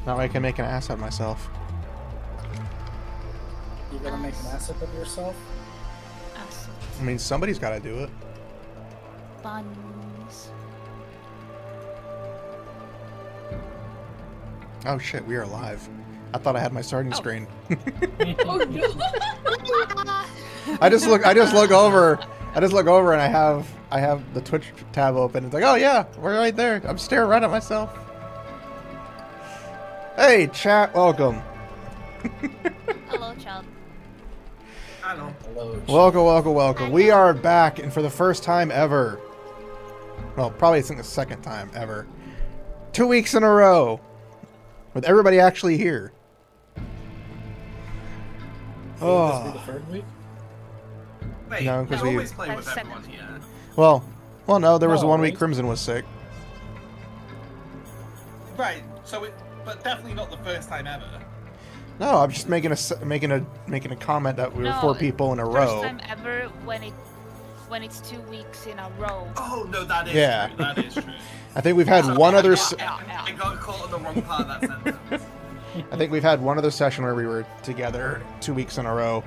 That way I can make an ass out of myself. You gonna make an asset of yourself? Acid. I mean, somebody's got to do it. Buns. Oh shit, we are live. I thought I had my starting screen. Oh no! I just look over and I have the Twitch tab open. It's like, oh yeah, we're right there. I'm staring right at myself. Hey chat, welcome. Hello, child. Hello. Hello. Welcome. We are back, and for the first time ever, well, probably it's the second time ever, 2 weeks in a row, with everybody actually here. Will this be the third week? Wait, No, we 'cause we- always play That's with everyone here. Well, no, there was No, 1 week right? Crimson was sick. Right, but definitely not the first time ever. No, I'm just making a comment that we were 4 people in a row. First time ever when it's 2 weeks in a row. Oh no, that is Yeah. true. That is true. I think we've had Sorry, one other. I got caught on the wrong part of that sentence. I think we've had one other session where we were together 2 weeks in a row.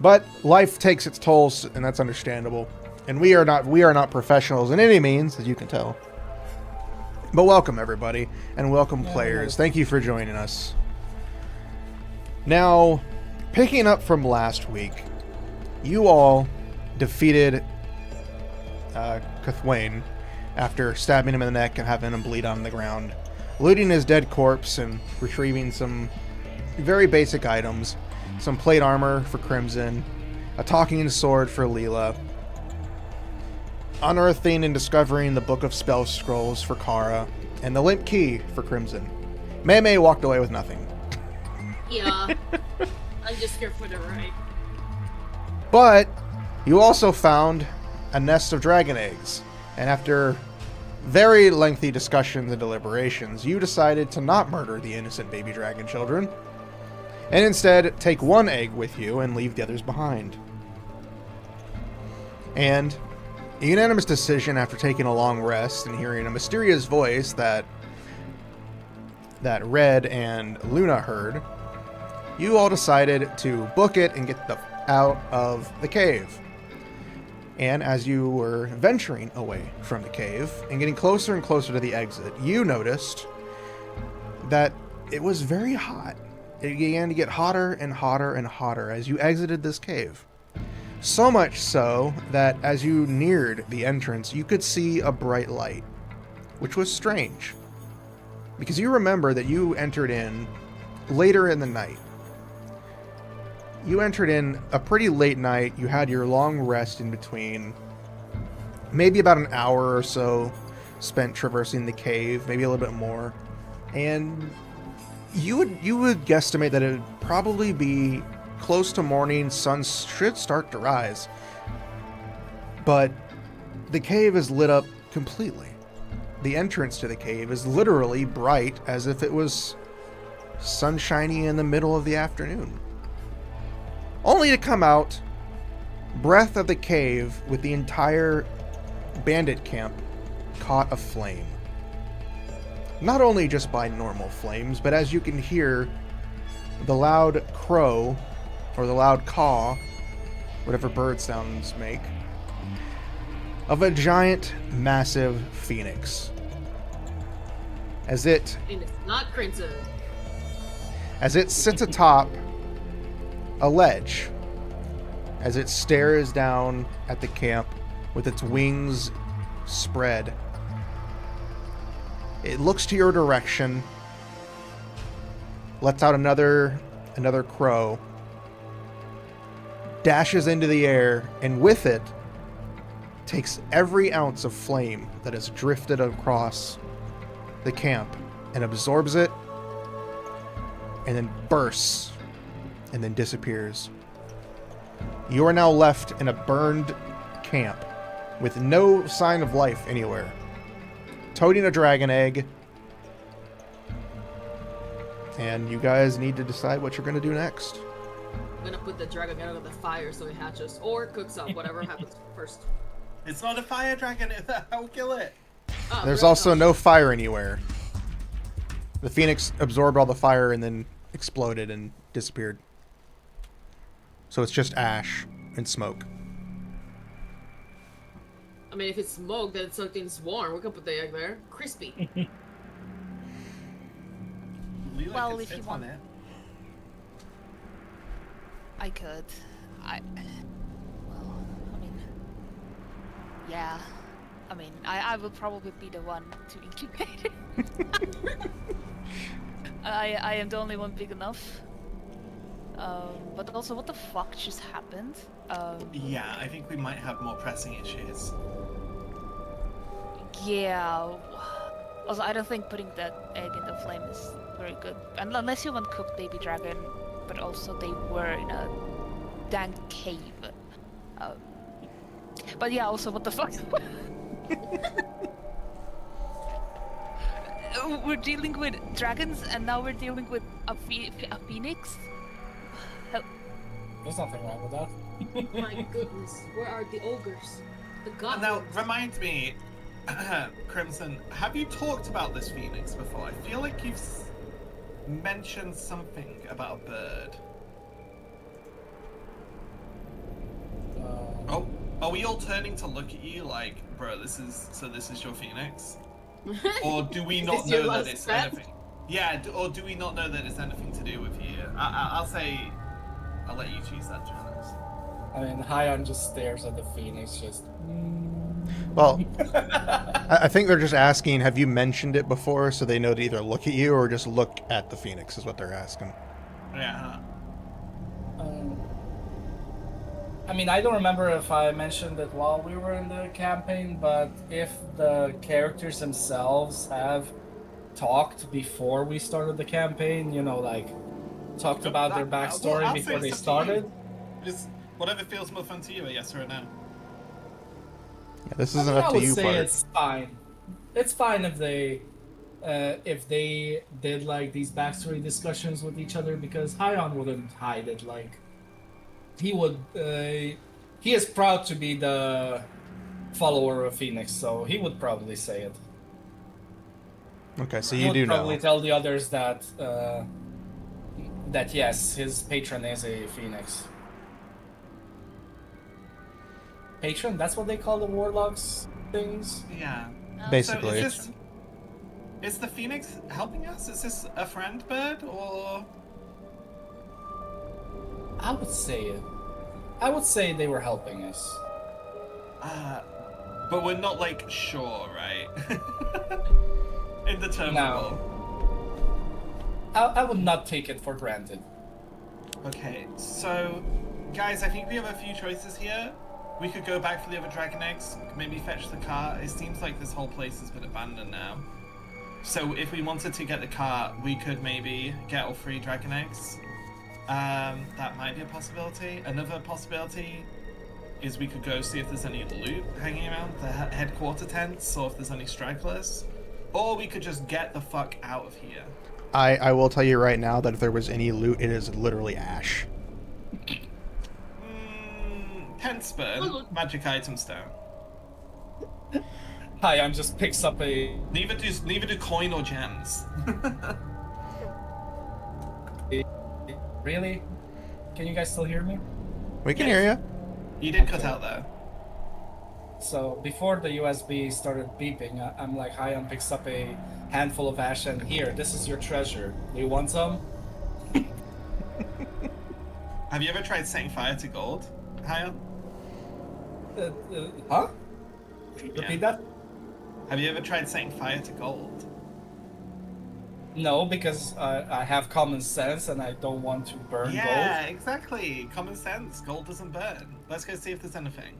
But life takes its tolls, and that's understandable. And we are not professionals in any means, as you can tell. But welcome everybody, and welcome players. Thank you for joining us. Now, picking up from last week, you all defeated Cuthwain after stabbing him in the neck and having him bleed on the ground, looting his dead corpse and retrieving some very basic items, some plate armor for Crimson, a talking sword for Leela, unearthing and discovering the Book of Spell Scrolls for Kara, and the Limp Key for Crimson. Mei walked away with nothing. Yeah. I'm just here for the ride. But you also found a nest of dragon eggs, and after very lengthy discussions and deliberations, you decided to not murder the innocent baby dragon children, and instead take 1 egg with you and leave the others behind. And a unanimous decision after taking a long rest and hearing a mysterious voice that Red and Luna heard, you all decided to book it and get out of the cave. And as you were venturing away from the cave and getting closer and closer to the exit, you noticed that it was very hot. It began to get hotter and hotter and hotter as you exited this cave. So much so that as you neared the entrance, you could see a bright light, which was strange. Because you remember that you entered in later in the night. You entered in a pretty late night. You had your long rest in between. Maybe about an hour or so spent traversing the cave, maybe a little bit more. And you would guesstimate that it would probably be close to morning. Sun should start to rise. But the cave is lit up completely. The entrance to the cave is literally bright as if it was sunshiny in the middle of the afternoon. Only to come out, breath of the cave with the entire bandit camp caught aflame. Not only just by normal flames, but as you can hear, the loud crow, or the loud caw, whatever bird sounds make, of a giant, massive phoenix. As it And it's not Crimson. sits atop a ledge, as it stares down at the camp with its wings spread. It looks to your direction, lets out another crow, dashes into the air, and with it takes every ounce of flame that has drifted across the camp and absorbs it, and then bursts, and then disappears. You are now left in a burned camp with no sign of life anywhere, toting a dragon egg, and you guys need to decide what you're going to do next. I'm gonna put the dragon out of the fire so it hatches or cooks up, whatever happens first. It's not a fire dragon. I'll kill it. Oh, There's really? also no fire anywhere. The phoenix absorbed all the fire and then exploded and disappeared. So it's just ash and smoke. I mean, if it's smoke, then something's warm. We can put the egg there. Crispy. Leela Well, could if sit you on want- it. I could. Well, I mean, yeah. I mean, I will probably be the one to incubate it. I am the only one big enough. But also, what the fuck just happened? Yeah, I think we might have more pressing issues. Yeah. Also, I don't think putting that egg in the flame is very good. And unless you want cooked baby dragon, but also they were in a dank cave. But yeah, also, what the fuck? We're dealing with dragons, and now we're dealing with a phoenix? There's nothing wrong with that. My goodness, where are the ogres? The goblins. Now, remind me, Crimson, have you talked about this phoenix before? I feel like you've mentioned something about a bird. Oh, are we all turning to look at you like, bro, this is your phoenix? Or do we not Is your know that last it's pet? anything? Yeah, or do we not know that it's anything to do with you? I'll say, I'll let you choose that, Jonas. I mean, Hyon just stares at the phoenix, just. Well, I think they're just asking, have you mentioned it before, so they know to either look at you or just look at the phoenix is what they're asking. Yeah. I mean, I don't remember if I mentioned it while we were in the campaign, but if the characters themselves have talked before we started the campaign, you know, like talked about their backstory I'll say before they it's up to you. started. Just whatever feels more fun to you, a yes or a no. Yeah, this I isn't mean, up I to would you say part. it's fine. It's fine if they did like these backstory discussions with each other, because Hyon wouldn't hide it. Like he would, he is proud to be the follower of Phoenix, so he would probably say it. Okay, so He you would do probably know. tell the others that that yes, his patron is a Phoenix. Patron? That's what they call the warlocks things. Yeah. Basically. So is the phoenix helping us? Is this a friend bird or? I would say it. I would say they were helping us. But we're not like sure, right? Indeterminable. No. I would not take it for granted. Okay, so guys, I think we have a few choices here. We could go back for the other dragon eggs, maybe fetch the car. It seems like this whole place has been abandoned now. So if we wanted to get the car, we could maybe get all 3 dragon eggs. That might be a possibility. Another possibility is we could go see if there's any loot hanging around the headquarter tents, or if there's any stragglers. Or we could just get the fuck out of here. I will tell you right now that if there was any loot, it is literally ash. 10 spurn, magic item stone. Hyon just picks up a. Neither do coin or gems. Really? Can you guys still hear me? We can hear you. You did cut out there. So before the USB started beeping, I'm like, Hyon picks up a handful of ash and here, this is your treasure. Do you want some? Have you ever tried setting fire to gold, Hyon? Huh? Yeah. Repeat that? Have you ever tried setting fire to gold? No, because I have common sense and I don't want to burn Yeah, gold. exactly. Common sense. Gold doesn't burn. Let's go see if there's anything.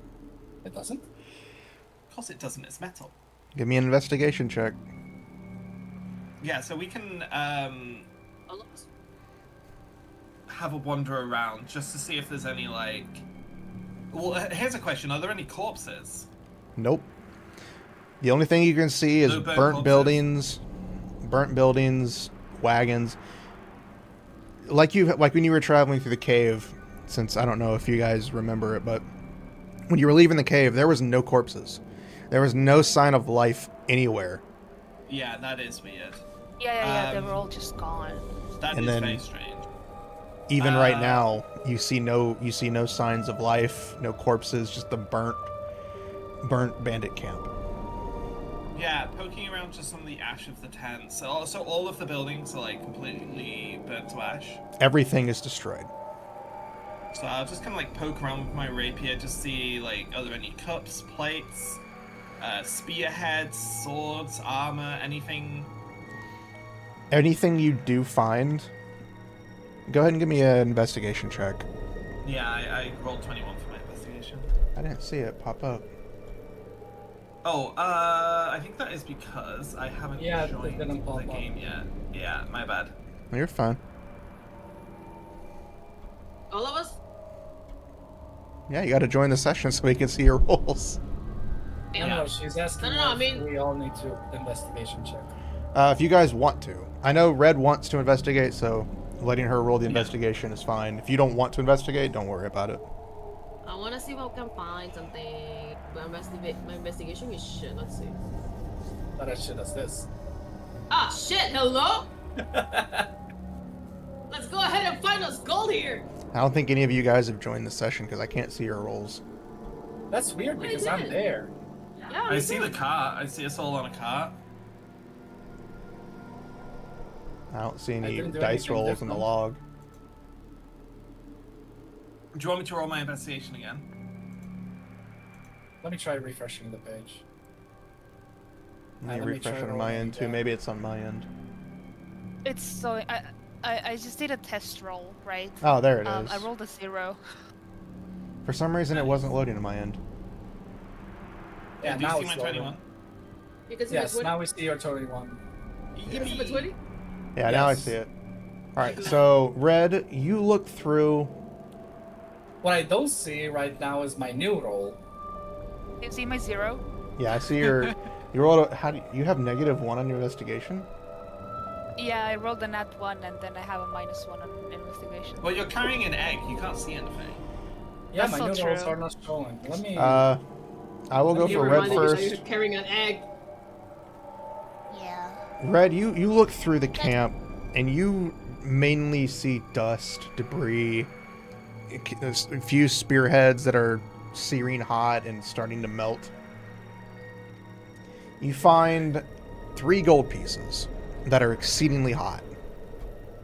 It doesn't? Of course it doesn't. It's metal. Give me an investigation check. Yeah, so we can have a wander around just to see if there's any, like... Well, here's a question. Are there any corpses? Nope. The only thing you can see is No burnt burnt corpses. buildings, wagons. Like when you were traveling through the cave, since I don't know if you guys remember it, but when you were leaving the cave, there was no corpses. There was no sign of life anywhere. Yeah, that is weird. Yeah, they were all just gone. That And is then- very strange. Even right now, you see no signs of life, no corpses, just the burnt bandit camp. Yeah, poking around just on the ash of the tent. So all of the buildings are like completely burnt to ash. Everything is destroyed. So I'll just kind of like poke around with my rapier, just see like, are there any cups, plates, spearheads, swords, armor, anything? Anything you do find, go ahead and give me an investigation check. Yeah, I rolled 21 for my investigation. I didn't see it pop up. Oh, I think that is because I haven't Yeah, it joined didn't pop the up. game yet. Yeah, my bad. You're fine. All of us? Yeah, you got to join the session so we can see your rolls. No, she's asking No, I if mean- we all need to investigation check. If you guys want to. I know Red wants to investigate, so letting her roll the investigation is fine. If you don't want to investigate, don't worry about it. I want to see if I can find something. My investigation is shit. Let's see. Not as shit as this. Ah, shit! Hello? Let's go ahead and find us gold here. I don't think any of you guys have joined the session because I can't see your rolls. That's weird because I'm did. there. Yeah, I we see did. the cart. I see us all on a cart. I don't see any didn't do dice anything rolls in the different. log. Do you want me to roll my investigation again? Let me try refreshing the page. Let me let me try refresh on my rolling end too. again. Maybe it's on my end. It's so I just did a test roll, right? Oh, there it is. I rolled a 0. For some reason, it wasn't loading on my end. Yeah, Do you now see my it's loading. 21? You can see Yes, my 20? now we see your 21. You can see my 20? Yeah, now I Yes. see it. All right, so Red, you look through. What I don't see right now is my new roll. You see my 0? Yeah, I see your. You rolled. How do you have -1 on your investigation? Yeah, I rolled a nat 1 and then I have a -1 on investigation. Well, you're carrying an egg. You can't see anything. Yeah, That's my so new rolls true. are not showing. Let me. I will go Let me for You Red reminded yourself first. you're carrying an egg. Yeah. Red, you look through the camp, and you mainly see dust, debris, a few spearheads that are searing hot and starting to melt. You find 3 gold pieces that are exceedingly hot.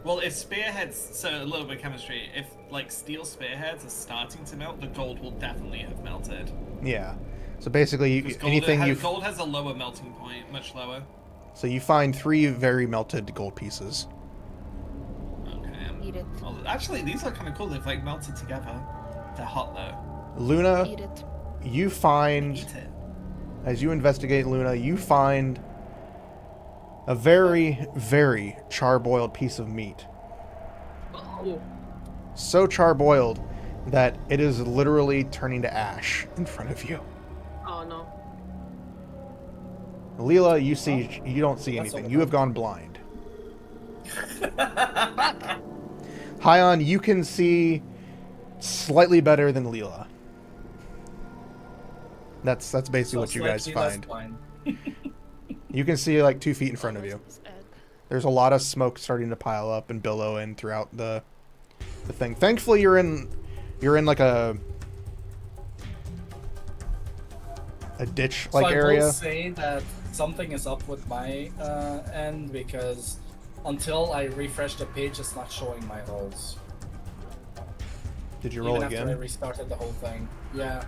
Well, if spearheads, so a little bit of chemistry, if like steel spearheads are starting to melt, the gold will definitely have melted. Yeah. So basically, Because gold has a lower melting point, much lower. So you find 3 very melted gold pieces. Okay. Eat it. Well, actually, these are kind of cool. They've like melted together. They're hot though. Luna, Eat it. you find, Eat it. as you investigate Luna, you find a very, very charboiled piece of meat. Oh. So charboiled that it is literally turning to ash in front of you. Oh no. Leela, you don't see That's anything. all You have gone blind. Hyon, you can see slightly better than Leela. That's basically So what you guys slightly less find. blind. You can see like 2 feet in front of you. This egg. There's a lot of smoke starting to pile up and billow in throughout the thing. Thankfully, you're in like a ditch like so I area. will say that something is up with my end because until I refresh the page, it's not showing my rolls. Did you Even roll after I again? restarted the whole thing. Yeah.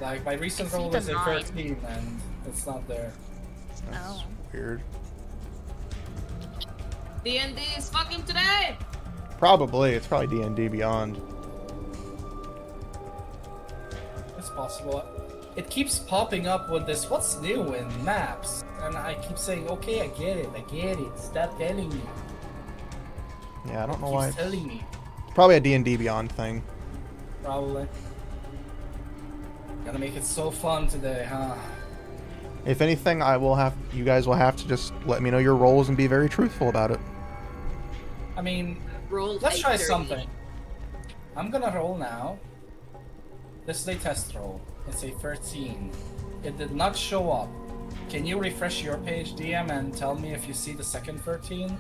Like my recent I see roll the was a 9. 13 and it's not there. That's Oh. weird. D&D is fucking today! Probably. It's probably D&D Beyond. It's possible. It keeps popping up with this, what's new in maps? And I keep saying, okay, I get it. Stop telling me. Yeah, I don't know Keeps why. It's telling me. probably a D&D Beyond thing. Probably. Gonna make it so fun today, huh? If anything, you guys will have to just let me know your rolls and be very truthful about it. I mean, Roll let's a try 30. something. I'm gonna roll now. This is a test roll. It's a 13. It did not show up. Can you refresh your page, DM, and tell me if you see the second 13?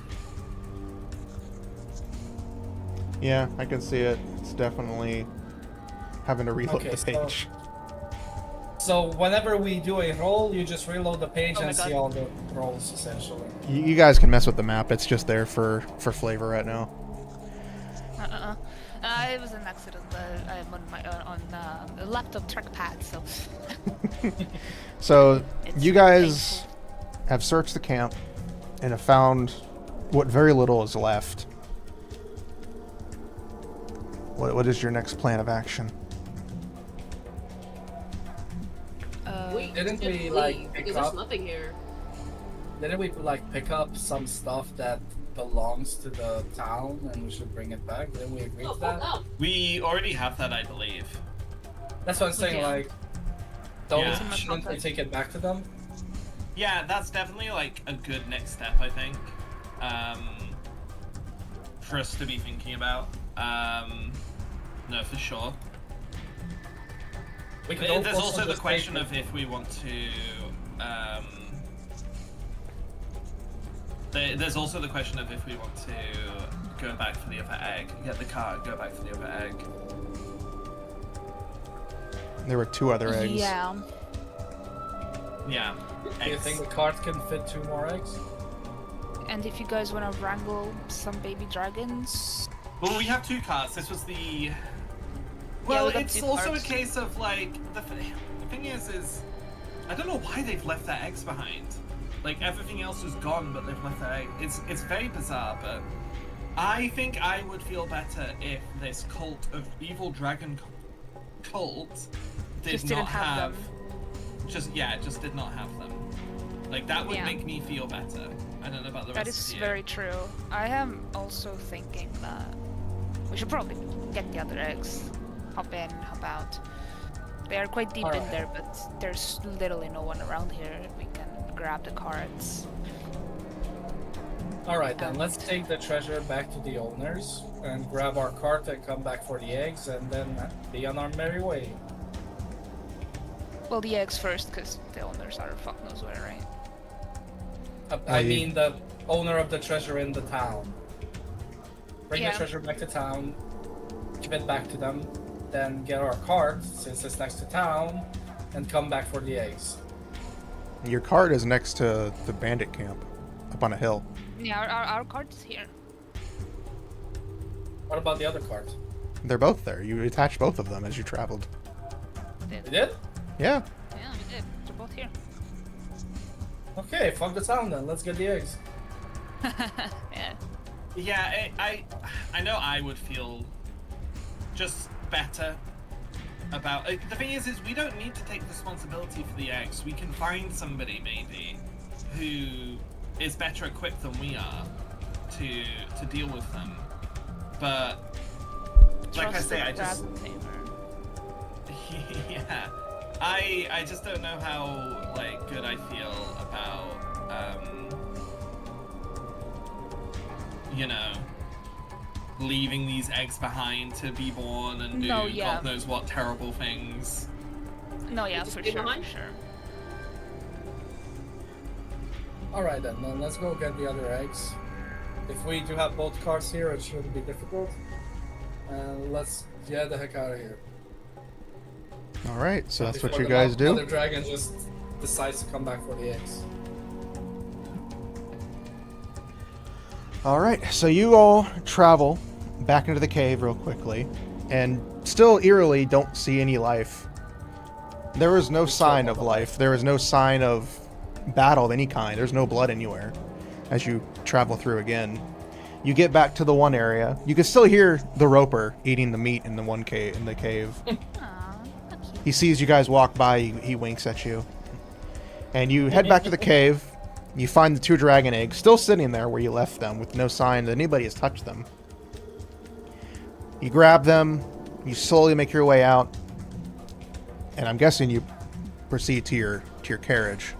Yeah, I can see it. It's definitely having to reload Okay, the so- page. So whenever we do a roll, you just reload the page Oh my and see God. all the rolls, essentially. You guys can mess with the map. It's just there for flavor right now. It was an accident. I'm on my on a laptop trackpad, so So it's you guys painful. have searched the camp and have found what very little is left. What is your next plan of action? Wait, Didn't just we, leave, like, pick because there's up- nothing here. Didn't we like pick up some stuff that belongs to the town and we should bring it back? Didn't we agree Oh, to fuck that? up. We already have that, I believe. That's what I'm saying. Yeah. Like, don't Yeah. shouldn't we take it back to them? Yeah, that's definitely like a good next step, I think, for us to be thinking about. No, for sure. We could There's also the just question take of if we want to. There's also the question of if we want to go back for the other egg, get the cart, go back for the other egg. There were 2 other eggs. Yeah. Yeah. Do you think the cart can fit 2 more eggs? And if you guys want to wrangle some baby dragons, Well, we have 2 carts. This was the. Yeah, Well, we got it's 2 also carts. a case of like the thing is I don't know why they've left their eggs behind. Like everything else is gone, but they've left their egg. It's very bizarre, but I think I would feel better if this cult of evil dragon cult did Just not didn't have them. Just did not have them. Like that would Yeah. make me feel better. I don't know about the that rest is of you. very true. I am also thinking that we should probably get the other eggs. Hop in, hop out. They are quite deep in Alright. there, but there's literally no one around here. We can grab the carts. Alright then, let's take the treasure back to the owners and grab our cart and come back for the eggs and then be on our merry way. Well, the eggs first, because the owners are fuck knows where, right? I you- mean the owner of the treasure in the town. Bring Yeah. the treasure back to town, give it back to them, then get our cart, since it's next to town, and come back for the eggs. Your cart is next to the bandit camp, up on a hill. Yeah, our cart is here. What about the other cart? They're both there. You attached both of them as you traveled. We did? Yeah. Yeah, we did. They're both here. Okay, fuck the town then, let's get the eggs. Yeah. Yeah, I know I would feel just better about the thing is we don't need to take responsibility for the eggs. We can find somebody maybe who is better equipped than we are to deal with them. But like I say, I just yeah, I just don't know how like good I feel about you know, leaving these eggs behind to be born and do No, yeah. God knows what terrible things. No, yeah, Just for stay sure, behind? for sure. Alright then let's go get the other eggs. If we do have both carts here, it shouldn't be difficult. And let's get the heck out of here. All right. So that's what Before you the guys do. Other dragon just decides to come back for the eggs. All right. So you all travel back into the cave real quickly, and still eerily don't see any life. There is no sign of life. There is no sign of battle of any kind. There's no blood anywhere. As you travel through again, you get back to the one area. You can still hear the roper eating the meat in the one cave. In the cave, Aw, how cute. he sees you guys walk by. He winks at you, and you head back to the cave. You find the 2 dragon eggs still sitting there where you left them, with no sign that anybody has touched them. You grab them. You slowly make your way out, and I'm guessing you proceed to your carriage.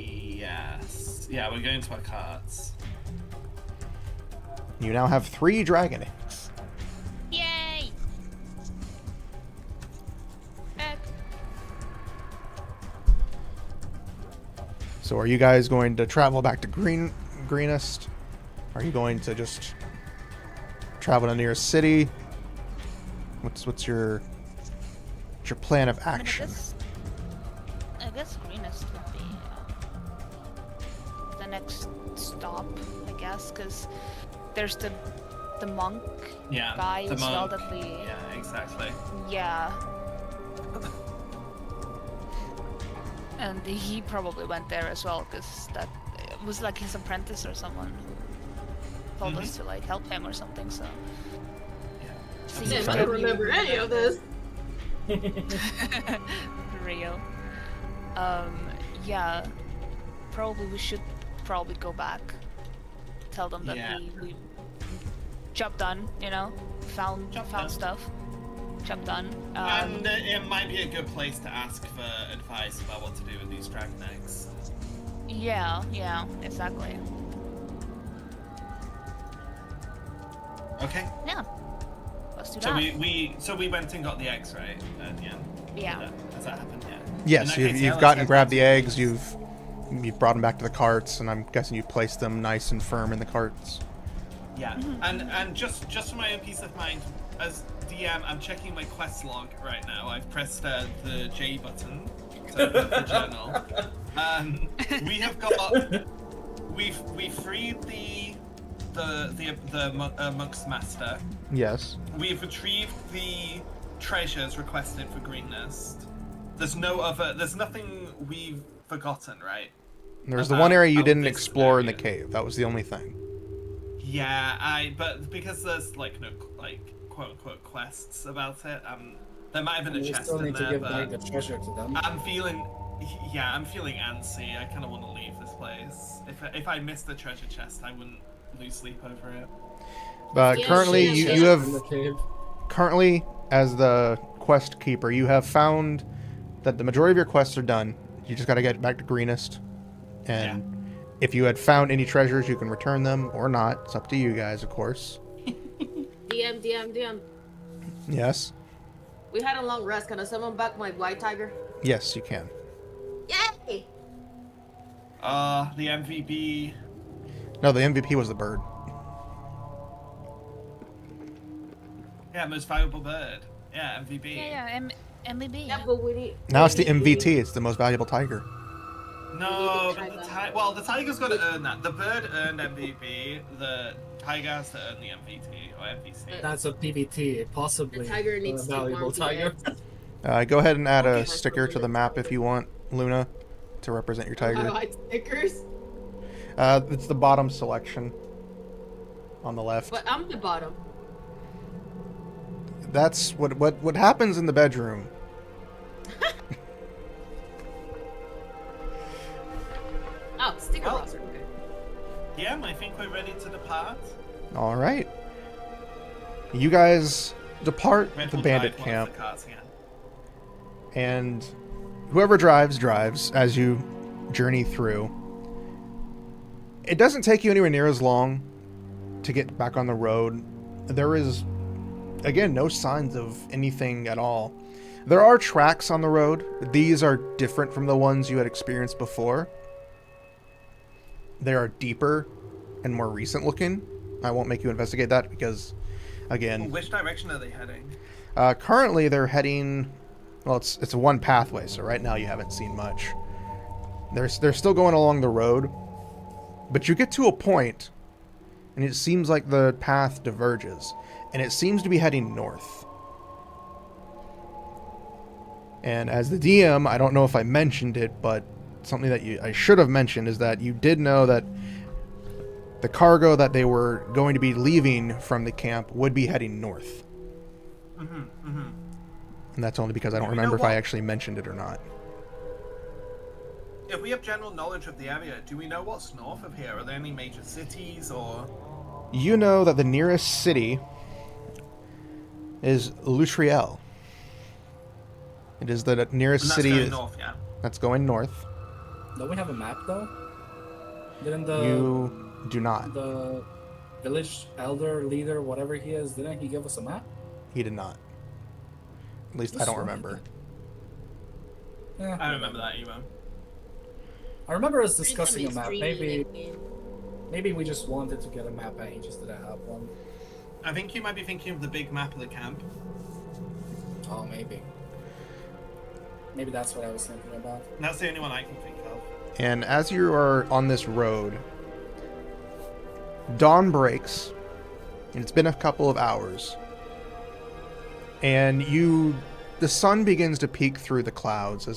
Yes. Yeah, we're going to our carts. You now have 3 dragon eggs. Yay! So are you guys going to travel back to Greenest? Are you going to just travel to the nearest city? What's your plan of I mean, action? I guess Greenest would be the next stop, I guess, because there's the monk Yeah, guy the as well monk. that we. Yeah, exactly. Yeah. And he probably went there as well, because that was like his apprentice or someone who told us to like help him or something. So. Yeah. Seems I to don't be remember any of this. real. Yeah. Probably we should probably go back. Tell them that Yeah. we job done, you know? Found done. stuff. Job done. And it might be a good place to ask for advice about what to do with these dragon eggs. Yeah, exactly. Okay. Yeah. Let's do So that. we went and got the eggs, right? At the end. Yeah. Has that happened? Yeah. Yes, In that case, you've let's gotten get grabbed back the to eggs. You've brought them back to the carts, and I'm guessing you placed them nice and firm in the carts. Yeah, and just for my own peace of mind, as DM, I'm checking my quest log right now. I've pressed the J button to open the journal. We have got we freed the monk's master. Yes. We've retrieved the treasures requested for Greenest. There's nothing we've forgotten, right? There's the one area you about didn't this explore in the area. cave. That was the only thing. Yeah, but because there's like no quote unquote quests about it, there might have been a We chest still in need to there, give back but the treasure to them. I'm feeling antsy. I kind of want to leave this place. If I missed the treasure chest, I wouldn't lose sleep over it. But Yeah, currently, yeah, you yeah. In the have cave. currently as the quest keeper, you have found that the majority of your quests are done. You just got to get back to Greenest, and if you had found any treasures, you can return them or not. It's up to you guys, of course. DM. Yes. We had a long rest. Can I summon back my white tiger? Yes, you can. Yay! The MVP. No, the MVP was the bird. Yeah, most valuable bird. Yeah, MVP. Yeah, MVB. Yeah, but we need. Now it's the MVT. It's the most valuable tiger. No, We need but the the tiger's got to earn that. The bird earned MVP. The tiger has to earn the MVT or MVC. That's a PVT, possibly. The tiger a needs to valuable farm the tiger. Go ahead and add Okay. a sticker to the map if you want, Luna, to represent your tiger. White stickers. It's the bottom selection on the left. But I'm the bottom. That's what happens in the bedroom. Oh, sticker Well. roster. Okay. Yeah, I think we're ready to depart. All right. You guys depart Red the Bull bandit Tide, camp, what's the cards again? and whoever drives as you journey through. It doesn't take you anywhere near as long to get back on the road. There is, again, no signs of anything at all. There are tracks on the road. These are different from the ones you had experienced before. They are deeper and more recent looking. I won't make you investigate that because, again, Which direction are they heading? currently they're heading. Well, it's a one pathway, so right now you haven't seen much. They're still going along the road, but you get to a point, and it seems like the path diverges, and it seems to be heading north. And as the DM, I don't know if I mentioned it, but something that I should have mentioned is that you did know that the cargo that they were going to be leaving from the camp would be heading north. And that's only because I don't You know remember if I what? actually mentioned it or not. If we have general knowledge of the area, do we know what's north of here? Are there any major cities or? You know that the nearest city is Lutriel. It is the nearest And that's city going north, yeah. that's going north. Don't we have a map though? Didn't the You do not. the village elder leader, whatever he is, didn't he give us a map? He did not. At least I Just don't so remember. Yeah. I remember that, Evo. I remember us Pretty discussing a map. extremely Maybe we just wanted to get a map and he just didn't have one. I think you might be thinking of the big map of the camp. Oh, maybe. Maybe that's what I was thinking about. That's the only one I can think of. And as you are on this road, dawn breaks, and it's been a couple of hours. And the sun begins to peek through the clouds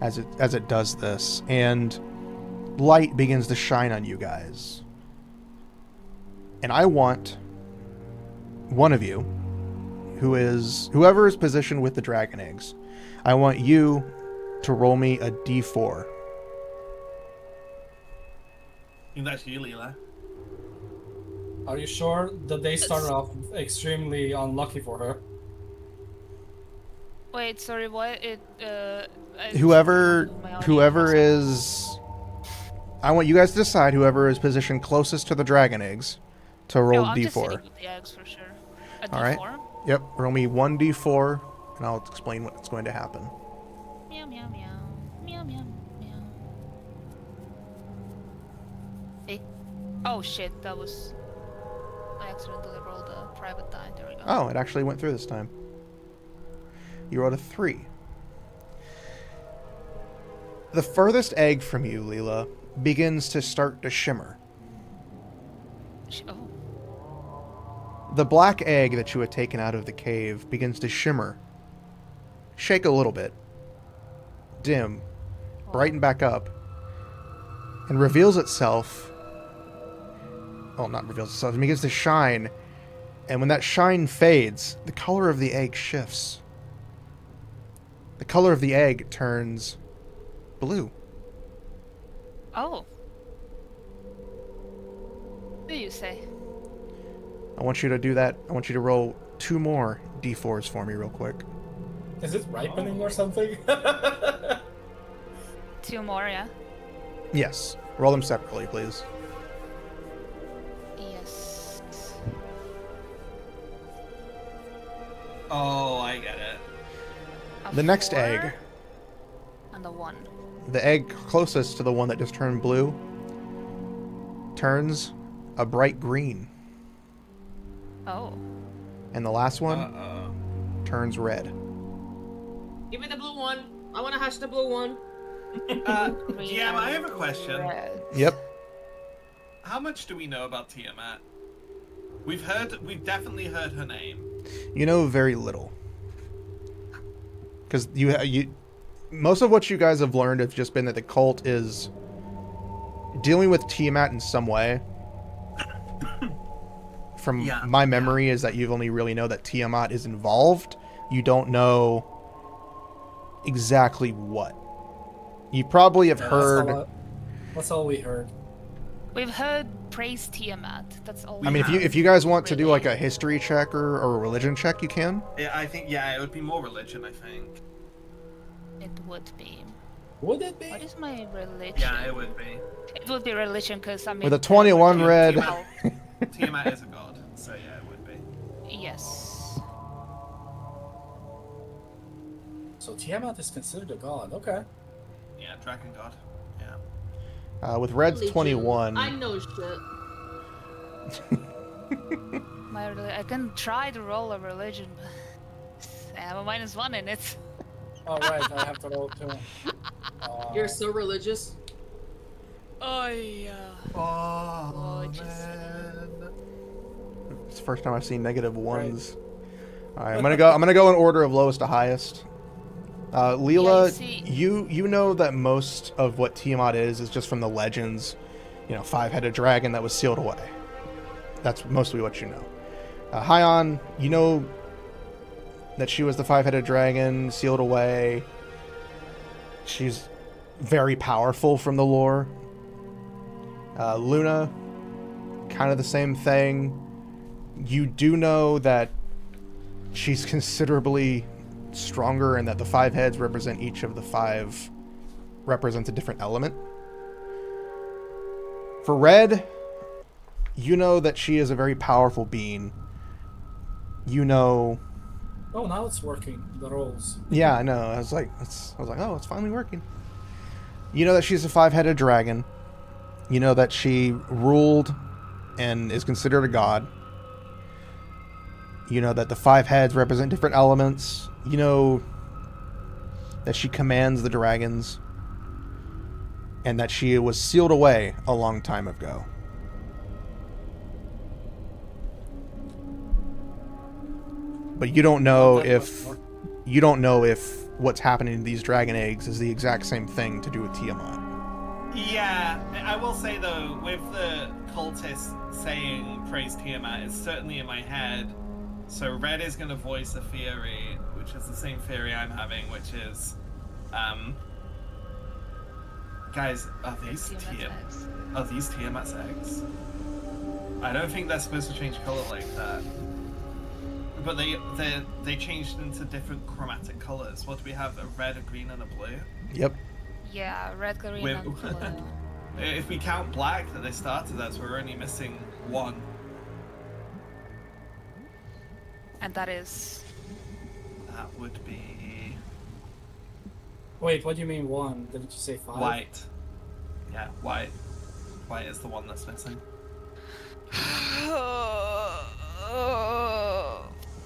as it does this, and light begins to shine on you guys. And I want one of you, whoever is positioned with the dragon eggs, I want you to roll me a d4. I think that's you, Leela. Are you sure the day started off extremely unlucky for her? Wait, sorry, what? Whoever My audio is, I want you guys to decide whoever is positioned closest to the dragon eggs to roll I'm just sitting d4. with the eggs for sure. A All right. D4? Yep, roll me 1d4, and I'll explain what's going to happen. Meow meow meow. Meow meow meow. See? Oh shit, that was... I accidentally rolled a private die. There we go. Oh, it actually went through this time. You rolled a 3. The furthest egg from you, Leela, begins to start to shimmer. Oh. The black egg that you had taken out of the cave begins to shimmer, shake a little bit, dim, brighten back up, and reveals itself. Well, not reveals itself, it begins to shine, and when that shine fades, the color of the egg shifts. The color of the egg turns blue. Oh. What do you say? I want you to do that. I want you to roll 2 more d4s for me real quick. Is it ripening or something? 2 more, yeah? Yes. Roll them separately, please. Yes. Oh, I get it. A The next 4 egg, and a 1. the egg closest to the one that just turned blue, turns a bright green. Oh. And the last one Uh-oh. turns red. Give me the blue one. I want to hash the blue one. GM, I have a question. Red. Yep. How much do we know about Tiamat? We've definitely heard her name. You know very little. Because most of what you guys have learned has just been that the cult is dealing with Tiamat in some way. From my memory is that you've only really know that Tiamat is involved. You don't know exactly what. You probably have heard... That's all we heard. We've heard praise Tiamat. That's all. I mean, if you guys want to do like a history check or a religion check, you can. Yeah, I think, it would be more religion, I think. It would be. Would it be? What is my religion? Yeah, it would be. It would be religion because I mean. With a 21 red. Tiamat is a god, so yeah, it would be. Yes. So Tiamat is considered a god. Okay. Yeah, dragon god. Yeah. With red's Religion. 21. I know shit. I can try to roll a religion, but I have a -1 in it. All right, I have to roll too. You're so religious. Oh yeah. Oh, man. It's the first time I've seen negative ones. All right, I'm gonna go in order of lowest to highest. Leela, you know that most of what Tiamat is just from the legends. You know, 5-headed dragon that was sealed away. That's mostly what you know. Hyon, you know that she was the 5-headed dragon sealed away. She's very powerful from the lore. Luna, kind of the same thing. You do know that she's considerably stronger and that the 5 heads represent each of the 5 represents a different element. For Red, you know that she is a very powerful being. You know... Oh, now it's working. The rolls. Yeah, I know. I was like, oh, it's finally working. You know that she's a 5-headed dragon. You know that she ruled and is considered a god. You know that the 5 heads represent different elements. You know that she commands the dragons. And that she was sealed away a long time ago. But you don't know if what's happening to these dragon eggs is the exact same thing to do with Tiamat. Yeah, I will say though, with the cultist saying praise Tiamat, it's certainly in my head. So Red is going to voice a theory, which is the same theory I'm having, which is, guys, are these Tiamat's eggs? I don't think they're supposed to change color like that. But they changed into different chromatic colors. What do we have? A red, a green, and a blue? Yep. Yeah, red, green, and blue. If we count black that they started as, we're only missing one. And that is... That would be... Wait, what do you mean one? Didn't you say 5? White. Yeah, white. White is the one that's missing.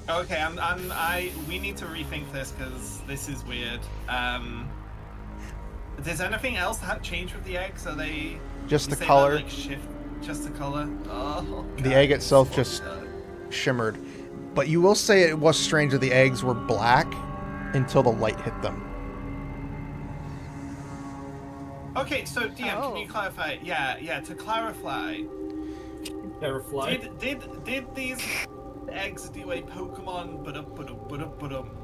Okay, we need to rethink this because this is weird. Does anything else change with the eggs? Are they just the color? Like shift, just the color. Oh, God, the egg itself so just good. shimmered. But you will say it was strange that the eggs were black until the light hit them. Okay, so DM, can you clarify? Yeah. To clarify, did these eggs do a Pokemon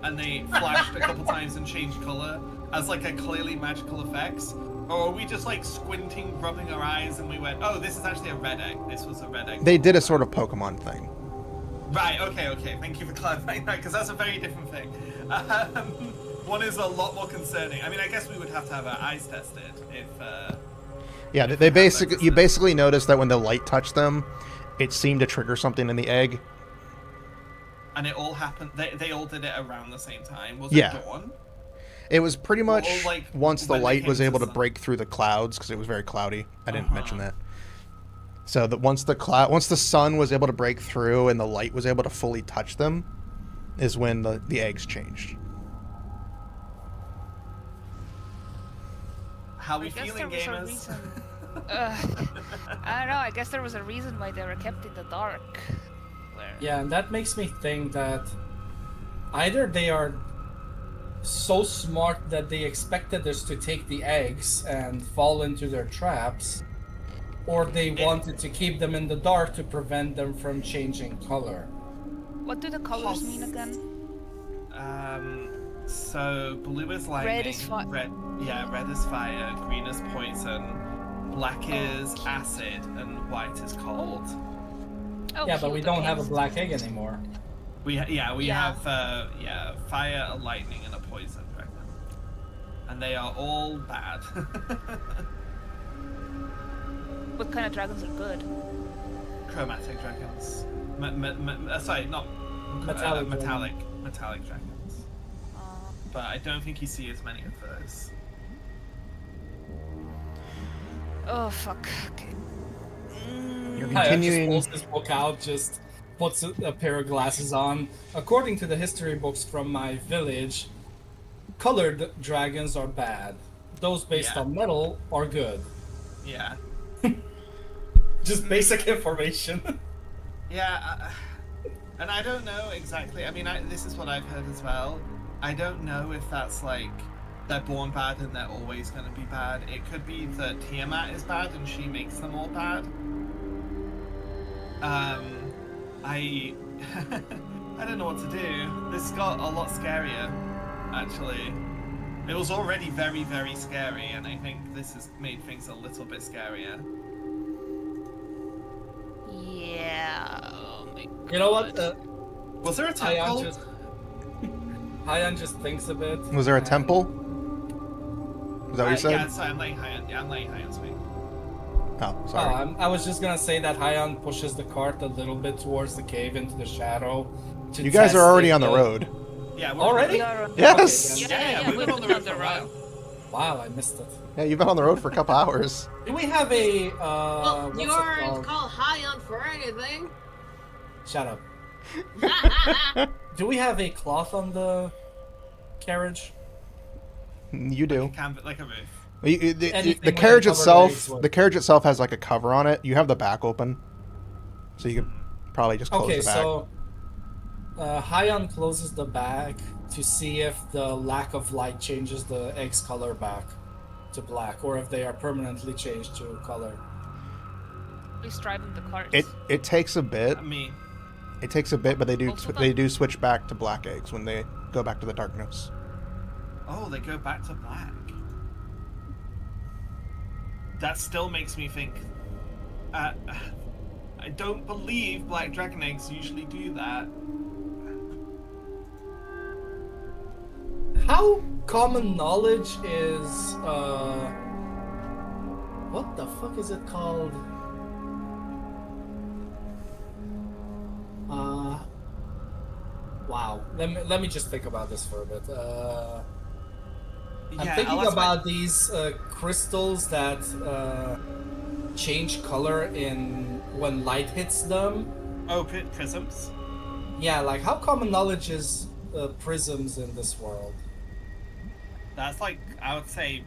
and they flashed a couple times and changed color as like a clearly magical effects? Or are we just like squinting, rubbing our eyes, and we went, oh, this is actually a red egg. This was a red egg. They did a sort of Pokemon thing. Right, okay. Thank you for clarifying that, because that's a very different thing. One is a lot more concerning. I mean, I guess we would have to have our eyes tested if... Yeah, they basically... You basically noticed that when the light touched them, it seemed to trigger something in the egg. And it all happened... They all did it around the same time. Was it dawn? It was pretty much like, once the light was able to sun. break through the clouds, because it was very cloudy. I didn't mention that. So that once the sun was able to break through and the light was able to fully touch them, is when the eggs changed. How we feeling, gamers? I don't know. I guess there was a reason why they were kept in the dark. Yeah, and that makes me think that either they are so smart that they expected us to take the eggs and fall into their traps, or they wanted to keep them in the dark to prevent them from changing color. What do the colors mean again? So blue is lightning. Red is fire. Red is fire. Green is poison. Black is acid, and white is cold. Oh, Yeah, but we don't have a black egg anymore. We have fire, a lightning, and a poison dragon, and they are all bad. What kind of dragons are good? Chromatic dragons. Metallic dragons. But I don't think you see as many of those. Oh fuck. Okay. You're Just continuing. pulls his book out, just puts a pair of glasses on. According to the history books from my village, colored dragons are bad. Those based on metal are good. Yeah. Just basic information. Yeah, and I don't know exactly. I mean, this is what I've heard as well. I don't know if that's like they're born bad and they're always going to be bad. It could be that Tiamat is bad and she makes them all bad. I don't know what to do. This got a lot scarier, actually. It was already very, very scary, and I think this has made things a little bit scarier. Yeah. Oh my God. You know what? Was there a temple? Hayan just thinks a bit. Was there a temple? Is that what you said? Yeah, sorry, I'm letting Hayan speak. Oh, sorry. I was just gonna say that Hayan pushes the cart a little bit towards the cave into the shadow. You guys are already on the road. Yeah, we're already? We are on- Yes! Yeah, we've been on the road for a road. while. Wow, I missed it. Yeah, you've been on the road for a couple hours. Do we have a Well, what's you it aren't called? called high on for anything. Shut up. Do we have a cloth on the carriage? You do. Like a roof. The Anything the we carriage can cover the eggs itself, with. the carriage itself has like a cover on it. You have the back open, so you can probably just close Okay, the back. so Hyon closes the back to see if the lack of light changes the egg's color back to black, or if they are permanently changed to color. Who's driving the cart? It takes a bit. Me. It takes a bit, but they Both of them? do switch back to black eggs when they go back to the darkness. Oh, they go back to black. That still makes me think. I don't believe black dragon eggs usually do that. How common knowledge is what the fuck is it called? Wow. Let me just think about this for a bit. I'm thinking about these crystals that change color in when light hits them. Oh, prisms. Yeah, like how common knowledge is prisms in this world? That's like I would say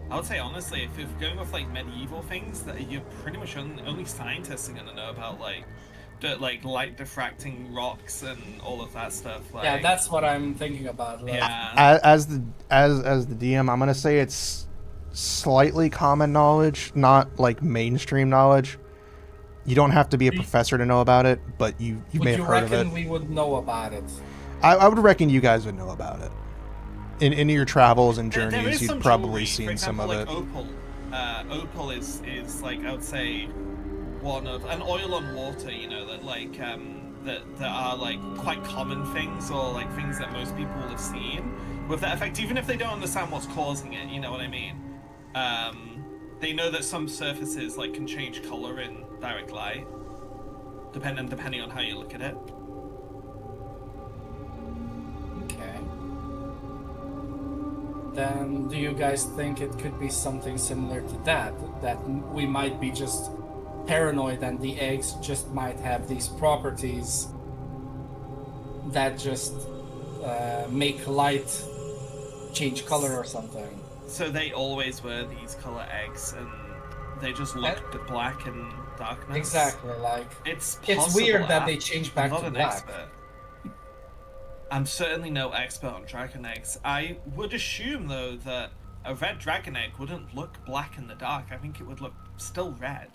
honestly, if you're going with like medieval things, that you're pretty much only scientists are gonna know about like light diffracting rocks and all of that stuff. Like, Yeah, that's what I'm thinking about. Like, yeah. As the DM, I'm gonna say it's slightly common knowledge, not like mainstream knowledge. You don't have to be a professor to know about it, but you may have heard of it. Would you reckon we would know about it? I would reckon you guys would know about it. In your travels and There journeys, is you'd some probably jewelry. seen For example, some of like it. Opal. Opal is like I would say one of an oil on water. You know that like that are like quite common things or like things that most people will have seen with that effect, even if they don't understand what's causing it. You know what I mean? They know that some surfaces like can change color in direct light, depending on how you look at it. Okay. Then do you guys think it could be something similar to that? That we might be just paranoid and the eggs just might have these properties that just make light change color or something? So they always were these color eggs, and they just looked at black and darkness. Exactly, like It's weird that possible. they change back I'm to not an black. expert. I'm certainly no expert on dragon eggs. I would assume though that a red dragon egg wouldn't look black in the dark. I think it would look still red.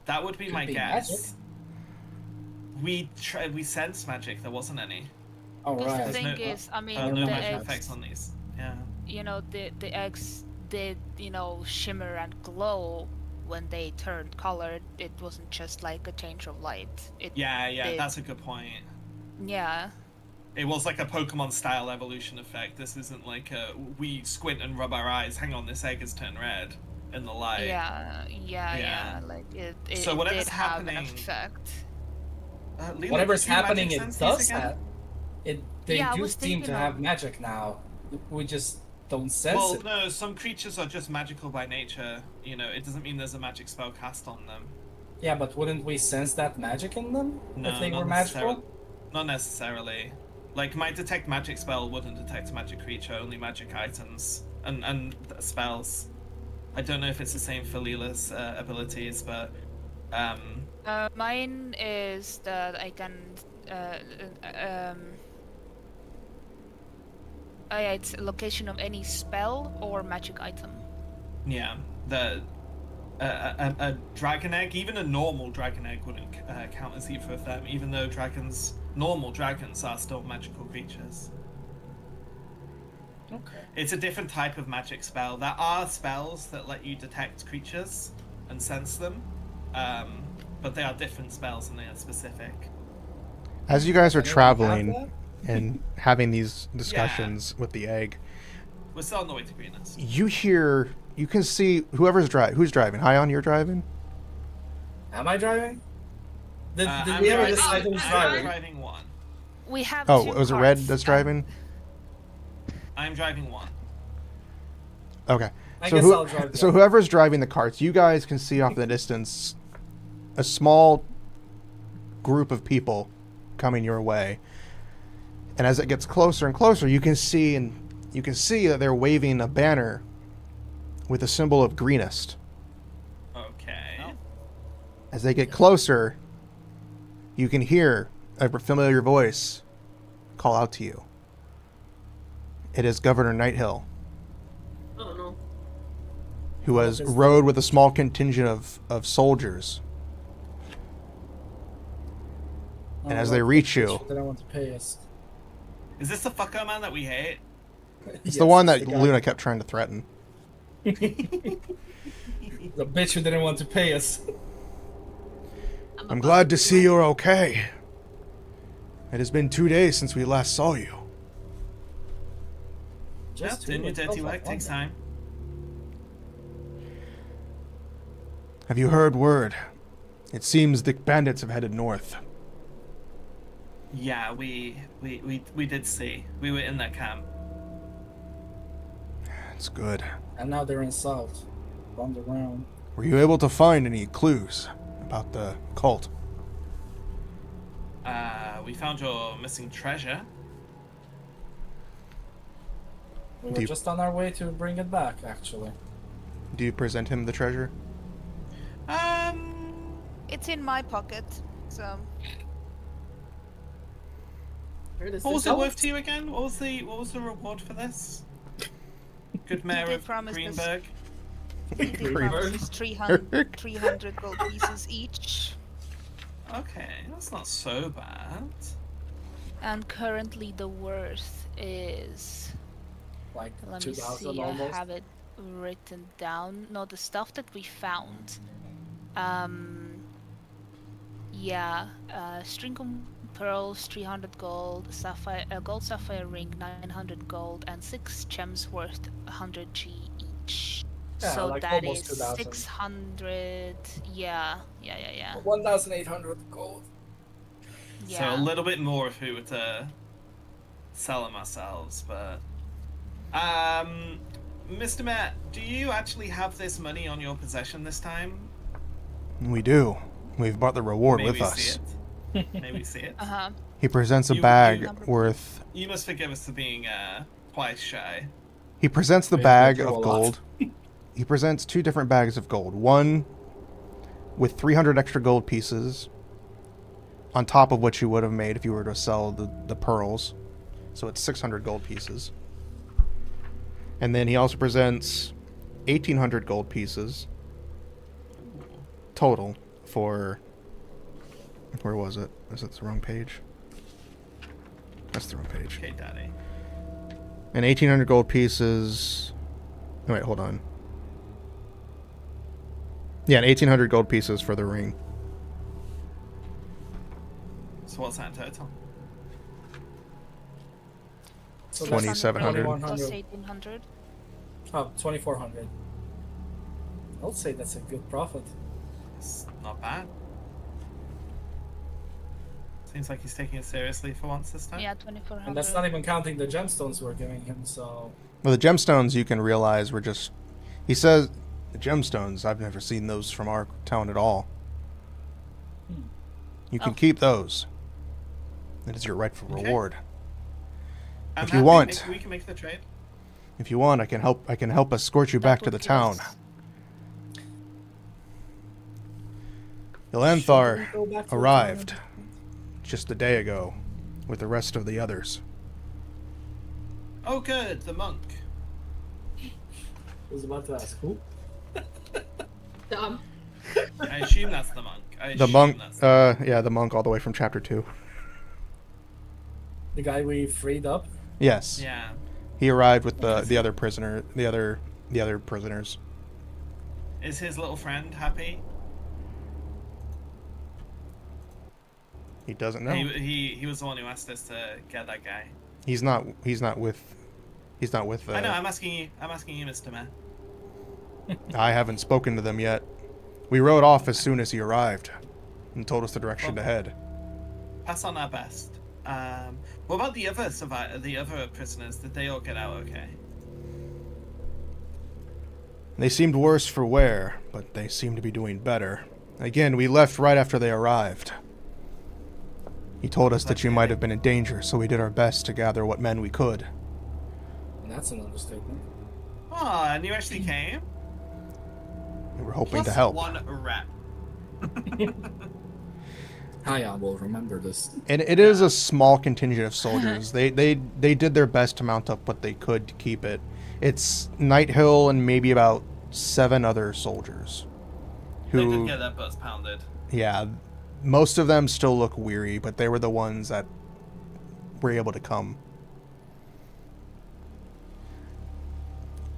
That would be Could my be guess. We sensed magic. There wasn't any. All Because right. the thing no- is, I mean, No the magic eggs, effects on these. Yeah. you know, the eggs did, you know, shimmer and glow when they turned color. It wasn't just like a change of light. Yeah. They- That's a good point. Yeah. It was like a Pokemon style evolution effect. This isn't like we squint and rub our eyes. Hang on, this egg has turned red in the light. Yeah. Like it So whatever's did have an happening- effect. Leela, Whatever's did you magic happening, it sense does these again? that. They Yeah, I do was seem to thinking have of- magic now. We just don't sense Well, it. no, some creatures are just magical by nature. You know, it doesn't mean there's a magic spell cast on them. Yeah, but wouldn't we sense that magic in them No, if they not were necessarily. magical? Not necessarily. Like, my detect magic spell wouldn't detect a magic creature, only magic items and spells. I don't know if it's the same for Leela's abilities, but Mine is that I can oh yeah, it's a location of any spell or magic item. yeah, a dragon egg, even a normal dragon egg, wouldn't count as either of them, even though normal dragons are still magical creatures. Okay. It's a different type of magic spell. There are spells that let you detect creatures and sense them, but they are different spells and they are specific. As you guys are Anyone have traveling that? and having these discussions with the egg, We're still on the way to Greenest. you can see who's driving. Hyon, you're driving? Am I driving? Did I'm we ever driving- decide who's I'm driving? driving one. We have Oh, two it was a red carts, that's and- driving? I'm driving one. Okay. I So guess I'll drive. so whoever's driving the carts, you guys can see off in the distance a small group of people coming your way. And as it gets closer and closer, you can see that they're waving a banner with a symbol of greenest. Okay. As they get closer, you can hear a familiar voice call out to you. It is Governor Nighthill, Oh no. who has rode with a small contingent of soldiers. And as they reach you, They don't want to pay us. Is this the fucker man that we hate? it's the one that Luna kept trying to threaten. The bitch who didn't want to pay us. I'm glad to see you're okay. It has been 2 days since we last saw you. Yeah, doing your dirty work takes time. Have you heard word? It seems the bandits have headed north. Yeah, we did see. We were in that camp. It's good. And now they're in south. Underground. Were you able to find any clues about the cult? We found your missing treasure. We were just on our way to bring it back, actually. Do you present him the treasure? It's in my pocket, so. What was it worth to you again? What was the reward for this? Good Mayor They of promised us- Greenberg. They promised us 300 gold pieces each. Okay, that's not so bad. And currently the worth is... Like Let me 2,000 see, almost. I have it written down. No, the stuff that we found. Yeah, string of pearls, 300 gold, sapphire, gold sapphire ring, 900 gold, and 6 gems worth 100 G each. Yeah, So like that almost is 2,000. 600. Yeah. 1,800 gold. So Yeah. a little bit more if we were to sell them ourselves, but Mr. Matt, do you actually have this money on your possession this time? We do. We've brought the reward May with we us. see it? May we see it? Uh-huh. He presents a You- bag you- worth... You must forgive us for being twice shy. He presents the Wait, bag went through of a lot. gold. He presents 2 different bags of gold. One with 300 extra gold pieces, on top of what you would have made if you were to sell the pearls. So it's 600 gold pieces. And then he also presents 1,800 gold pieces total for... Where was it? Is it the wrong page? That's the wrong page. Okay, Daddy. And 1,800 gold pieces... Oh, wait, hold on. Yeah, and 1,800 gold pieces for the ring. So what's that in total? So 2,700. 2,100. Plus 1,800. Oh, 2,400. I'll say that's a good profit. It's not bad. Seems like he's taking it seriously for once this time. Yeah, 2,400. And that's not even counting the gemstones we're giving him, so... Well, the gemstones you can realize were just... He says, the gemstones, I've never seen those from our town at all. You can Oh. keep those. It is your rightful Okay. reward. I'm If you happy want- we can make the trade. If you want, I can help escort you That back to would the give town. us- Ilanthar Should we go back to the arrived town? just a day ago with the rest of the others. Oh, good, the monk. I was about to ask who? Dumb. I assume that's the monk. The monk, the monk all the way from chapter 2. The guy we freed up? Yes. Yeah. He arrived with the other prisoner, the other prisoners. Is his little friend happy? He doesn't know. He was the one who asked us to get that guy. He's not with. I know. I'm asking you, Mr. Mayor. I haven't spoken to them yet. We rode off as soon as he arrived, and told us the direction to head. Pass on our best. What about the other prisoners? Did they all get out okay? They seemed worse for wear, but they seem to be doing better. Again, we left right after they arrived. He told us that you might have been in danger, so we did our best to gather what men we could. That's an understatement. Oh, and you actually came? We were hoping Plus to help. 1 rep. Haya will remember this. And it is a small contingent of soldiers. They did their best to mount up what they could to keep it. It's Night Hill and maybe about 7 other soldiers. They did get their butts pounded. Yeah, most of them still look weary, but they were the ones that were able to come.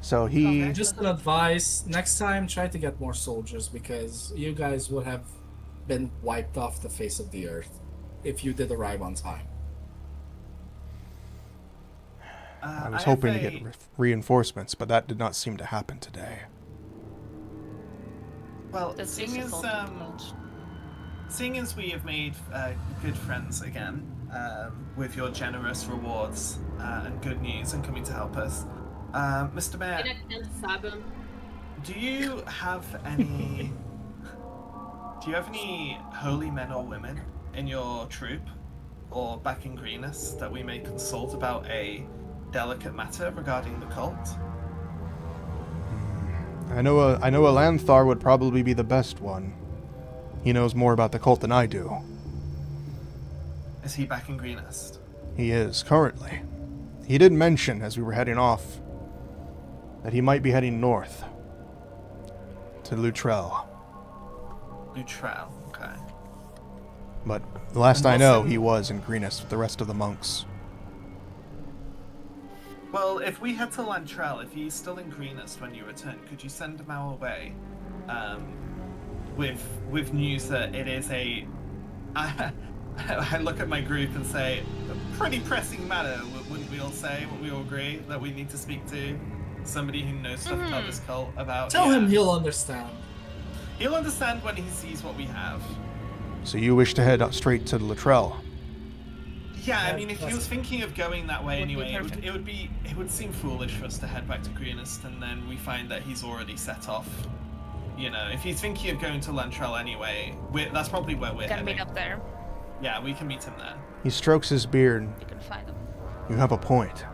So he... Okay. Just an advice, next time try to get more soldiers, because you guys would have been wiped off the face of the earth if you did arrive on time. I was hoping to get reinforcements, but that did not seem to happen today. Well, That's seeing useful. as we have made good friends again, with your generous rewards and good news and coming to help us, Mr. Mayor, And I can't stab him. do you have any holy men or women in your troop or back in Greenus that we may consult about a delicate matter regarding the cult? I know a Lanthar would probably be the best one. He knows more about the cult than I do. Is he back in Greenest? He is, currently. He did mention, as we were heading off, that he might be heading north. To Luttrell. Luttrell, okay. But last I know, he was in Greenest with the rest of the monks. Well, if we head to Lantrell, if he's still in Greenest when you return, could you send him our way? With news that it is a... I look at my group and say, a pretty pressing matter, wouldn't we all say? Would we all agree that we need to speak to somebody who knows stuff about this cult? Tell him he'll understand. He'll understand when he sees what we have. So you wish to head up straight to Luttrell? Yeah, I mean, if he was thinking of going that way Would be anyway, perfect. it would seem foolish for us to head back to Greenest and then we find that he's already set off. You know, if he's thinking of going to Lantrell anyway, that's probably where we're We can heading. meet up there. Yeah, we can meet him there. He strokes his beard. You can find them. You have a point.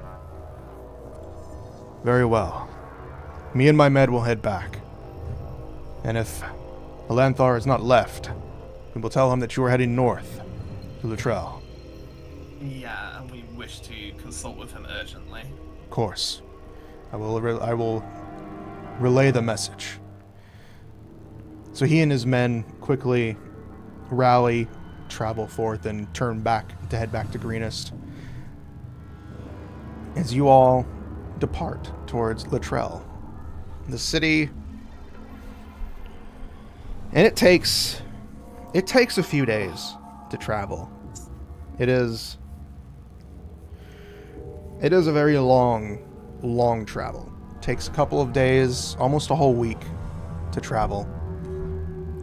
Very well. Me and my med will head back. And if Alanthar is not left, we will tell him that you are heading north to Luttrell. Yeah, and we wish to consult with him urgently. Of course. I will relay the message. So he and his men quickly rally, travel forth, and turn back to head back to Greenest. As you all depart towards Luttrell, the city, and it takes a few days to travel. It is a very long travel. It takes a couple of days, almost a whole week, to travel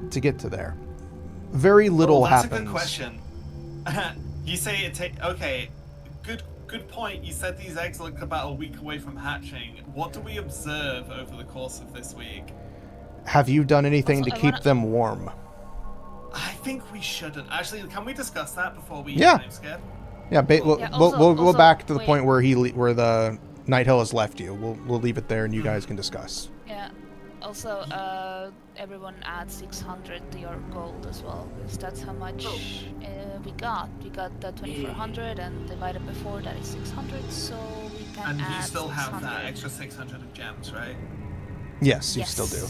to get to there. Very little that's happens. a good question. You say it take okay. Good point. You said these eggs look about a week away from hatching. What do we observe over the course of this week? Have you done anything Also, to I keep wanna- them warm? I think we shouldn't. Actually, can we discuss that before we Yeah. time skip? Yeah, we'll, Yeah, we'll go also, back to the wait. point where where the Night Hill has left you. We'll leave it there, and you guys can discuss. Yeah. Also, everyone adds 600 to your gold as well, because that's how much we got. We got the 2400 and divided by 4, that is 600, so we can And add you still have 600. that extra 600 of gems, right? Yes, you Yes. still do.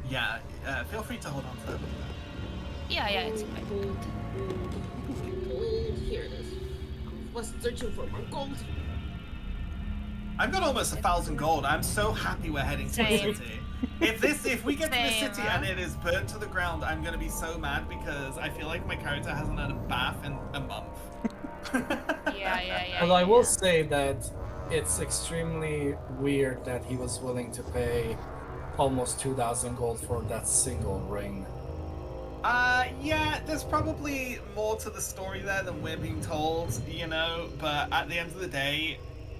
Yeah. Feel free to hold on to them. Yeah, it's in my pocket. Gold, here it is. I was searching for more gold. I've got almost 1,000 gold. I'm so happy we're heading to the Same. city. If we get to the Same, city and it is burnt to the ground, I'm gonna be so mad because I feel like my character hasn't had a bath in a month. Yeah. Although I will say that it's extremely weird that he was willing to pay almost 2,000 gold for that single ring. Yeah, there's probably more to the story there than we're being told, you know, but at the end of the day,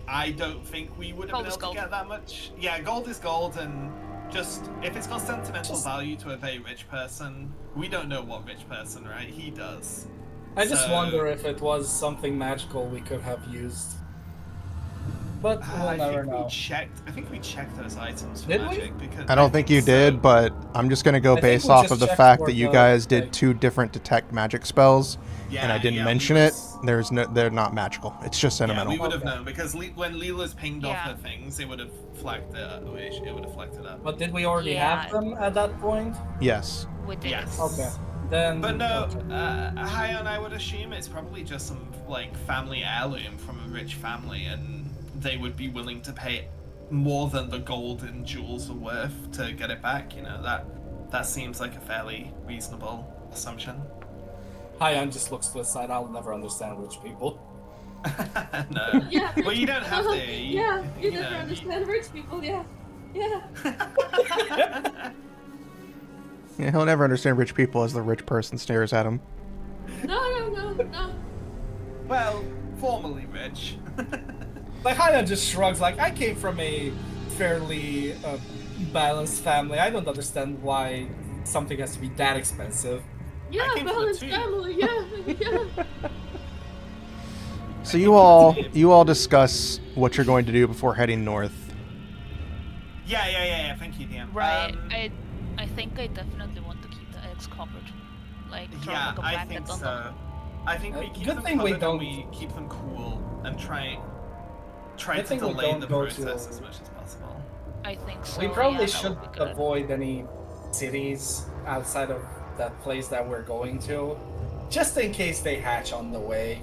I don't think we would have Gold been is able to gold. get that much. Yeah, gold is gold, and just if it's got sentimental value to a very rich person, we don't know what rich person, right? He does. I just So- wonder if it was something magical we could have used. But we'll I never think know. I think we checked those items for Did we? magic because I don't think you so. did, but I'm just gonna go I think based we off just of the checked fact for that you the, guys did like- 2 different detect magic spells, Yeah, and I didn't yeah, mention we it. was- They're not magical. It's just Yeah, sentimental. we would have Okay. known because when Leela's pinged off Yeah. her things, it would have flagged it. It would have flagged it up. But did we already Yeah. have them at that point? Yes. We did. Yes. Okay. Then. But no, okay. Hyon, I would assume it's probably just some like family heirloom from a rich family, and they would be willing to pay more than the gold and jewels are worth to get it back. You know that seems like a fairly reasonable assumption. Hyon just looks to the side. I'll never understand rich people. No. Yeah. Well, you don't have to. Yeah, you never know, understand rich people, yeah. Yeah. Yeah, he'll never understand rich people as the rich person stares at him. No. Well, formally rich. Like Hyon just shrugs. Like I came from a fairly balanced family. I don't understand why something has to be that expensive. Yeah, came from a balanced tube. family, yeah. So you all discuss what you're going to do before heading north. Yeah. Thank you, DM. Right. I think I definitely want to keep the eggs covered. Like throw Yeah, like a I blanket think on so. them. I think we keep Good them thing we covered and don't- we keep them cool and try Good to thing we delay don't the go process to- as much as possible. I think so. We probably yeah, that should would be good. avoid any cities outside of that place that we're going to, just in case they hatch on the way.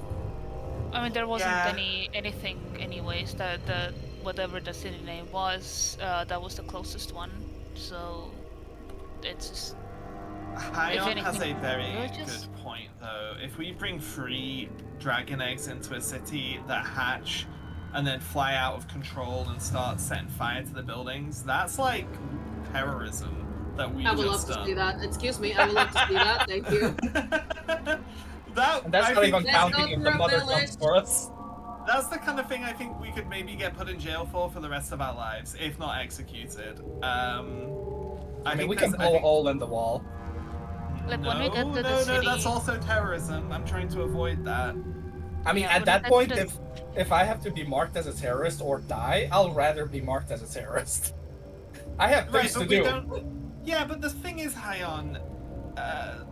I mean, there wasn't Yeah. anything anyways. The whatever the city name was, that was the closest one. So it's just Hyon has a anything, very villages? good point, though. If we bring 3 dragon eggs into a city that hatch and then fly out of control and start setting fire to the buildings, that's like terrorism that we I would love just to done. see that. Excuse me, I would love to see that. Thank you. That, And that's I not think even Let's counting go if for the a mother village. comes for us. that's the kind of thing I think we could maybe get put in jail for the rest of our lives, if not executed. I mean, think we can there's- I blow a think- hole in the wall. Like, no, when we get to the no, city- that's also terrorism. I'm trying to avoid that. I mean, Yeah, at but that that's point, just- if I have to be marked as a terrorist or die, I'll rather be marked as a terrorist. I have things to but we do. don't. Yeah, but the thing is, Hyon,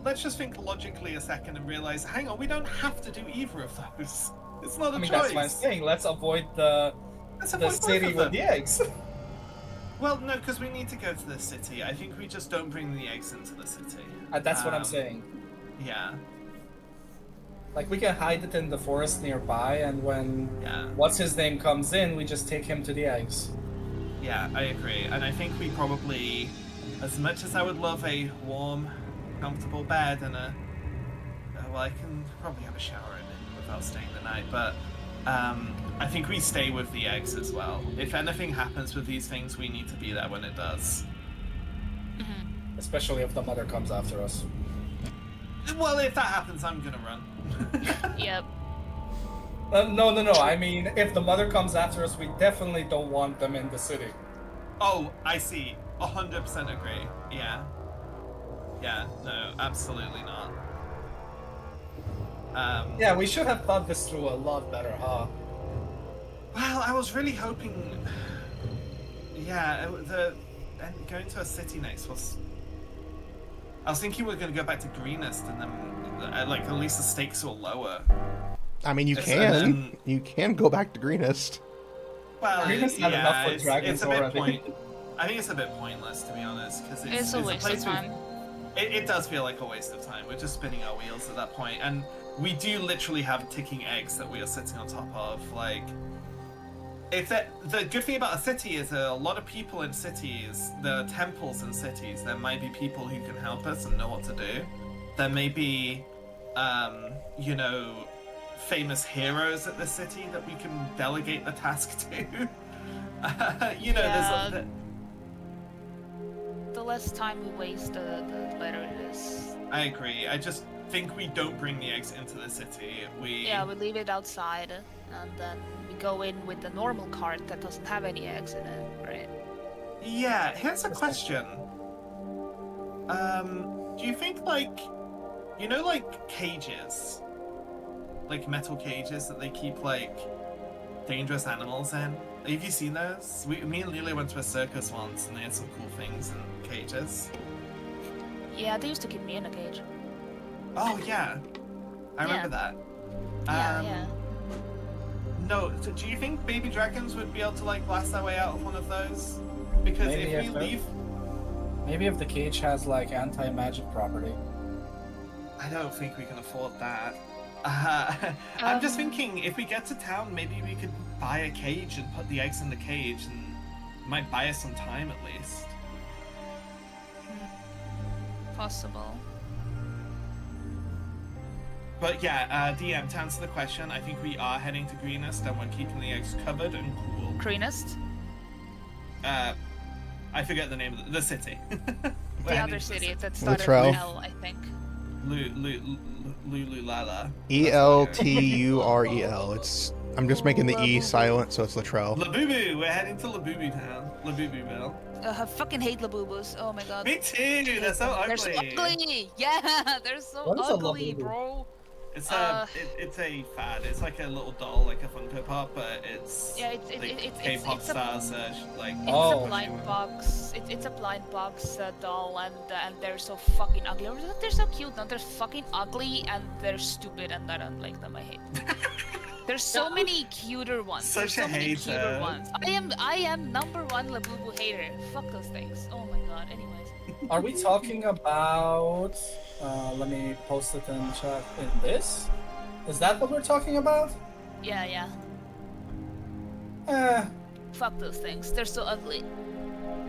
let's just think logically a second and realize, hang on, we don't have to do either of those. It's not a I mean, choice. that's what I'm saying. Let's avoid the Let's the avoid both city of with them. the eggs. Well, no, because we need to go to the city. I think we just don't bring the eggs into the city. That's what I'm saying. Yeah, Like, we can hide it in the forest nearby, and when yeah, what's his name comes in, we just take him to the eggs. yeah, I agree. And I think we probably, as much as I would love a warm, comfortable bed and well, I can probably have a shower in it without staying the night, but I think we stay with the eggs as well. If anything happens with these things, we need to be there when it does. Mhm. Especially if the mother comes after us. Well, if that happens, I'm gonna run. Yep. No. I mean, if the mother comes after us, we definitely don't want them in the city. Oh, I see. 100% agree. Yeah. Yeah, no, absolutely not. Yeah, we should have thought this through a lot better, huh? Well, I was really hoping. Yeah, and going to a city next was. I was thinking we were going to go back to Greenest and then, like, at least the stakes were lower. I mean, you It's- can. and then- You can go back to Greenest. Well, Greenest had enough for it's dragons a bit already. I think it's a bit pointless, to be honest, because It's a waste of time. It does feel like a waste of time. We're just spinning our wheels at that point, and we do literally have ticking eggs that we are sitting on top of. Like, if the good thing about a city is a lot of people in cities, the temples in cities, there might be people who can help us and know what to do. There may be, you know, famous heroes at the city that we can delegate the task to. You know, Yeah. there's. The less time we waste, the better it is. I agree. I just think we don't bring the eggs into the city. Yeah, we leave it outside, and then we go in with the normal cart that doesn't have any eggs in it, right? Yeah, here's a question. Do you think, like, you know, like, cages? Like, metal cages that they keep, like, dangerous animals in? Have you seen those? Me and Lily went to a circus once, and they had some cool things in cages. Yeah, they used to keep me in a cage. Oh, yeah. I remember that. Yeah. No, so do you think baby dragons would be able to, like, blast their way out of one of those? Because Maybe if we leave... Maybe if the cage has like anti-magic property. I don't think we can afford that. I'm just thinking, if we get to town, maybe we could buy a cage and put the eggs in the cage, and it might buy us some time at least. Possible. But yeah, DM, to answer the question, I think we are heading to Greenest, and we're keeping the eggs covered and cool. Greenest? I forget the name of the city. The other city that started Latrell. with L, I think. Lululala. Elturel. It's. I'm just making the E silent, so it's Latrell. Labubu! We're heading to Labubu town. Labubu-ville. I fucking hate Labubus. Oh my god. Me too! They're so ugly! They're so ugly! Yeah, they're so What is a ugly, Labubu? bro. It's it's a fad. It's like a little doll, like a Funko Pop, but it's K-pop stars, like. It's Oh. a blind box. It's a blind box doll, and they're so fucking ugly. They're so cute. No, they're fucking ugly and they're stupid, and I don't like them. I hate them. There's so many cuter ones. Such There's so a many hater. cuter ones. I am #1 Labubu hater. Fuck those things. Oh my god. Anyways. Are we talking about? Let me post it in chat. In this? Is that what we're talking about? Yeah. Eh. Fuck those things. They're so ugly.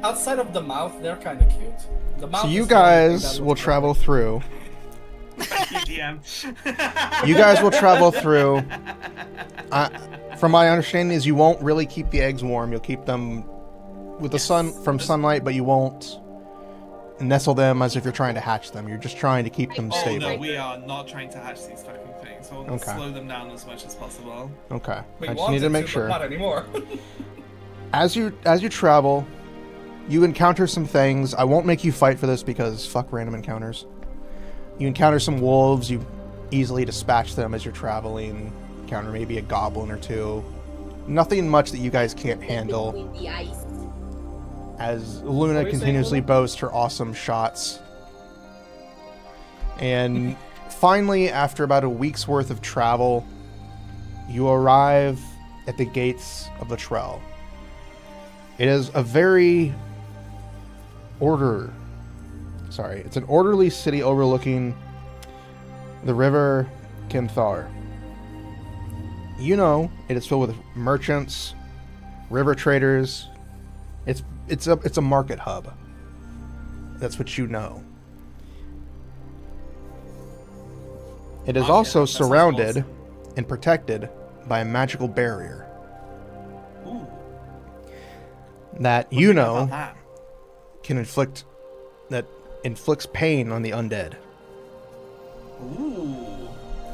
Outside of the mouth, they're kind of cute. The mouth. So you is the only thing guys that will looks travel through. DM. You guys will travel through. From my understanding, is you won't really keep the eggs warm. You'll keep them with the sun from sunlight, but you won't nestle them as if you're trying to hatch them. You're just trying to keep them Oh stable. no, we are not trying to hatch these fucking things. We'll Okay. slow them down as much as possible. Okay. We I just wanted need to make but sure. Not anymore. As you travel, you encounter some things. I won't make you fight for this because fuck random encounters. You encounter some wolves. You easily dispatch them as you're traveling. Encounter maybe a goblin or two. Nothing much that you guys can't handle. With the ice. As What Luna are you saying, continuously Luna? boasts her awesome shots. And finally, after about a week's worth of travel, you arrive at the gates of Latrell. It is a very it's an orderly city overlooking the river Kinthar. You know, it is filled with merchants, river traders. It's a market hub. That's what you know. It is Okay, also that sounds surrounded awesome. and protected by a magical barrier Ooh. that What do you know know about inflicts pain on the undead. that? Ooh.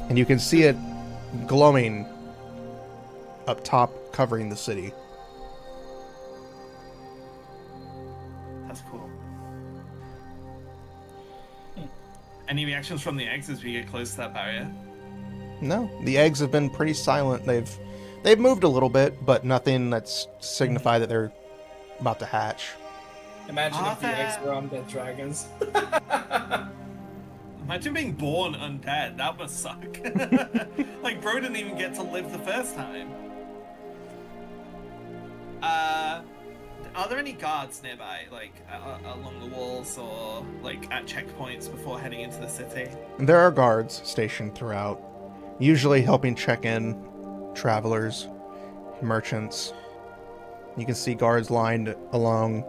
And you can see it glowing up top, covering the city. That's cool. Any reactions from the eggs as we get close to that barrier? No, the eggs have been pretty silent. They've moved a little bit, but nothing that's signified that they're about to hatch. Imagine Are if the there- eggs were undead dragons. Imagine being born undead. That must suck. Like, bro didn't even get to live the first time. Are there any guards nearby, like along the walls or like at checkpoints before heading into the city? There are guards stationed throughout, usually helping check in travelers, merchants. You can see guards lined along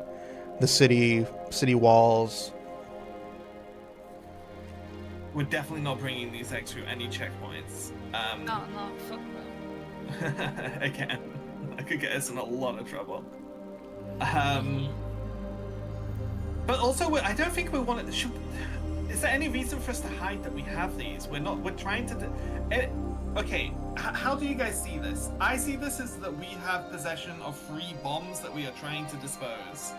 the city walls. We're definitely not bringing these eggs through any checkpoints. No, fuck no. Again, that could get us in a lot of trouble. But also, I don't think we want to. Is there any reason for us to hide that we have these? We're not. We're trying to. Okay, how do you guys see this? I see this as that we have possession of 3 bombs that we are trying to dispose.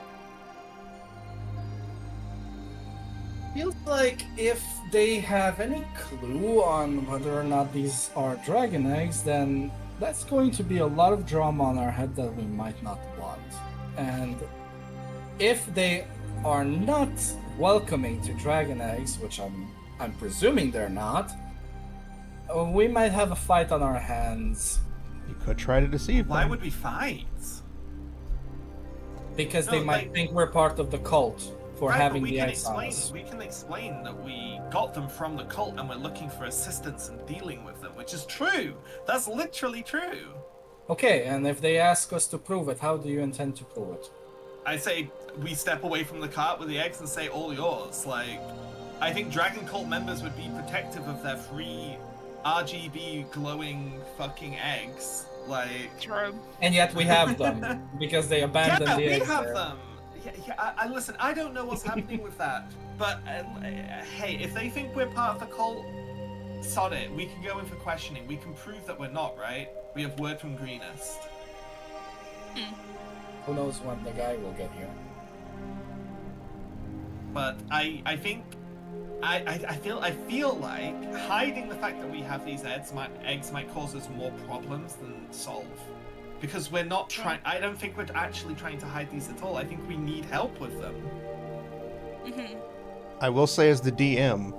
Feels like if they have any clue on whether or not these are dragon eggs, then that's going to be a lot of drama on our head that we might not want. And if they are not welcoming to dragon eggs, which I'm presuming they're not, we might have a fight on our hands. You could try to deceive Why them. would we fight? Because No, they might like- think we're part of the cult for Right, having but the eggs on us. we can explain that we got them from the cult and we're looking for assistance in dealing with them, which is true. That's literally true. Okay, and if they ask us to prove it, how do you intend to prove it? I say we step away from the cart with the eggs and say all yours. Like, I think Dragon Cult members would be protective of their free RGB glowing fucking eggs. Like, True. And yet we have them because they abandoned yeah, the we eggs have there. them. Yeah, I listen. I don't know what's happening with that, but hey, if they think we're part of the cult, sod it. We can go in for questioning. We can prove that we're not, right? We have word from Greenest. Who knows when the guy will get here? But I think I feel like hiding the fact that we have these eggs might cause us more problems than solve. Because we're not trying. I don't think we're actually trying to hide these at all. I think we need help with them. I will say, as the DM,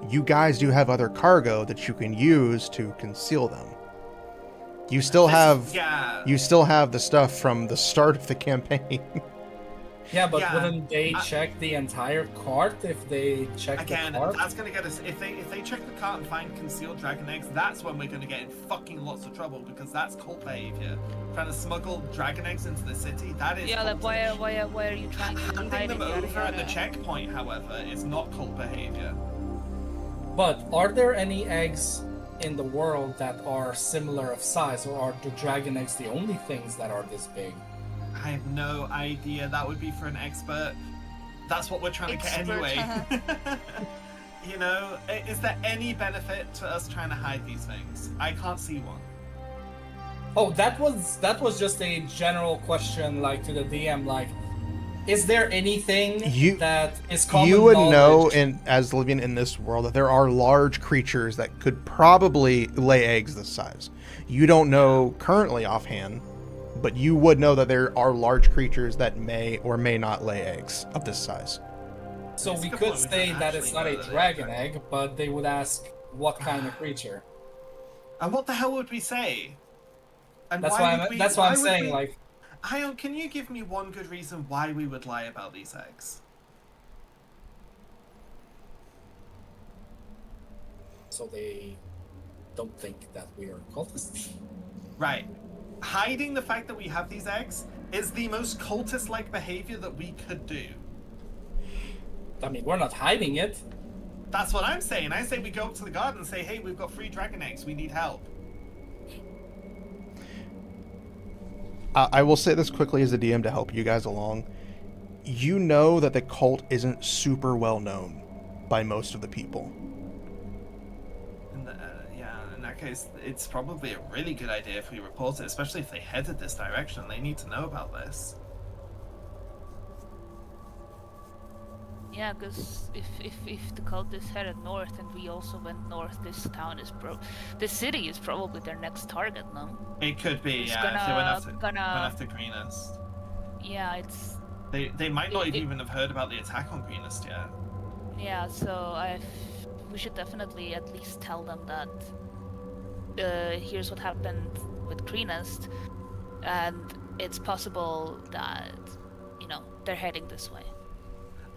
you guys do have other cargo that you can use to conceal them. You still have the stuff from the start of the campaign. Yeah, but Yeah, wouldn't they check the entire cart if they check Again, the cart? that's gonna get us. If they check the cart and find concealed dragon eggs, that's when we're gonna get in fucking lots of trouble because that's cult behavior. Trying to smuggle dragon eggs into the city, that is. Yeah, like cultish. why are you trying to Handing hide them it? Yada, over at the yada. checkpoint, however, is not cult behavior. But are there any eggs in the world that are similar of size, or are the dragon eggs the only things that are this big? I have no idea. That would be for an expert. That's what we're trying to get Expert, anyway. You know, is there any benefit to us trying to hide these things? I can't see one. Oh, that was just a general question, like to the DM, like, is there anything that is common You would know, knowledge? as living in this world, that there are large creatures that could probably lay eggs this size. You don't know currently offhand, but you would know that there are large creatures that may or may not lay eggs of this size. So That's we a good could point. We say don't that it's actually not know a that they're dragon dragon. egg, but they would ask what kind of creature. And what the hell would we say? And That's why why would we, that's why I'm would saying, we- like, Hion, can you give me one good reason why we would lie about these eggs? so they don't think that we are cultists. Right. Hiding the fact that we have these eggs is the most cultist-like behavior that we could do. I mean, we're not hiding it. That's what I'm saying. I say we go up to the garden and say, hey, we've got 3 dragon eggs. We need help. I will say this quickly as a DM to help you guys along. You know that the cult isn't super well known by most of the people. In that case, it's probably a really good idea if we report it, especially if they headed this direction. They need to know about this. Yeah, because if the cult is headed north and we also went north, this town is this city is probably their next target now. It could be, It's yeah, if they went gonna- after Greenest. Yeah, it's They might not It- even have heard about the attack on Greenest yet. yeah. So we should definitely at least tell them that here's what happened with Greenest, and it's possible that they're heading this way.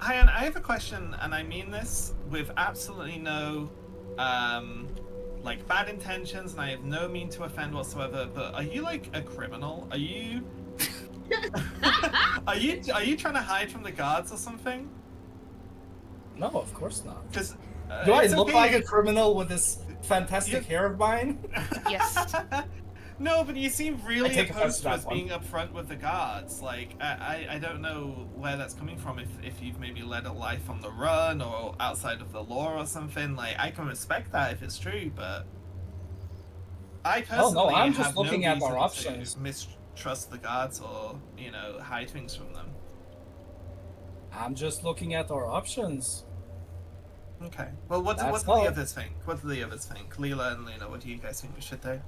Hion, I have a question, and I mean this with absolutely no, bad intentions, and I have no mean to offend whatsoever. But are you like a criminal? Are you? are you trying to hide from the guards or something? No, of course not. Because Do I look like a criminal with this fantastic You- hair of mine? Yes. No, but you seem really take offense opposed to to that us one. being upfront with the guards. Like, I don't know where that's coming from. If you've maybe led a life on the run or outside of the law or something, like I can respect that if it's true, but I Oh no, personally I'm have just looking no at our reason options. to mistrust the guards or, hide things from them. I'm just looking at our options. Okay. Well, what That's do the all. others think? What do the others think? Leela and Lena, what do you guys think we should do?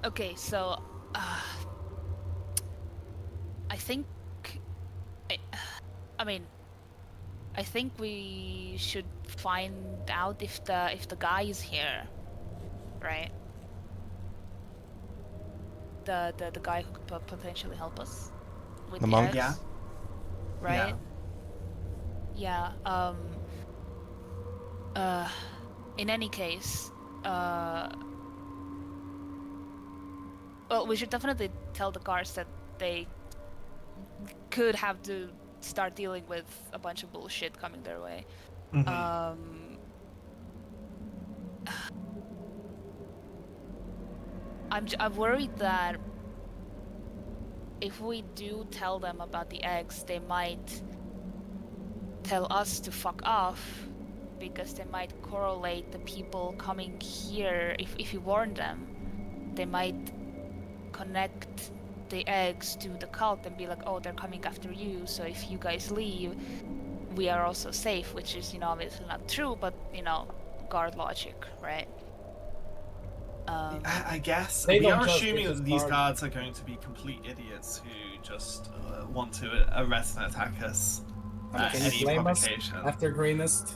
Okay, so I think I, I mean I think we should find out if the guy is here, right? The guy who could potentially help us with The the monk? eggs, Yeah. right? Yeah. In any case, well, we should definitely tell the guards that they could have to start dealing with a bunch of bullshit coming their way. Mm-hmm. I'm worried that if we do tell them about the eggs, they might tell us to fuck off, because they might correlate the people coming here. If you warn them, they might connect the eggs to the cult and be like, oh, they're coming after you, so if you guys leave, we are also safe, which is, obviously not true, but, guard logic, right? I guess They we don't are just- assuming they that just these guard. guards are going to be complete idiots who just want to arrest and attack us at Can you any blame us provocation. after greenest?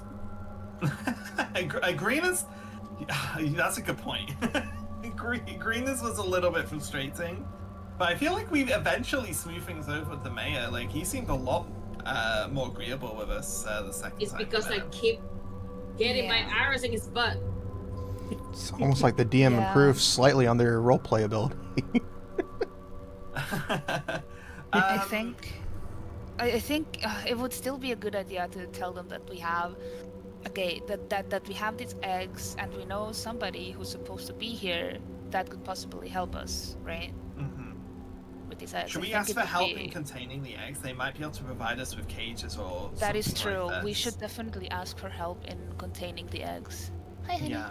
A greenest? That's a good point. Greenest was a little bit frustrating, but I feel like we eventually smooth things over with the mayor. Like, he seemed a lot more agreeable with us the second It's time. because we I met him. keep getting my Yeah. arrows in his butt. It's almost like the DM Yeah. improved slightly on their roleplay ability. I think it would still be a good idea to tell them that we have that we have these eggs, and we know somebody who's supposed to be here that could possibly help us, right? Mhm. With these eggs. Should I we think ask it for would help be- in containing the eggs? They might be able to provide us with cages or That is something true. like We this. should definitely ask for help in containing the eggs. Hi, honey. Yeah.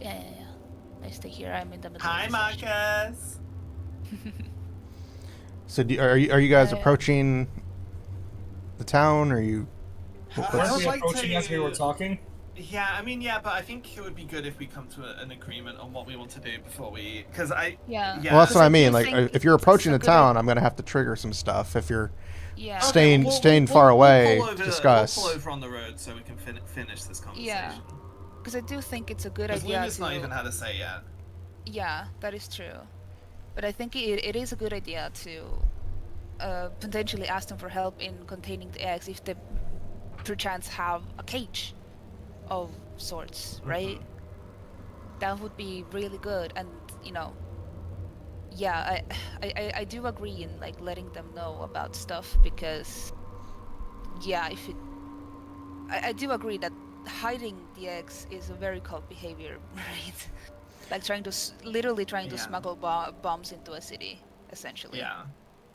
Yeah. I stay here. I'm in the middle. Hi, of the session. Marcus. So are you guys Uh, approaching the town? Or are you? I Weren't would we like approaching as we were to- talking? Yeah, I mean, yeah, but I think it would be good if we come to an agreement on what we want to do before we, because Yeah. Yeah. Well, that's what I I do mean. Like, think if you're it's approaching a the good town, I'm gonna have to trigger some stuff. If you're Yeah. Staying far away, We'll discuss. pull over on the road so we can finish this conversation. Yeah. Because I do think it's a good Because idea Luna's to. not even had a say yet. Yeah, that is true. But I think it is a good idea to potentially ask them for help in containing the eggs if they perchance have a cage of sorts, right? That would be really good, and yeah, I do agree in like letting them know about stuff, because yeah, if it I do agree that hiding the eggs is a very cult behavior, right? Like literally trying to Yeah. smuggle bombs into a city, essentially. Yeah.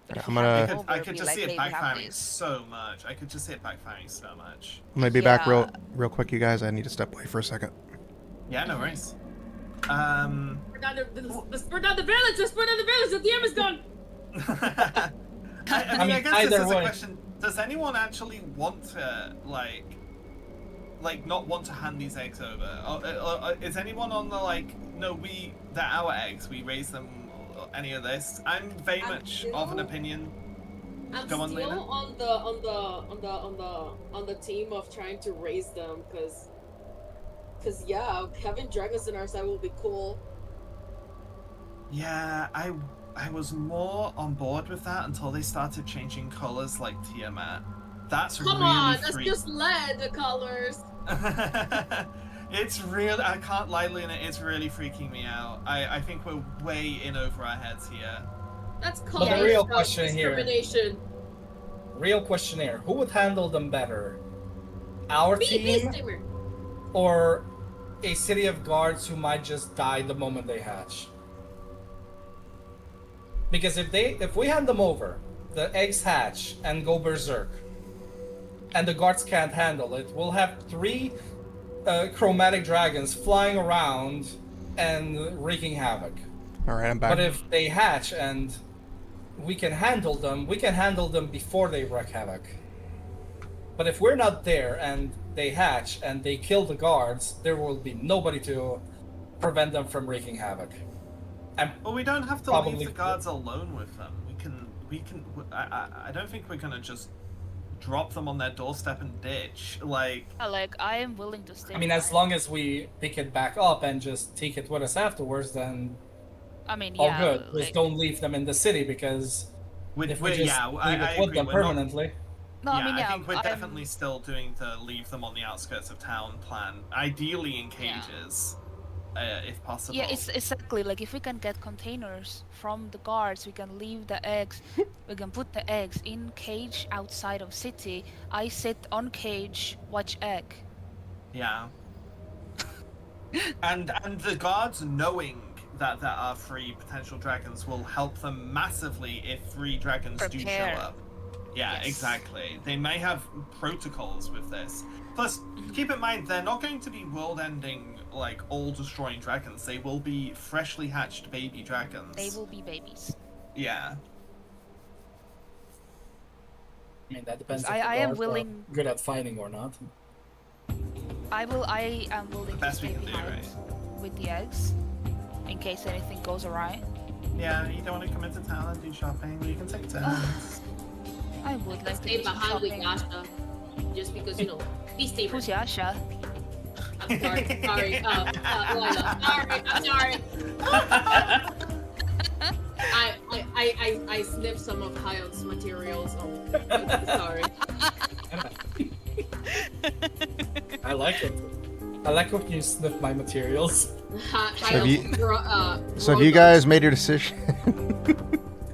But if I'm you gonna- hand I them could, over, I could be just like, see it "Hey, we have backfiring these." so much. I could just see it backfiring so much. I'm gonna be back Yeah. real quick, you guys. I need to step away for a second. Yeah, no worries. We're down we're down the village! Let's burn down the village! The DM is gone! I mean, I guess this either is a way. question. Does anyone actually want to, like not want to hand these eggs over? Or is anyone on the, no, they're our eggs, we raise them, or any of this? I'm very I'm much of an still- opinion. I'm Go on, still Lena. on the team of trying to raise them, cause yeah, having dragons on our side will be cool. Yeah, I was more on board with that until they started changing colors like Tiamat. That's Come really on, that's freaky. just lead, the colors. It's real. I can't lie, Luna. It's really freaking me out. I think we're way in over our heads here. That's But color the real question here- discrimination. Real question here: who would handle them better? Our Me, team Steamer. or a city of guards who might just die the moment they hatch? Because if we hand them over, the eggs hatch and go berserk, and the guards can't handle it, we'll have three chromatic dragons flying around and wreaking havoc. All right, I'm back. But if they hatch and we can handle them before they wreak havoc. But if we're not there and they hatch and they kill the guards, there will be nobody to prevent them from wreaking havoc. And Well, we don't have to Probably- leave the guards alone with them. We can. I don't think we're gonna just drop them on their doorstep and ditch. Like, Like, I am willing to stay. I mean, as behind. long as we pick it back up and just take it with us afterwards, then I mean, all yeah. good. Just Like, don't leave them in the city because if we just yeah, leave I it with agree. them We're not- permanently. no, yeah, I mean, yeah. think we're I'm- definitely still doing the leave them on the outskirts of town plan. Ideally in cages, if possible. Yeah, it's exactly like if we can get containers from the guards, we can leave the eggs. We can put the eggs in cage outside of city. I sit on cage, watch egg. Yeah. and the guards knowing that there are 3 potential dragons will help them massively if 3 dragons do show Prepare. up. Yeah, Yes. exactly. They may have protocols with this. Plus, keep in mind, they're not going to be world-ending, like, all-destroying dragons. They will be freshly hatched baby dragons. They will be babies. Yeah. I mean, that depends. I if the am guards are willing- good at fighting or not. I am willing to best we stay can do, behind with the eggs in case anything goes awry. Yeah, you don't want to come into town and do shopping. You can take turns. I would like to Stay do some behind with shopping. Yasha. Just because, be stable. Who's Yasha? I'm sorry. Sorry. Lila. Sorry. I'm sorry. I sniffed some of Hyon's materials. Oh, I'm sorry. I like it. I like when you sniff my materials. have you- So have Roy you goes, guys made your decision?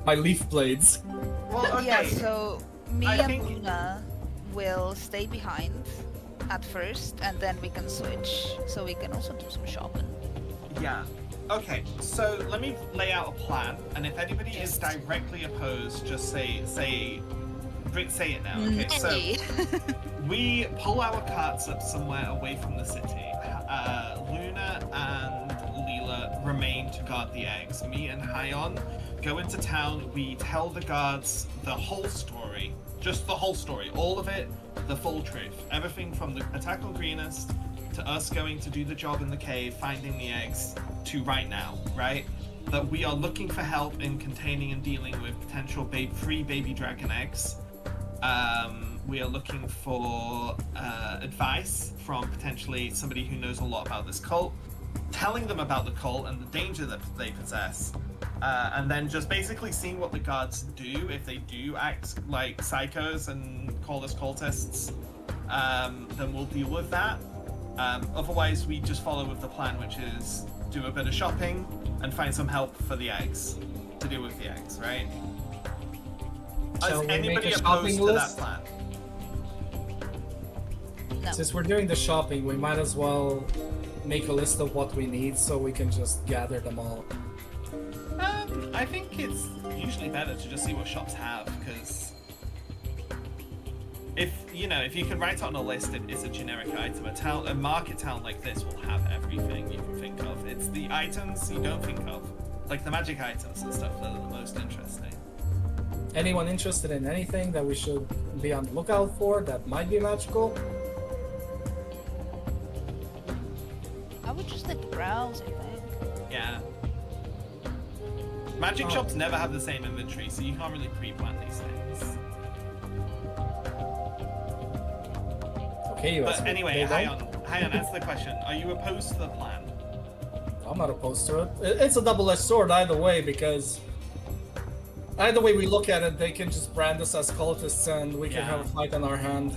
My leaf blades. Well, okay. Yeah, so me I and think- Luna will stay behind at first, and then we can switch, so we can also do some shopping. Yeah. Okay, so let me lay out a plan, and if anybody is directly opposed, just say it now. Okay, so Nay. we pull our carts up somewhere away from the city. Luna and Leela remain to guard the eggs. Me and Hyon go into town. We tell the guards the whole story, just the whole story, all of it, the full truth, everything from the attack on Greenest to us going to do the job in the cave, finding the eggs, to right now, right? That we are looking for help in containing and dealing with potential free baby dragon eggs. We are looking for advice from potentially somebody who knows a lot about this cult, telling them about the cult and the danger that they possess, and then just basically seeing what the guards do. If they do act like psychos and call us cultists, then we'll deal with that. Otherwise, we just follow with the plan, which is do a bit of shopping and find some help for the eggs, to deal with the eggs, right? Shall Is we anybody make a opposed shopping to that list? plan? No. Since we're doing the shopping, we might as well make a list of what we need so we can just gather them all. I think it's usually better to just see what shops have, because if you can write it on a list, it's a generic item. A market town like this will have everything you can think of. It's the items you don't think of, like the magic items and stuff, that are the most interesting. Anyone interested in anything that we should be on the lookout for that might be magical? I would just like to browse, I think. Yeah. Magic Oh. shops never have the same inventory, so you can't really pre-plan these things. Okay, you But anyway, they hang don't? on, answer the question. Are you opposed to the plan? I'm not opposed to it. It's a double-edged sword either way, because either way we look at it, they can just brand us as cultists and we can Yeah. have a fight on our hand.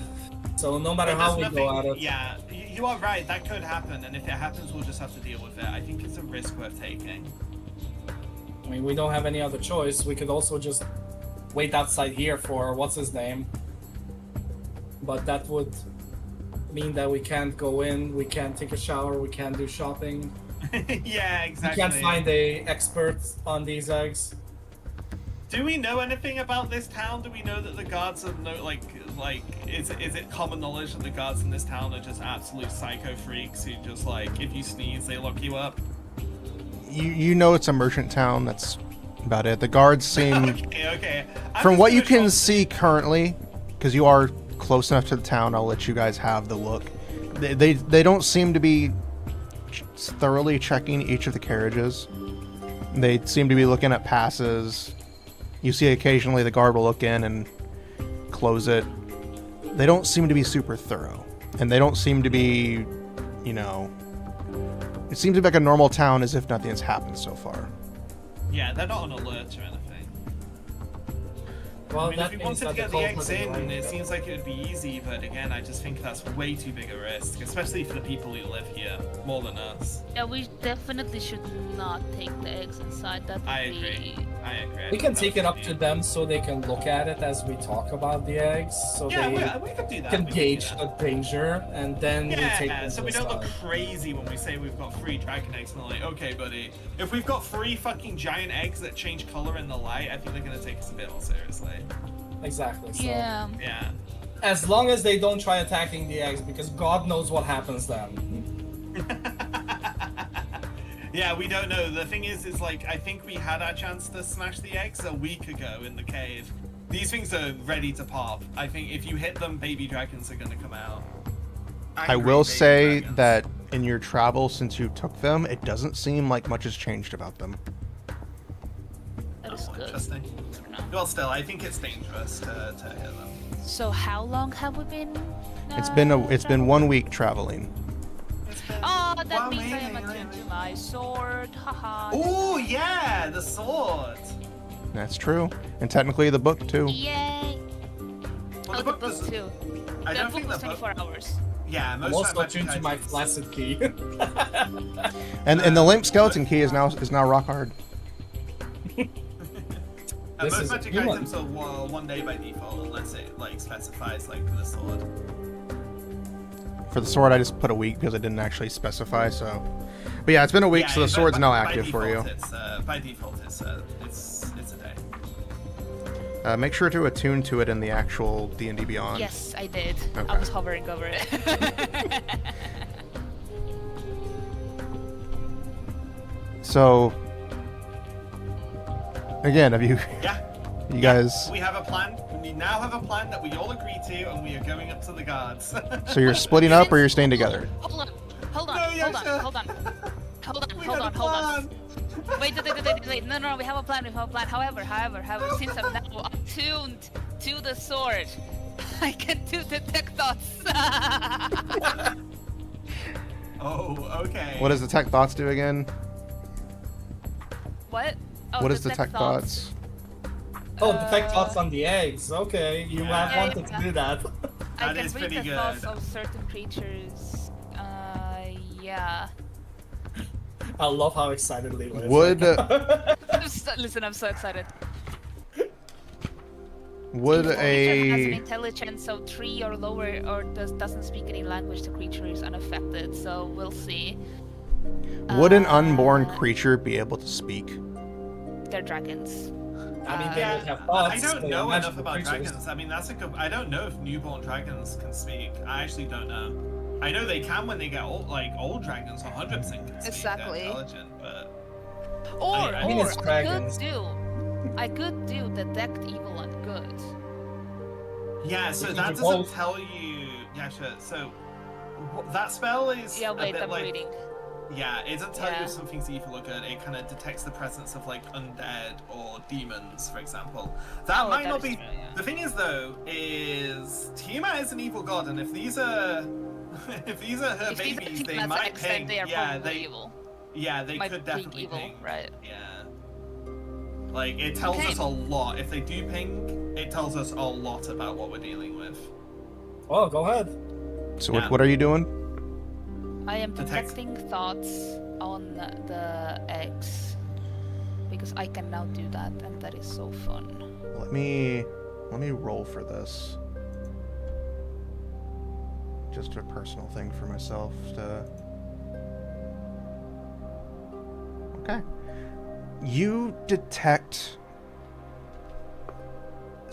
So no matter But how we there's go at it, Yeah, you are right. That could happen, and if it happens, we'll just have to deal with it. I think it's a risk worth taking. I mean, we don't have any other choice. We could also just wait outside here for what's his name. But that would mean that we can't go in, we can't take a shower, we can't do shopping. Yeah, We exactly. can't find a expert on these eggs. Do we know anything about this town? Do we know that the guards are is it common knowledge that the guards in this town are just absolute psycho freaks who just like if you sneeze they lock you up? You know it's a merchant town. That's about it. The guards seem, okay. from what you can see currently, because you are close enough to the town, I'll let you guys have the look. They don't seem to be thoroughly checking each of the carriages. They seem to be looking at passes. You see occasionally the guard will look in and close it. They don't seem to be super thorough. And they don't seem to be, you know... It seems to be like a normal town as if nothing's happened so far. Yeah, they're not on alert or anything. Well, I mean, that if we means wanted to that get the the eggs cold in, was it seems like it would be easy, but again, I just think that's way too big a risk, especially for the people who live here, more than us. Yeah, we definitely should not take the eggs inside. That would I be... agree. I agree. We can take it up to them so they can look at it as we talk about the eggs, so Yeah, they we could do that. can we could do gauge that. the danger, and then we take Yeah, them so we to don't the look side. crazy when we say we've got 3 dragon eggs, and they're like, okay, buddy, if we've got 3 fucking giant eggs that change color in the light, I think they're gonna take us a bit more seriously. Exactly. So. Yeah. Yeah. As long as they don't try attacking the eggs, because God knows what happens then. Yeah, we don't know. The thing is like, I think we had our chance to smash the eggs a week ago in the cave. These things are ready to pop. I think if you hit them, baby dragons are gonna come out. I Angry will baby say dragons. that in your travel, since you took them, it doesn't seem like much has changed about them. That is Oh, good. interesting. for now. Well, still, I think it's dangerous to hit them. So how long have we been? It's been 1 week traveling. Oh, that Well, means I am maybe, attuned to maybe. my sword. Haha. Oh yeah, the sword. That's true. And technically the book too. Yay! Well, Oh, the book doesn't- too. I The don't book think was the book. 24 hours. Yeah, I'm most also of my attuned to my flaccid key. And the limp skeleton key is now rock hard. This most is a magic new one. items are 1 day by default, unless it like specifies like for the sword. For the sword, I just put a week because it didn't actually specify. So, but yeah, it's been a week, so the sword's now active for you. By default, it's a day. Make sure to attune to it in the actual D&D Beyond. Yes, I did. Okay. I was hovering over it. So, again, have you Yeah. you guys? We have a plan. We now have a plan that we all agree to, and we are going up to the guards. So you're splitting up or you're staying together? Hold on. Hold on. No, Hold Yasha. on. Hold on. Hold on. We Hold got on. a Hold on. plan. Wait. No. We have a plan. We have a plan. However, since I'm now attuned to the sword, I can do detect thoughts. Oh, okay. What does detect thoughts do again? What? Oh, What is detect thoughts? Oh, detect thoughts on the eggs. Okay, you Yeah. have wanted to do that. I That can is read pretty the thoughts good. of certain creatures. Yeah. I love how excited Leela is. Would Listen, I'm so excited. would If the creature has an a intelligence of 3 or lower, or doesn't speak any language, the creature is unaffected. So we'll see. would an unborn Uh, creature be able to speak? They're dragons. I mean, they Yeah, would have thoughts. I don't they know are enough magical about creatures. dragons. I mean, that's a good. I don't know if newborn dragons can speak. I actually don't know. I know they can when they get old. Like old dragons, 100% can speak. Exactly. They're intelligent, but Or, I mean, it's dragons. I could do detect evil and good. yeah. So You that can doesn't both- tell you. Yeah, sure. So that spell is Yeah, a wait, bit I'm like. reading. Yeah, it doesn't tell you Yeah. if something's evil or good. It kind of detects the presence of like undead or demons, for example. That Oh, might that not is be. true, yeah. The thing is, though, is Tiamat is an evil god, and if these are if these are her If these are babies, they Tiamat's might eggs, then ping. they are Yeah, probably they evil. yeah they Might could bring definitely evil, ping. right? Yeah. Like it tells Okay. us a lot. If they do ping, it tells us a lot about what we're dealing with. Oh, go ahead. So Yeah. what are you doing? I am Detect- detecting thoughts on the eggs. Because I can now do that, and that is so fun. Let me roll for this. Just a personal thing for myself to. Okay. You detect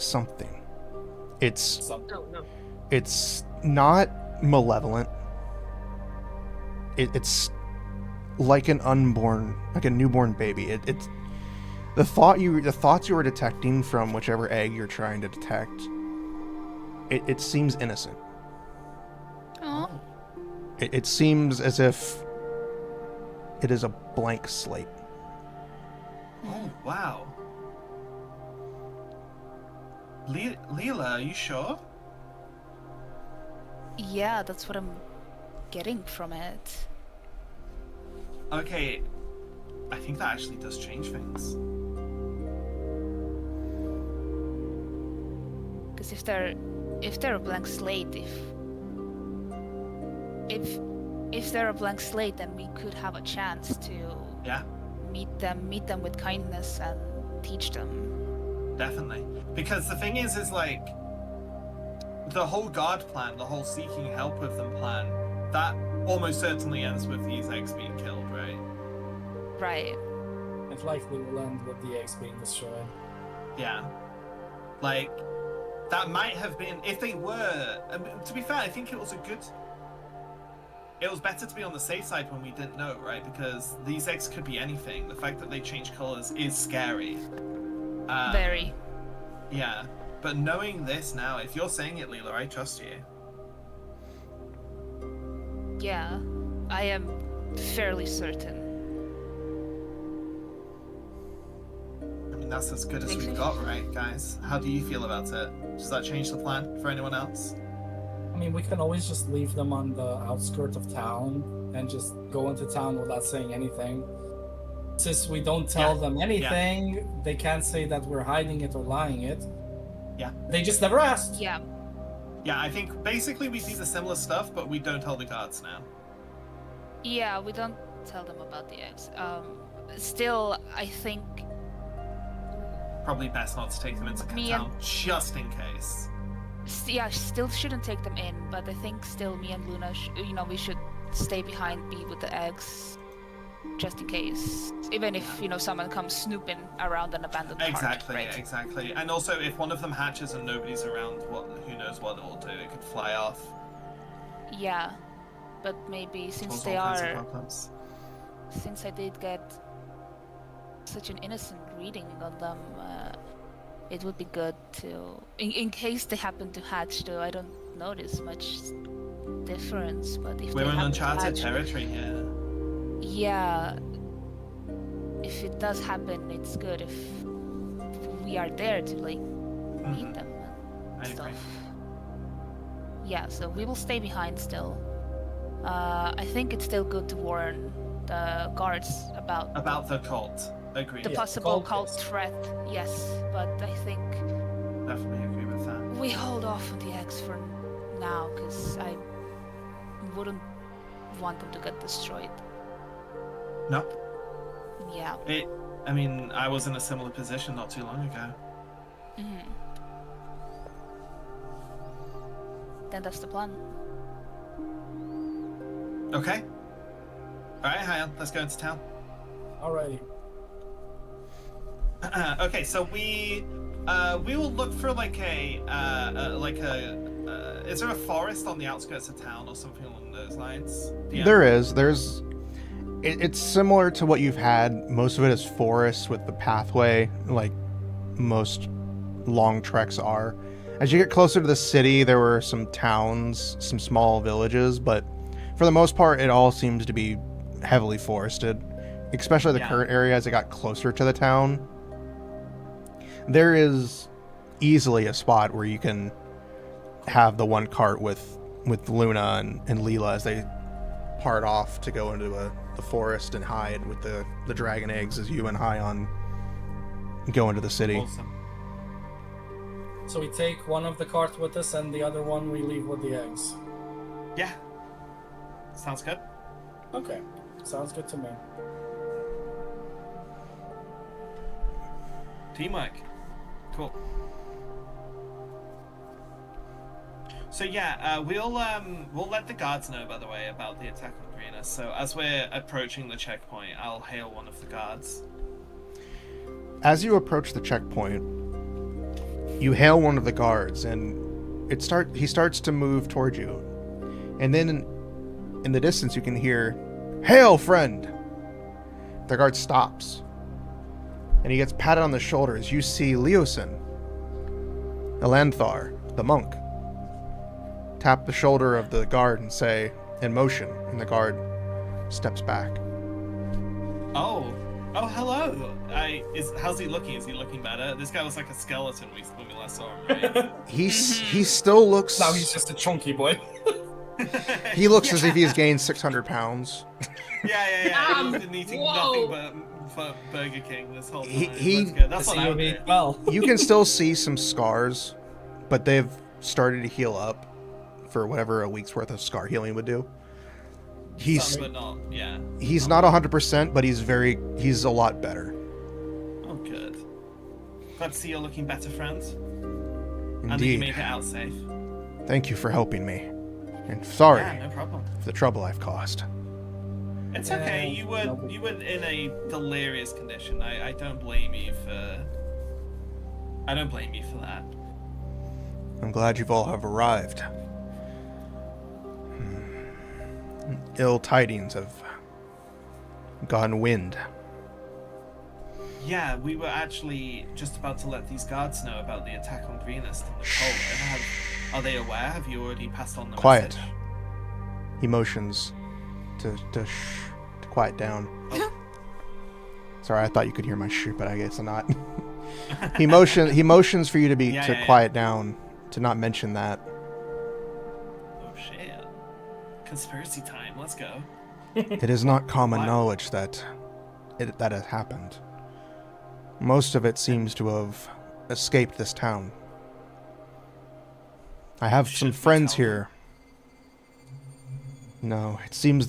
something. It's Something. No, no. it's not malevolent. It's like a newborn baby. It's the thoughts you were detecting from whichever egg you're trying to detect. It seems innocent. Oh. It seems as if it is a blank slate. Oh, wow. Leela, are you sure? Yeah, that's what I'm getting from it. Okay, I think that actually does change things. Because if they're a blank slate, if they're a blank slate, then we could have a chance to Yeah, meet them with kindness and teach them. definitely. Because the thing is like, the whole guard plan, the whole seeking help with them plan, that almost certainly ends with these eggs being killed, right? Right. It likely will end with the eggs being destroyed. Yeah. Like, that might have been, if they were, to be fair, I think it was better to be on the safe side when we didn't know, right? Because these eggs could be anything. The fact that they change colors is scary. Very. Yeah. But knowing this now, if you're saying it, Leela, I trust you. Yeah, I am fairly certain. I mean, that's as good as we've got, right, guys? How do you feel about it? Does that change the plan for anyone else? I mean, we can always just leave them on the outskirts of town and just go into town without saying anything. Since we don't tell them anything, they can't say that we're hiding it or lying it. Yeah. They just never asked. Yeah. Yeah, I think basically we see the similar stuff, but we don't tell the guards now. Yeah, we don't tell them about the eggs. Still, I think Probably best not to take them into town, just in case. yeah, still shouldn't take them in, but I think still me and Luna, we should stay behind, be with the eggs, just in case. Even if, someone comes snooping around an abandoned cart, right? Exactly. And also, if one of them hatches and nobody's around, who knows what it'll do? It could fly off. Yeah, but maybe since since I did get such an innocent reading on them, it would be good to, in case they happen to hatch, though I don't notice much difference, but if we're they in happen uncharted to hatch, territory here. yeah, if it does happen, it's good if we are there to meet them and I stuff. agree. Yeah, so we will stay behind still. I think it's still good to warn the guards about the cult. Agreed. the possible cult threat. Yes, but I think Definitely agree with that. we hold off on the eggs for now, because I wouldn't want them to get destroyed. No. Yeah. I mean, I was in a similar position not too long ago. Mm-hmm. Then that's the plan. Okay. Alright, Hyan, let's go into town. Alrighty. Okay, so we will look for is there a forest on the outskirts of town or something along those lines? Yeah. There is. It's similar to what you've had. Most of it is forest with the pathway, like most long treks are. As you get closer to the city, there were some towns, some small villages, but for the most part, it all seems to be heavily forested, especially the current area as it got closer to the town. There is easily a spot where you can have the one cart with Luna and Leela as they part off to go into the forest and hide with the dragon eggs as you and Hyan go into the city. Awesome. So we take one of the carts with us and the other one we leave with the eggs. Yeah. Sounds good. Okay. Sounds good to me. Teamwork. Cool. So yeah, we'll let the guards know, by the way, about the attack on Greener. So as we're approaching the checkpoint, I'll hail one of the guards. As you approach the checkpoint, You hail one of the guards, and he starts to move towards you. And then in the distance you can hear, "Hail, friend!" The guard stops. And he gets patted on the shoulder as you see Leosin, Elanthar, the monk, tap the shoulder of the guard and say, "In motion," and the guard steps back. Oh, hello. How's he looking? Is he looking better? This guy was like a skeleton when we last saw him, right? He still looks... Now he's just a chunky boy. He looks as if he's gained 600 pounds. Yeah. He's been eating nothing but Burger King this whole time. That's good. That's what I would do. Well, You can still see some scars, but they've started to heal up for whatever a week's worth of scar healing would do. He's But not, yeah. He's not 100%, but he's a lot better. Oh, good. Glad to see you're looking better, friends. And that Indeed. you made it out safe. Thank you for helping me. And sorry Yeah, no problem. for the trouble I've caused. It's okay. You were in a delirious condition. I don't blame you for. I don't blame you for that. I'm glad you've all have arrived. Ill tidings have gone wind. Yeah, we were actually just about to let these guards know about the attack on Greenest and the cult. Are they aware? Have you already passed on the Quiet. message? He motions to quiet down. Oh. Sorry, I thought you could hear my shh, but I guess not. He motions for you to quiet down, to not mention that. Oh shit! Conspiracy time. Let's go. It is not common What? knowledge that has happened. Most of it seems to have escaped this town. I have some Should we friends tell them? here. No, it seems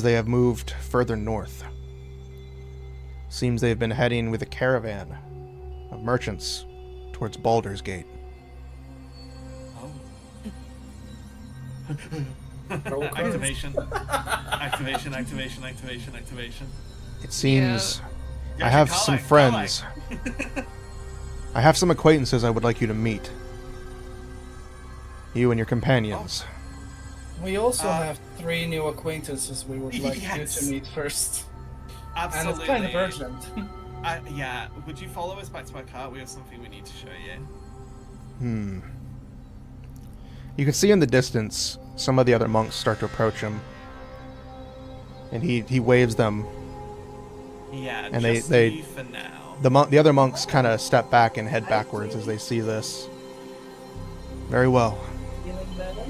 they have moved further north. Seems they've been heading with a caravan of merchants towards Baldur's Gate. Oh. Activation. Activation. It seems Yeah, I have Carl, some Carl. friends. I have some acquaintances I would like you to meet. You and your companions. we also have 3 new acquaintances we would like Yes. you to meet first. Absolutely. And it's kind of urgent. Yeah. Would you follow us back to our car? We have something we need to show you. You can see in the distance some of the other monks start to approach him. And he waves them. Yeah. And just they- leave for now. The other monks kind of step back and head backwards as they see this. Very well. Feeling better?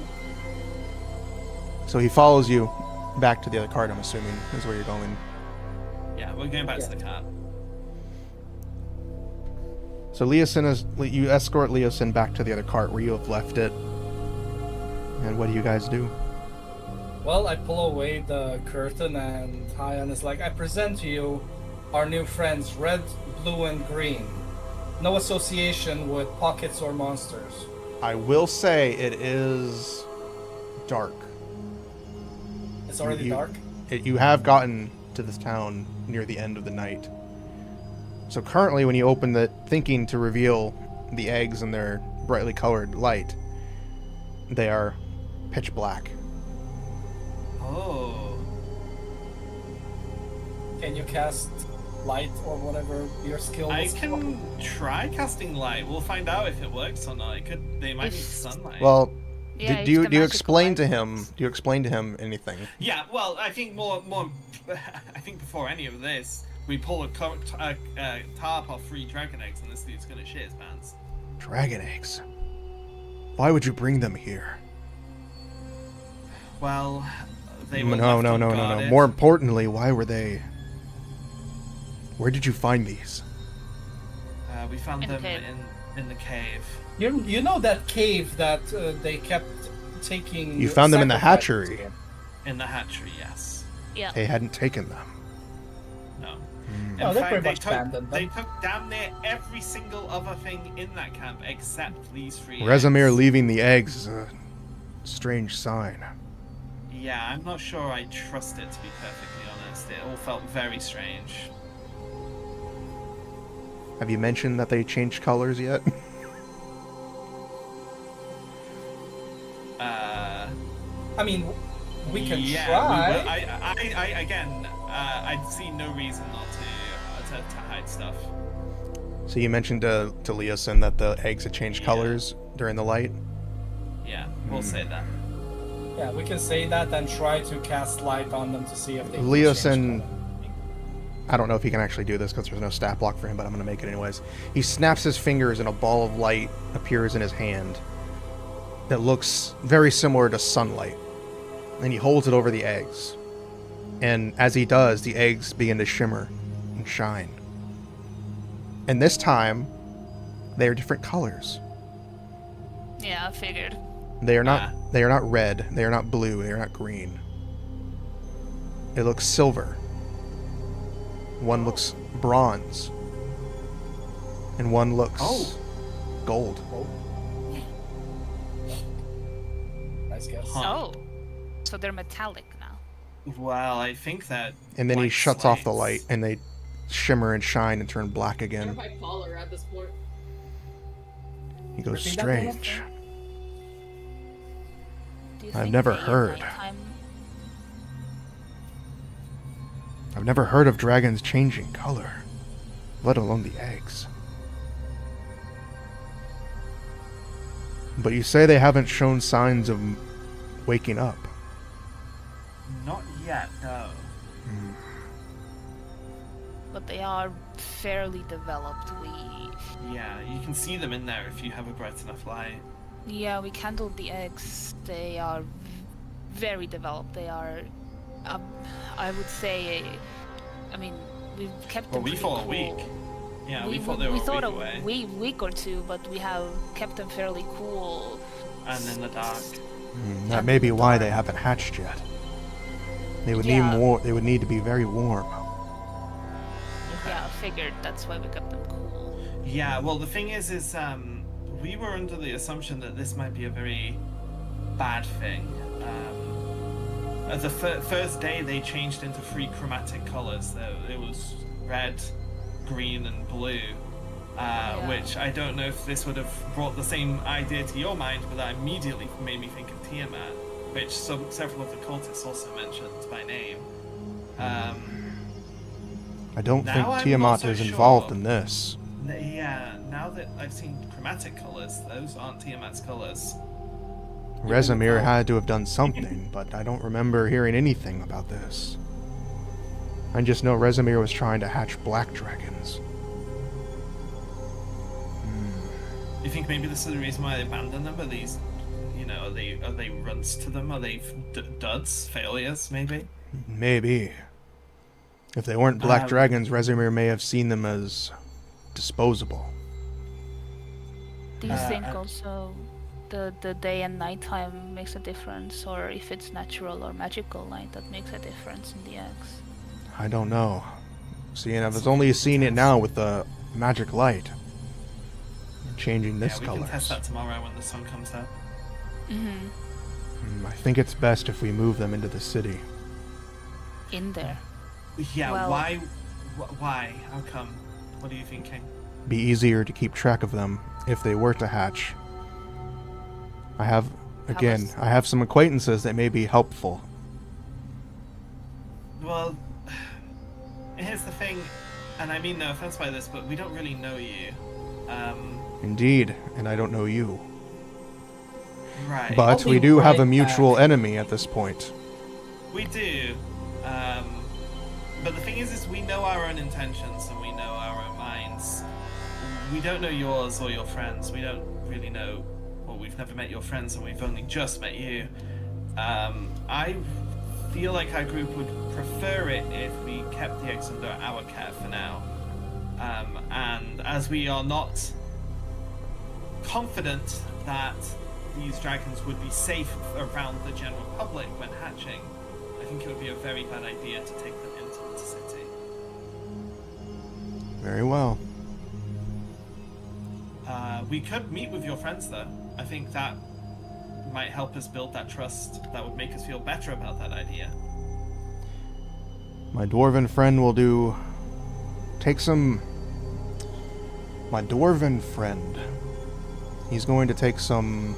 So he follows you back to the other cart, I'm assuming, is where you're going. Yeah, we're going back to the car. So you escort Leosin back to the other cart where you have left it. And what do you guys do? Well, I pull away the curtain and Hyan is like, I present to you our new friends, Red, Blue, and Green. No association with pockets or monsters. I will say it is dark. It's already dark? You have gotten to this town near the end of the night. So currently when you open the thinking to reveal the eggs in their brightly colored light, they are pitch black. Oh. Can you cast light or whatever your skill I is? can try casting light. We'll find out if it works or not. They might need sunlight. Well, Yeah, do you it's the magical explain to light. him? Do you explain to him anything? Yeah, well, I think more. I think before any of this, we pull a tarp off 3 dragon eggs, and this dude's gonna shit his pants. Dragon eggs. Why would you bring them here? Well, they were No. left unguarded. More importantly, why were they? Where did you find these? We found In the them cave. in the cave. You know that cave that they kept taking... You found them in the sacrifices hatchery. in? In the hatchery, yes. Yeah. They hadn't taken them. No. Oh, they're pretty much took, abandoned, they then. took damn near every single other thing in that camp except these 3 Rezamir eggs. leaving the eggs is a strange sign. Yeah, I'm not sure I trust it, to be perfectly honest. It all felt very strange. Have you mentioned that they changed colors yet? I mean, we can yeah, try. We will. I see no reason not to hide stuff. So you mentioned to Leosin that the eggs had changed colors during the light? Yeah, we'll say that. Yeah, we can say that and try to cast light on them to see if they. Leosin, I don't know if he can actually do this because there's no stat block for him, but I'm going to make it anyways. He snaps his fingers and a ball of light appears in his hand that looks very similar to sunlight. And he holds it over the eggs. And as he does, the eggs begin to shimmer and shine. And this time, they are different colors. Yeah, I figured. They are not red, they are not blue, they are not green. It looks silver. One looks bronze. And one looks gold. Nice guess. Oh, so they're metallic now. Well, I think that. And then he white shuts off the slates- light and they shimmer and shine and turn black They're again. bipolar at this point. He goes, Repeat that one more strange. time. Do you I've think never day and heard. nighttime- I've never heard of dragons changing color, let alone the eggs. But you say they haven't shown signs of waking up. Not yet, no. But they are fairly developed. Yeah, you can see them in there if you have a bright enough light. We candled the eggs. They are very developed. They are, I would say, I mean, we've kept Well, them we pretty thought a cool. week. Yeah, we thought they were we thought a week away. week or two, but we have kept them fairly cool. And in the dark. That may be why they haven't hatched yet. They would Yeah. need more. They would need to be very warm. Yeah, I figured that's why we kept them cool. Yeah, well, the thing is, we were under the assumption that this might be a very bad thing. The first day they changed into 3 chromatic colors. It was red, green, and blue. Which I don't know if this would have brought the same idea to your mind, but that immediately made me think of Tiamat, which several of the cultists also mentioned by name. I don't Now think I'm Tiamat not so is involved sure. in this. Yeah, now that I've seen chromatic colors, those aren't Tiamat's colors. Rezimir had to have done something, but I don't remember hearing anything about this. I just know Rezimir was trying to hatch black dragons. You think maybe this is the reason why they abandoned them? Are these, are they runs to them? Are they duds, failures, maybe? Maybe. If they weren't black dragons, Rezimir may have seen them as disposable. Do you think also the day and nighttime makes a difference, or if it's natural or magical light that makes a difference in the eggs? I don't know. Seeing I've only seen it now with the magic light. Changing this we color. can test that tomorrow when the sun comes out. Mm-hmm. I think it's best if we move them into the city. In there. Yeah, Well- why? Why? How come? What are you thinking? Be easier to keep track of them if they were to hatch. I have some acquaintances that may be helpful. Well, here's the thing, and I mean no offense by this, but we don't really know you. Indeed, and I don't know you. Right. But I'll we be do have a right mutual back. enemy at this point. We do. But the thing is we know our own intentions and we know our own minds. We don't know yours or your friends. We don't really know. Well, we've never met your friends and we've only just met you. I feel like our group would prefer it if we kept the eggs under our care for now. And as we are not confident that these dragons would be safe around the general public when hatching, I think it would be a very bad idea to take them into the city. Very well. We could meet with your friends though. I think that might help us build that trust. That would make us feel better about that idea. My dwarven friend will My dwarven friend. He's going to take some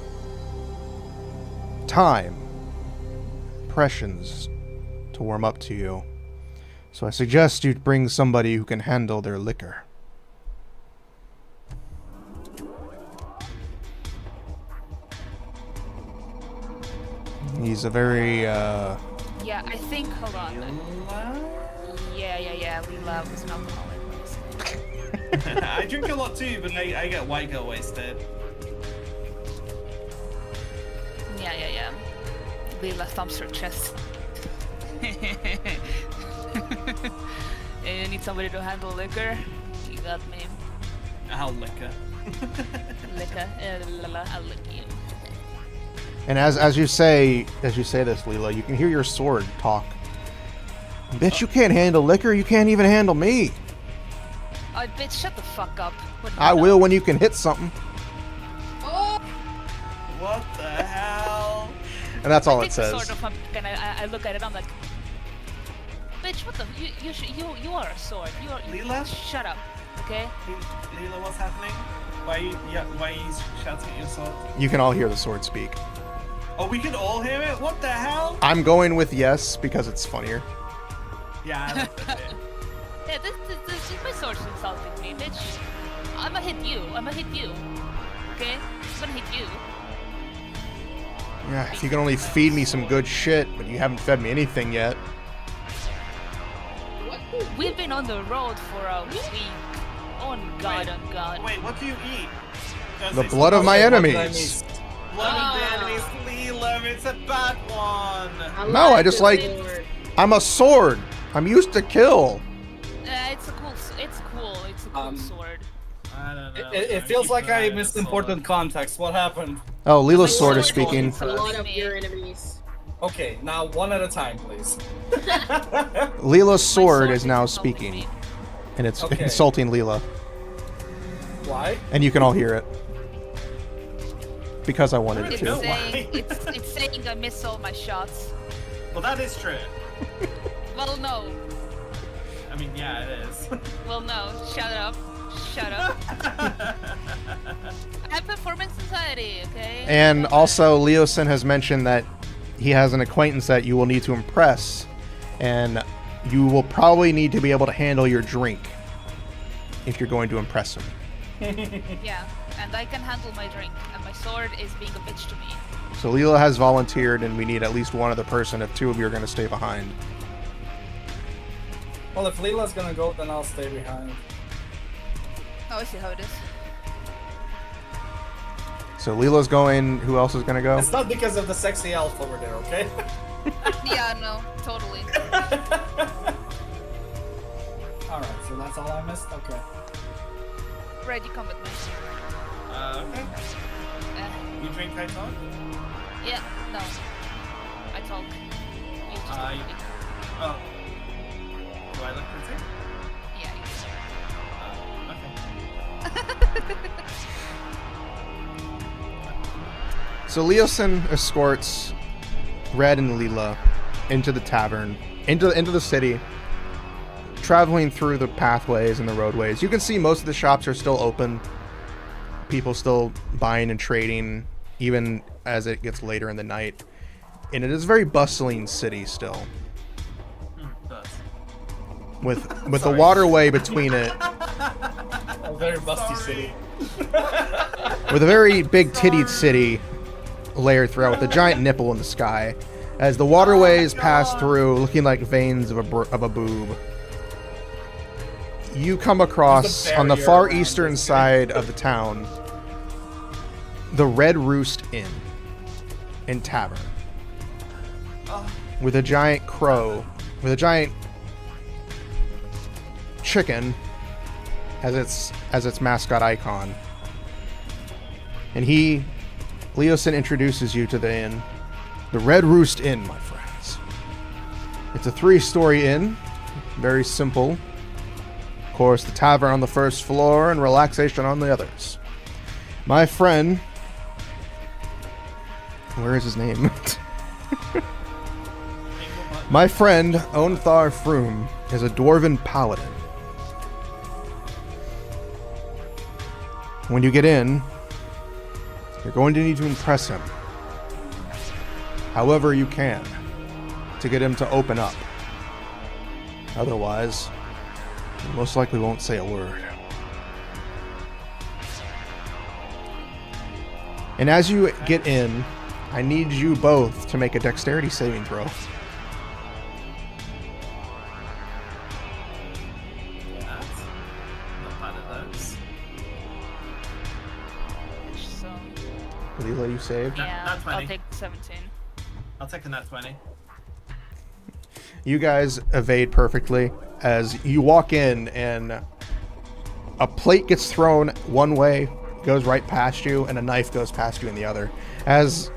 time impressions to warm up to you. So I suggest you bring somebody who can handle their liquor. He's a very, Yeah, I think. Hold on. Yeah. Lila was an alcoholic. I drink a lot too, but I get white girl wasted. Yeah. Lila thumps her chest. You need somebody to handle liquor? You got me. I'll liquor. Liquor. I'll lick you. and as you say this, Leela, you can hear your sword talk. Bitch, you can't handle liquor. You can't even handle me. Oh, bitch, shut the fuck up. What do you I know? will when you can hit something. Oh, What the hell? And that's all I it take the says. sword off, and I look at it. I'm like, bitch, what the? You are a sword. You are. Leela? Shut up, okay? Leela, what's happening? Why are you shouting at your sword? You can all hear the sword speak. Oh, we can all hear it? What the hell? I'm going with yes because it's funnier. Yeah, I like that bit. Yeah, this my sword's insulting me, bitch. I'ma hit you. Okay? I'm gonna hit you. Yeah, if you can only feed me some good shit, but you haven't fed me anything yet. what? We've been on the road for a week. On God. Wait, what do you eat? Does The it- blood of my Okay, what did I enemies. miss? Blood of the enemies, Leela, it's a bad one. No, I like just the like- sword. I'm a sword. I'm used to kill. It's cool. It's a cool sword. I don't know. It feels like I missed important context. What happened? Oh, Leela's My sword is sword speaking. is A lot Telling of me. your enemies. Okay, now one at a time, please. Leela's My sword is now insulting speaking, me. and it's Okay. insulting Leela, Why? and you can all hear it because I wanted it It's to. No, saying why? it's saying I missed all my shots. Well, that is true. Well, no. I mean, yeah, it is. Well, no. Shut up. I have performance anxiety, okay? And also, Leosin has mentioned that he has an acquaintance that you will need to impress, and you will probably need to be able to handle your drink if you're going to impress him. Yeah, and I can handle my drink, and my sword is being a bitch to me. So Leela has volunteered, and we need at least one other person if two of you are going to stay behind. Well, if Leela's gonna go, then I'll stay behind. Oh, I see how it is. So Leela's going. Who else is going to go? It's not because of the sexy elf over there, okay? Yeah, no, totally. Alright, so that's all I missed? Okay. Red, you come with me. Okay. You drink, I talk? Yeah, no. I talk. You just I- look at me. Oh. Do I look pretty? Yeah, you Okay. So Leosin escorts Red and Leela into the tavern, into the city, traveling through the pathways and the roadways. You can see most of the shops are still open. People still buying and trading, even as it gets later in the night. And it is a very bustling city still, Does. with the Sorry. waterway between it, A very busty city. with a very big tittied city layered throughout, with a giant nipple in the sky, as the waterways pass through, looking like veins of a boob. You come across, There's a on the barrier far around eastern this side of the town, the Red Roost Inn and Tavern, with a giant crow, with a giant chicken as its mascot icon. And Leosin introduces you to the inn, the Red Roost Inn, my friends. It's a 3-story inn, very simple. Of course, the tavern on the first floor and relaxation on the others. My friend, where is his name? My friend, Onthar Froom, is a dwarven paladin. When you get in, you're going to need to impress him. However you can. to get him to open up. Otherwise, he most likely won't say a word. And as you get in, I need you both to make a dexterity saving throw. Not bad at those. So, Leela, you saved. yeah, Nat 20. I'll take 17. I'll take a nat 20. You guys evade perfectly as you walk in and a plate gets thrown one way, goes right past you, and a knife goes past you in the other. As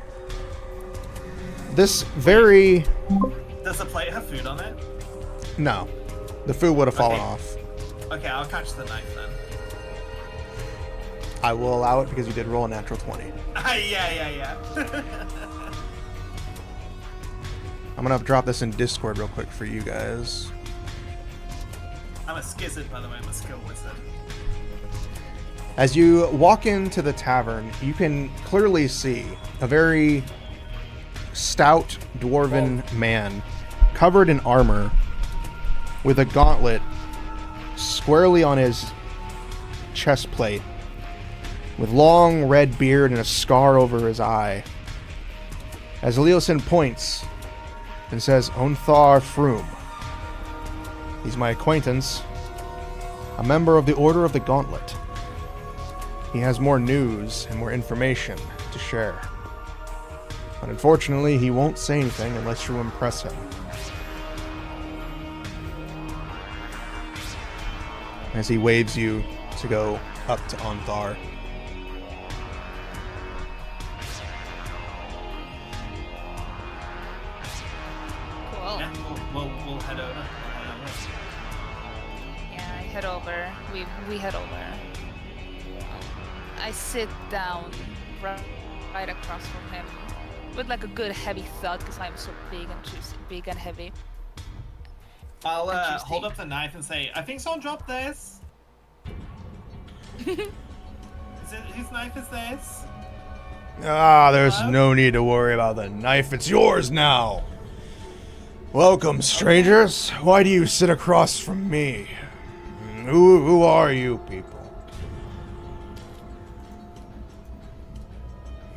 this very... Does the plate have food on it? No. The food would have fallen Okay. off. Okay, I'll catch the knife then. I will allow it because you did roll a natural 20. Yeah. I'm going to drop this in Discord real quick for you guys. I'm a skizzard, by the way. I'm a skill wizard. As you walk into the tavern, you can clearly see a very stout dwarven man covered in armor with a gauntlet squarely on his chest plate, with long red beard and a scar over his eye. As Leosin points and says, Onthar Froom. He's my acquaintance, a member of the Order of the Gauntlet. He has more news and more information to share. But unfortunately, he won't say anything unless you impress him. As he waves you to go up to Onthar. Cool. Yeah, we'll head over. Yeah, I head over. We head over. I sit down right across from him with like a good heavy thud because I'm so big and heavy. I'll Interesting. hold up the knife and say, I think someone dropped this. Whose knife is this? There's no need to worry about the knife. It's yours now. Welcome, strangers. Why do you sit across from me? Who are you people?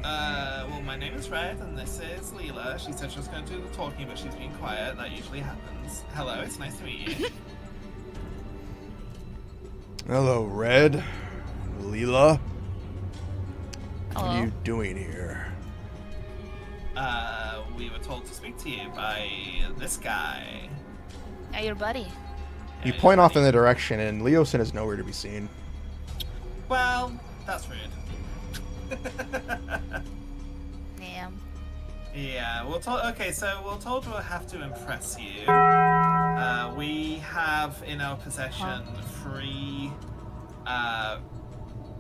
Well, my name is Red, and this is Leela. She said she was going to do the talking, but she's being quiet. That usually happens. Hello, it's nice to meet you. Hello, Red. Leela. What Hello. are you doing here? We were told to speak to you by this guy. Yeah, your buddy. You point off in the direction, and Leosin is nowhere to be seen. Well, that's rude. Damn. Yeah, okay, so we're told we'll have to impress you. We have in our possession 3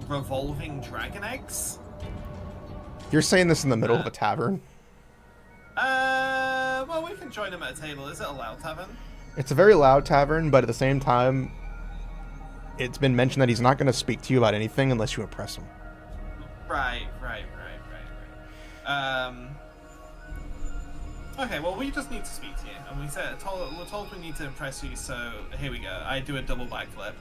revolving dragon eggs. You're saying this in the middle of a tavern? Well, we can join him at a table. Is it a loud tavern? It's a very loud tavern, but at the same time, it's been mentioned that he's not going to speak to you about anything unless you impress him. Right. Okay, well, we just need to speak to you, and we're told we need to impress you. So here we go. I do a double backflip.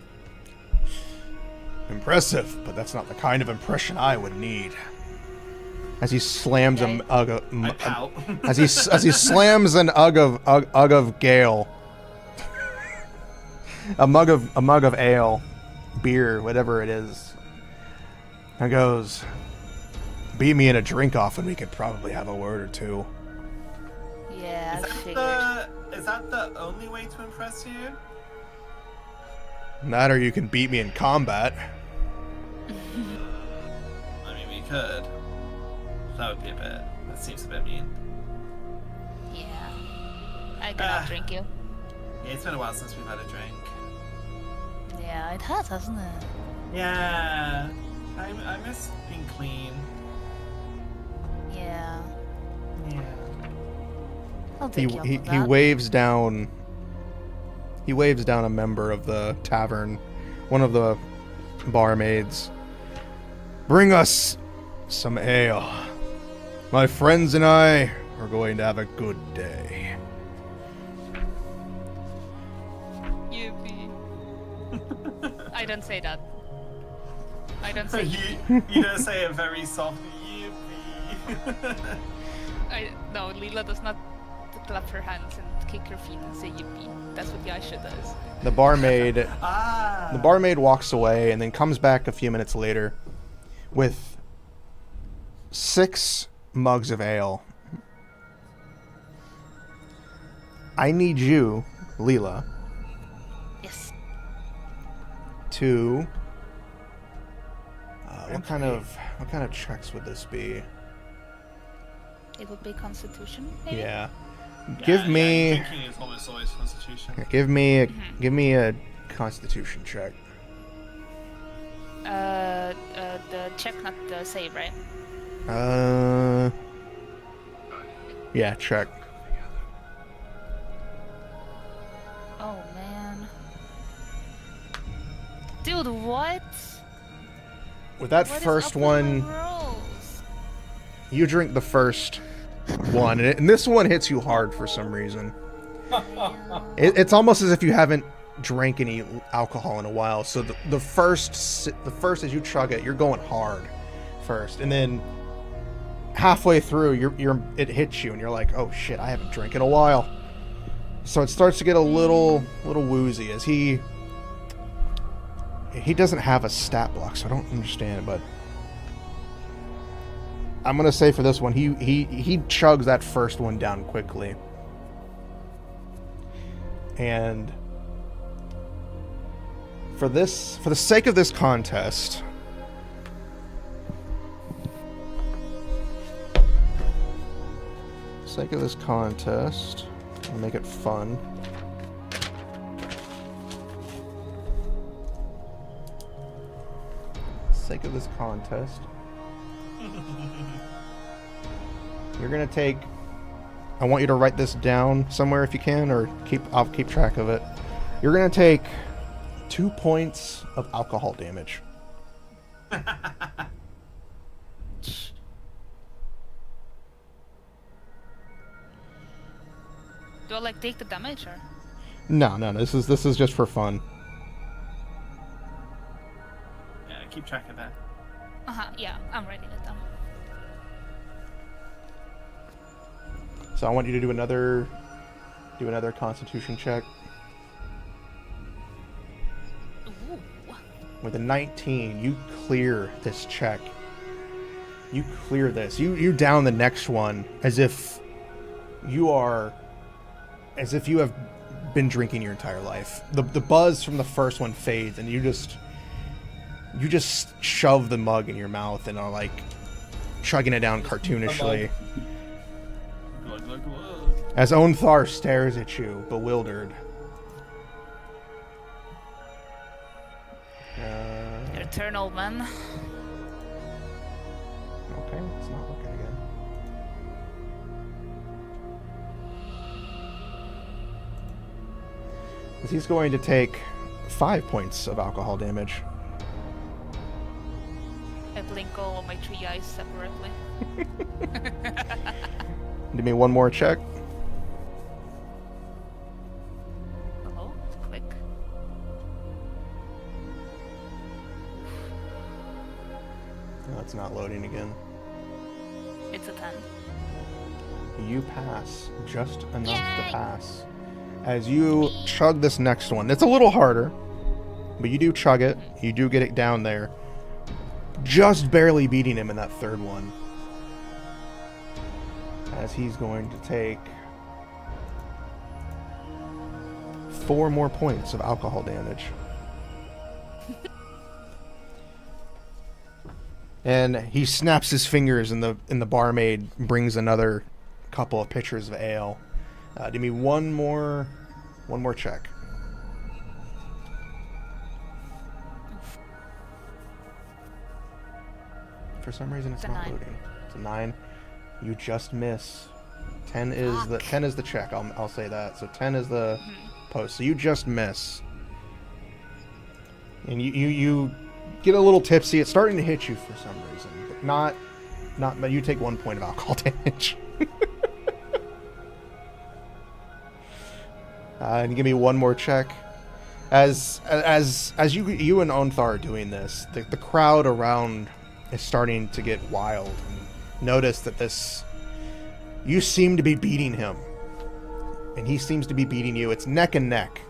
Impressive, but that's not the kind of impression I would need. As he slams I pout. as he slams an ug of gale, a mug of ale, beer, whatever it is, and goes, "Beat me in a drink off, and we could probably have a word or two." Yeah, I figured. Is that the only way to impress you? That or you can beat me in combat. I mean, we could. That would be a bit. That seems a bit mean. Yeah. I cannot drink you. Yeah, it's been a while since we've had a drink. Yeah, it has, hasn't it? Yeah, I miss being clean. Yeah. Yeah. I'll take you up on He that. waves down. He waves down a member of the tavern, one of the barmaids. Bring us some ale. My friends and I are going to have a good day. I don't say that. I don't say you don't say it very softly. Yippee. No, Leela does not clap her hands and kick her feet and say yippee. That's what Yasha does. The barmaid Ah. walks away and then comes back a few minutes later with 6 mugs of ale. I need you, Leela, Yes. to what kind of checks would this be? It would be Constitution, maybe? Yeah. Yeah, Give me yeah, thinking is always Constitution. give me a Constitution check. The check, not the save, right? Yeah, check. Oh man. Dude, what? With that What is first up with one, my rolls? you drink the first one, and this one hits you hard for some reason. It's almost as if you haven't drank any alcohol in a while. So the first as you chug it, you're going hard first, and then halfway through, it hits you, and you're like, oh shit, I haven't drank in a while. So it starts to get a little woozy as he doesn't have a stat block, so I don't understand, but I'm gonna say for this one, he chugs that first one down quickly, and for the sake of this contest, I'll make it fun. Sake of this contest, you're gonna take. I want you to write this down somewhere if you can, or I'll keep track of it. You're gonna take 2 points of alcohol damage. Do I like take the damage or? No. This is just for fun. Yeah, keep track of that. Yeah, I'm writing it down. So I want you to do another Constitution check. Ooh. With a 19, you clear this check. You clear this. You down the next one as if you have been drinking your entire life. The buzz from the first one fades, and you just shove the mug in your mouth and are like chugging it down cartoonishly. Glug, glug, glug. As Onthar stares at you, bewildered. Your turn, old man. Okay, it's not working again. He's going to take 5 points of alcohol damage. I blink all of my 3 eyes separately. Give me one more check. Hello? Click. No, it's not loading again. It's a 10. You pass just enough Yay! to pass. As you chug this next one, it's a little harder, but you do chug it. You do get it down there. Just barely beating him in that third one. As he's going to take 4 more points of alcohol damage. And he snaps his fingers, and the barmaid brings another couple of pitchers of ale. Give me one more check. For some reason, it's It's a not 9. loading. It's a 9. You just miss. 10 is the check. I'll say that. So 10 is the post. So you just miss. And you get a little tipsy. It's starting to hit you for some reason, but not. But you take 1 point of alcohol damage. And give me one more check. As you and Onthar are doing this, the crowd around is starting to get wild. And notice that you seem to be beating him, and he seems to be beating you. It's neck and neck.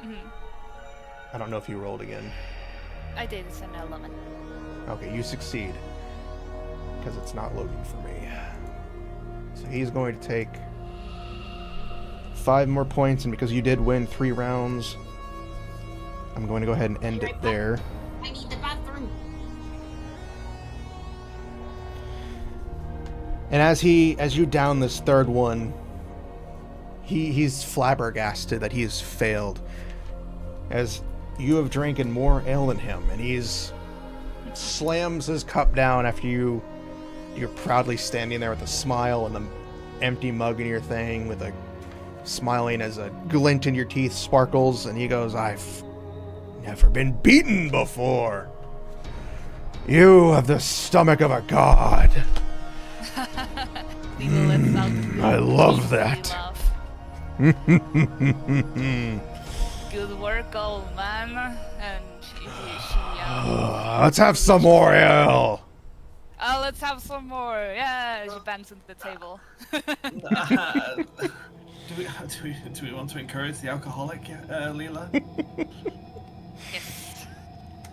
Mm-hmm. I don't know if you rolled again. I did. It's an 11. Okay, you succeed because it's not loading for me. So he's going to take 5 more points, and because you did win 3 rounds, I'm going to go ahead and end it there. I need the bathroom. And as you down this third one, he's flabbergasted that he has failed, as you have drinking more ale than him, and he's slams his cup down after you're proudly standing there with a smile and an empty mug in your thing, with a smiling as a glint in your teeth sparkles, and he goes, "I've never been beaten before. You have the stomach of a god." I love that. Good work, old man. And she Let's have some more ale. oh, let's have some more. Yeah, she bangs into the table. Do we want to encourage the alcoholic, Leela? Yes.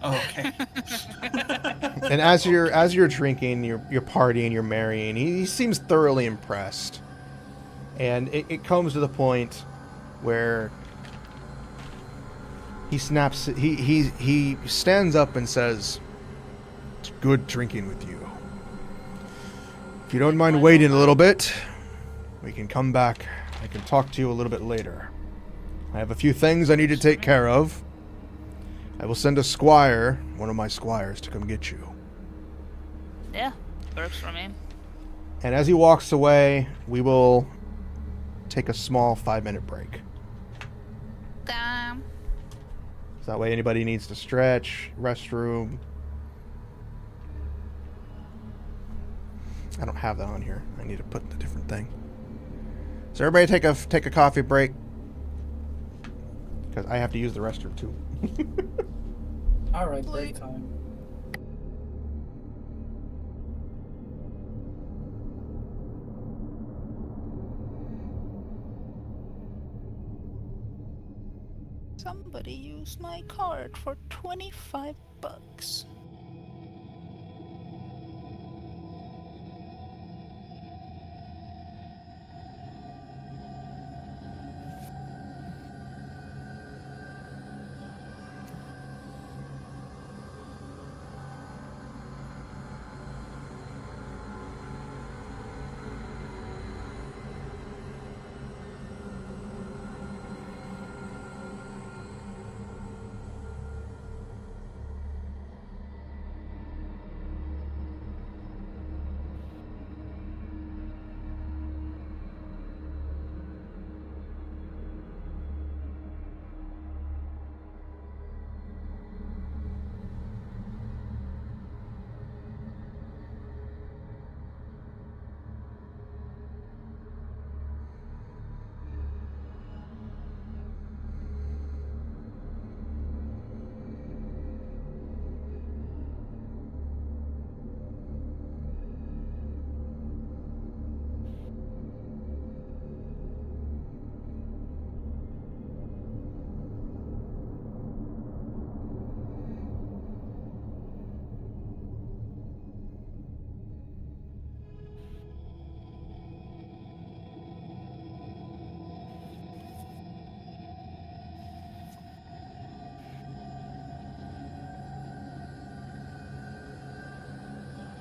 Oh, okay. And as you're drinking, you're partying, you're marrying, he seems thoroughly impressed. And it comes to the point where he snaps. He stands up and says, "It's good drinking with you. If you don't mind waiting a little bit, we can come back. I can talk to you a little bit later. I have a few things I need to take care of. I will send a squire, one of my squires, to come get you." Yeah, works for me. And as he walks away, we will take a small 5-minute break. Damn. So that way anybody needs to stretch, restroom. I don't have that on here. I need to put in a different thing. So everybody take a coffee break, because I have to use the restroom too. All right, break time. Somebody used my card for $25.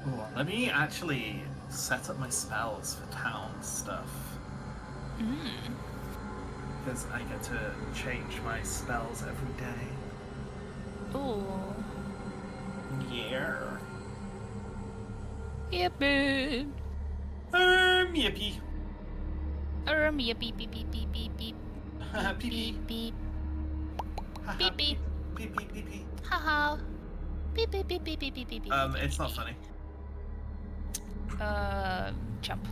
Ooh, let me actually set up my spells for town stuff. Because I get to change my spells every day. Ooh. Yeah. Yippee. Yippee. Yippee, beep, beep, beep, beep, beep, beep. Pee pee. Beep, beep. Haha, Beep, beep. Pee pee pee pee. Haha. Beep, beep, beep, beep, beep, beep, beep, beep. It's not funny. Jump.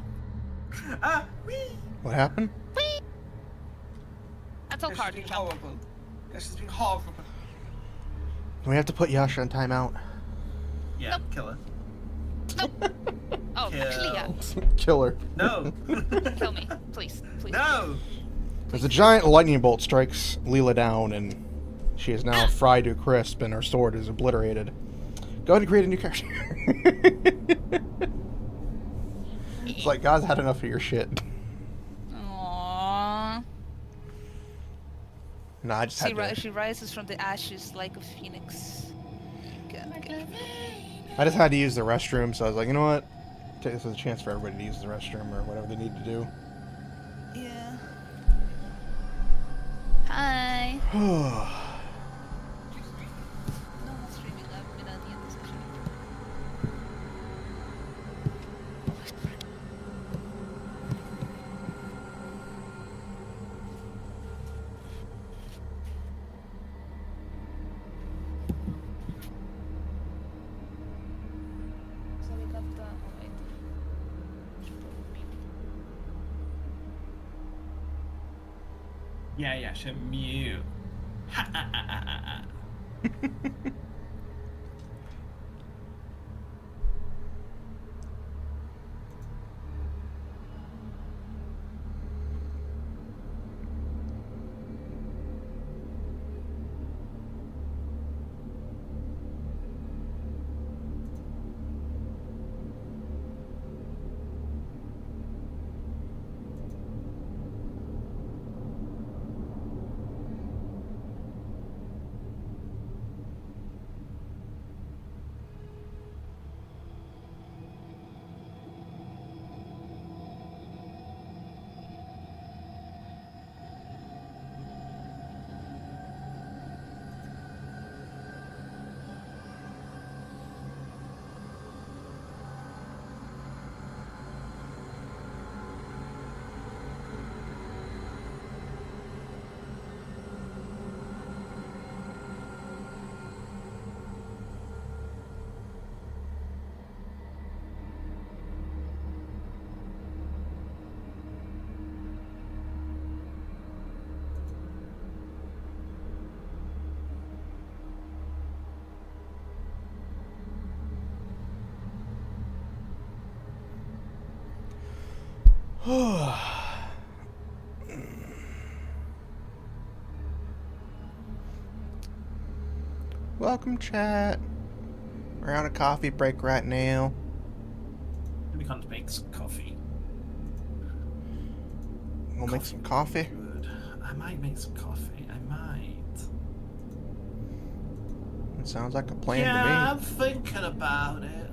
Wee! What happened? Whee! That's all It's hard to just jump. horrible. Yasha's being horrible. We have to put Yasha on timeout. Yeah, kill her. Oh, actually, yeah. Kill her. No. Kill me, please, please. No. As a giant lightning bolt strikes Leela down, and she is now fried to a crisp, and her sword is obliterated. Go ahead and create a new character. It's like, God's had enough of your shit. Aww. No, I just had to... She rises from the ashes like a phoenix. I just had to use the restroom, so I was like, you know what? Take this as a chance for everybody to use the restroom or whatever they need to do. Yeah. Hi. No one's streaming live without the end section. So we got the... Oh, wait. Yeah, Yasha, Mew. Ha ha ha ha ha. Welcome, chat. We're on a coffee break right now. We can't make some coffee. We'll make some coffee. Good. I might make some coffee. I might. It sounds like a plan Yeah, to me. I'm thinking about it.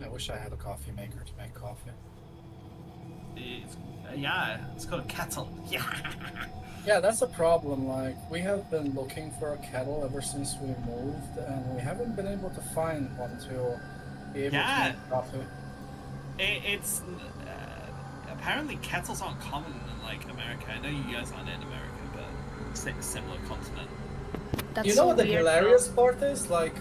I wish I had a coffee maker to make coffee. It's, yeah, it's called a kettle. Yeah. Yeah, that's a problem. Like, we have been looking for a kettle ever since we moved, and we haven't been able to find one to be able to make coffee. It's apparently kettles aren't common in like America. I know you guys aren't in America, but it's a similar continent. That's You know so what the weird, hilarious part is? Like,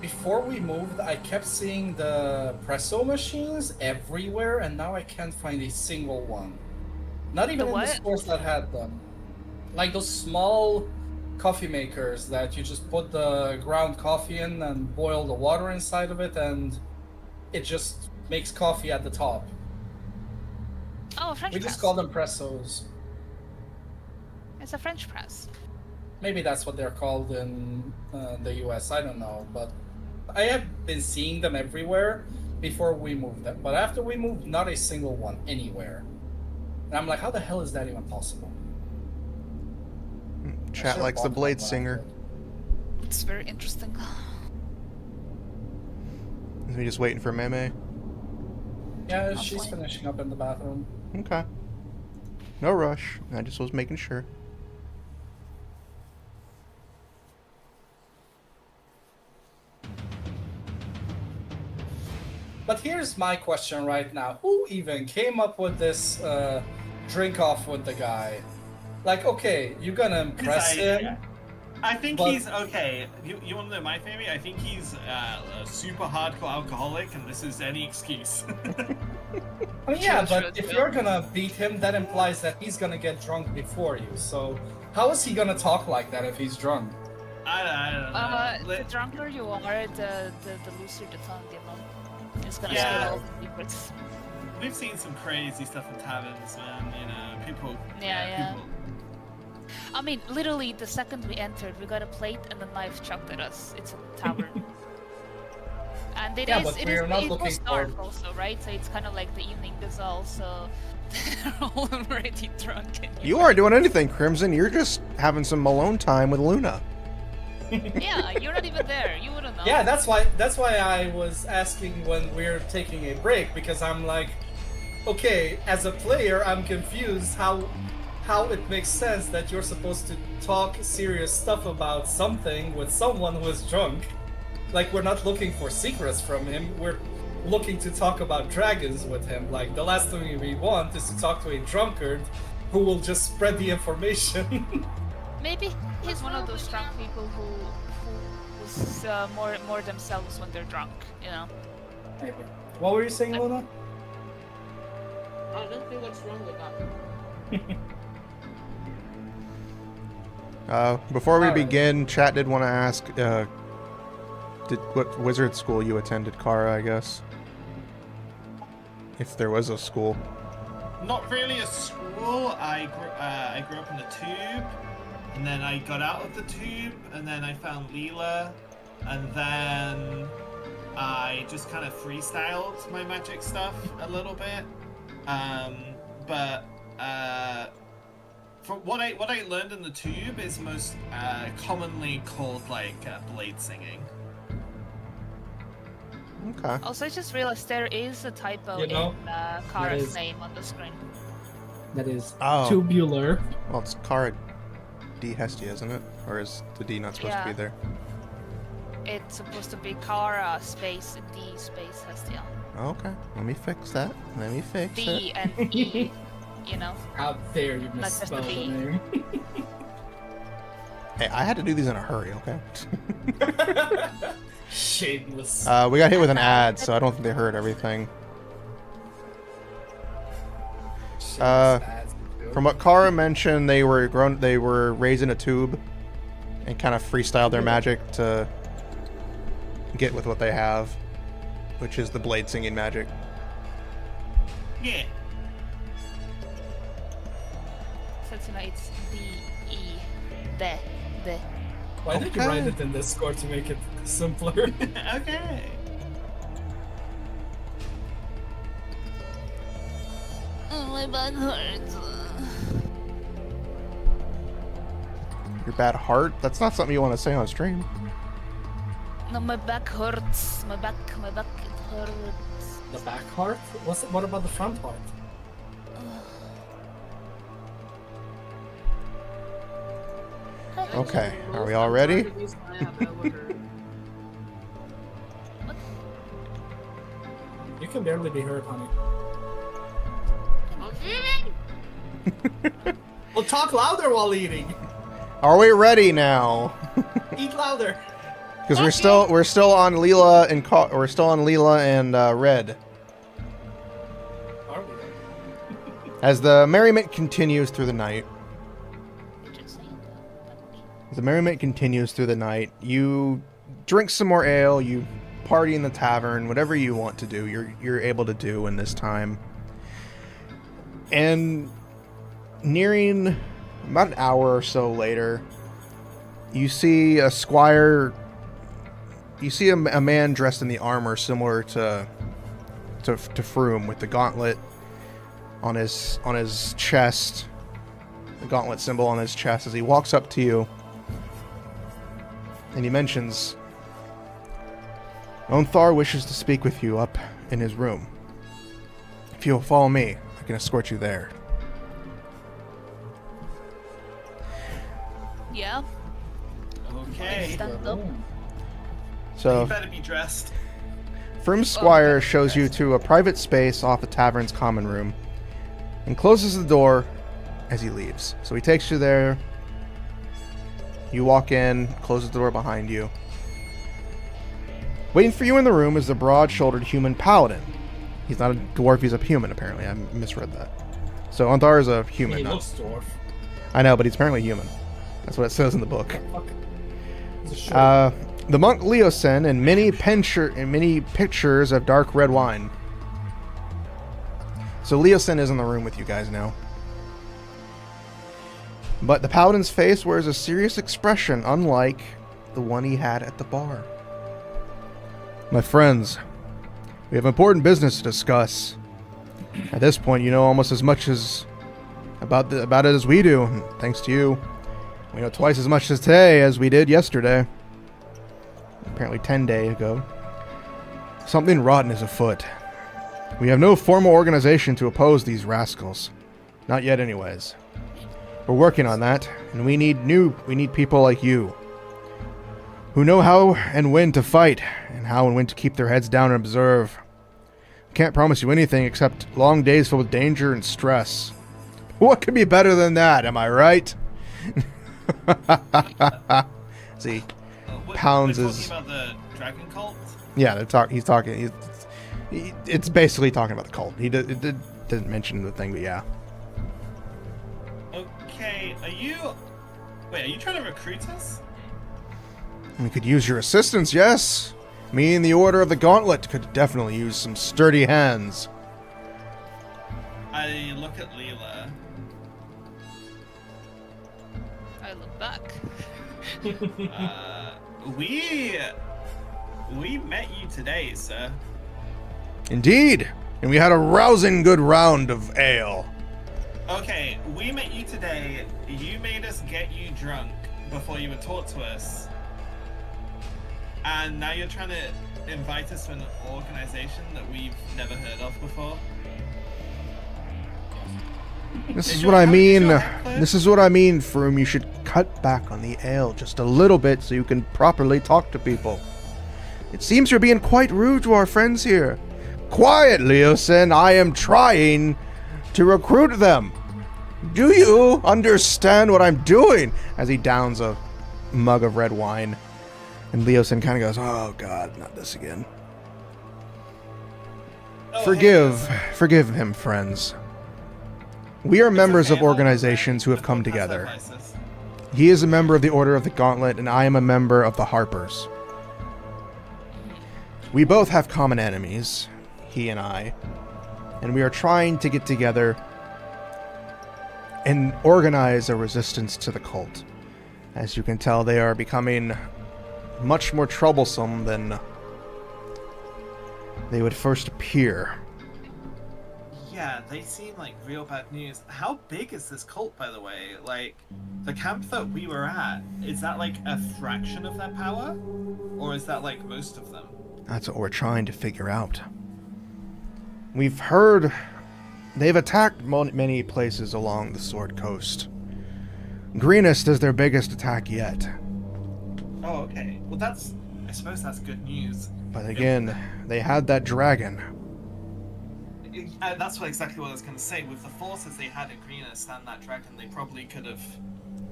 before we moved, I kept seeing the presso machines everywhere, and now I can't find a single one. Not even The in the what? stores that had them. Like those small coffee makers that you just put the ground coffee in and boil the water inside of it, and it just makes coffee at the top. Oh, a French We press. just call them pressos. It's a French press. Maybe that's what they're called in the US. I don't know, but I have been seeing them everywhere before we moved them. But after we moved, not a single one anywhere. And I'm like, how the hell is that even possible? I Chat should've likes the bought Blade one Singer. It's very interesting. We just waiting for Meme. Yeah, I'll she's play. finishing up in the bathroom. Okay. No rush. I just was making sure. But here's my question right now. Who even came up with this drink off with the guy? Like, okay, you're gonna impress him. I think But- he's okay. You want to know my theory? I think he's a super hardcore alcoholic, and this is any excuse. I mean, yeah, True, but true, if true. you're gonna beat him, that implies that he's gonna get drunk before you. So how is he gonna talk like that if he's drunk? I don't know. The drunker you are, the looser the tongue, you know. It's gonna Yeah. spill all the secrets. We've seen some crazy stuff in taverns, man. You know, people. Yeah. People, I mean, literally, the second we entered, we got a plate and a knife chucked at us. It's a tavern. And Yeah, but we're not it looking was for- dark also, right? So it's kind of like the evening gazelle, so they're already drunk. And You aren't doing anything, Crimson. You're just having some alone time with Luna. Yeah, you're not even there. You wouldn't know. Yeah, that's why I was asking when we're taking a break, because I'm like, okay, as a player, I'm confused how it makes sense that you're supposed to talk serious stuff about something with someone who is drunk. Like, we're not looking for secrets from him, we're looking to talk about dragons with him. Like, the last thing we want is to talk to a drunkard who will just spread the information. Maybe he's one of those drunk people who is more themselves when they're drunk, you know? Maybe. What were you saying, Luna? I don't see what's wrong with that. Before we Alright. begin, chat did want to ask, what wizard school you attended, Kara, I guess? If there was a school. not really a school. I grew up in a tube, and then I got out of the tube, and then I found Leela, and then I just kind of freestyled my magic stuff a little bit. But from what I learned in the tube is most commonly called like blade singing. Okay. Also, I just realized there is a typo You know, in Kara's is- name on the screen. That is Oh. tubular. Well, it's Kara D. Hestia, isn't it? Or is the D not supposed to be Yeah. there? It's supposed to be Kara space D space Hestia. Okay. Let me fix that. Let me fix D it. and E, you know? How dare you Not just misspell the the B. name? Hey, I had to do these in a hurry, okay? Shameless. We got hit with an ad, so I don't think they heard everything. Shameless ads, dude. From what Kara mentioned, they were raised in a tube and kind of freestyled their magic to get with what they have, which is the blade singing magic. Yeah. So tonight it's D E the. Why did you Okay. write it in Discord to make it simpler? Okay. Oh, my back hurts. Your bad heart? That's not something you want to say on stream. No, my back hurts. My back it hurts. The back heart? What about the front heart? Okay, That is the are we most all ready? uncharted news I have ever heard. You can barely be heard, honey. Okay. Well, talk louder while eating. Are we ready now? Eat louder. Because we're still on Leela and Red. Are we? As the merriment continues through the night. As the merriment continues through the night, you drink some more ale, you party in the tavern, whatever you want to do, you're able to do in this time. And nearing about an hour or so later, you see a squire. You see a man dressed in the armor similar to Froome, with the gauntlet on his chest, the gauntlet symbol on his chest, as he walks up to you. And he mentions, Onthar wishes to speak with you up in his room. If you'll follow me, I can escort you there. Yeah. Okay. Stand up. You So, better be dressed. Froome's squire shows you to a private space off the tavern's common room and closes the door as he leaves. So he takes you there. You walk in, closes the door behind you. Waiting for you in the room is the broad-shouldered human paladin, He's not a dwarf, he's a human, apparently. I misread that. So Anthar is a human. He not- looks dwarf. I know, but he's apparently human. That's what it says in the book. Fuck. It's a shirt. The monk Leosin and many pictures of dark red wine. So Leosin is in the room with you guys now. But the paladin's face wears a serious expression, unlike the one he had at the bar. My friends, we have important business to discuss. At this point, you know almost as much about it as we do. Thanks to you, we know twice as much as today as we did yesterday. Apparently 10 days ago. Something rotten is afoot. We have no formal organization to oppose these rascals. Not yet anyways. We're working on that, and we need people like you. Who know how and when to fight, and how and when to keep their heads down and observe. Can't promise you anything except long days filled with danger and stress. What could be better than that, am I right? See, pounds we're is... talking about the dragon cult? Yeah, he's talking... it's basically talking about the cult. It didn't mention the thing, but yeah. Okay, are you trying to recruit us? We could use your assistance, yes. Me and the Order of the Gauntlet could definitely use some sturdy hands. I look at Leela. I look back. We met you today, sir. Indeed, and we had a rousing good round of ale. Okay, we met you today. You made us get you drunk before you would talk to us. And now you're trying to invite us to an organization that we've never heard of before? This is Is what your- I how mean. is your head clear? This is what I mean, Froom. You should cut back on the ale just a little bit so you can properly talk to people. It seems you're being quite rude to our friends here. Quiet, Leosin. I am trying to recruit them. Do you understand what I'm doing? As he downs a mug of red wine. And Leosin kind of goes, oh god, not this again. Oh, Forgive him, friends. We are members of okay, I'll- organizations who have come That's together. no crisis. He is a member of the Order of the Gauntlet, and I am a member of the Harpers. We both have common enemies, he and I, and we are trying to get together and organize a resistance to the cult. As you can tell, they are becoming much more troublesome than they would first appear. Yeah, they seem like real bad news. How big is this cult, by the way? Like, the camp that we were at, is that like a fraction of their power? Or is that like most of them? That's what we're trying to figure out. We've heard they've attacked many places along the Sword Coast. Greenest is their biggest attack yet. Oh, okay. Well, I suppose that's good news. But again, they had that dragon. That's exactly what I was going to say. With the forces they had at Greenest and that dragon, they probably could have.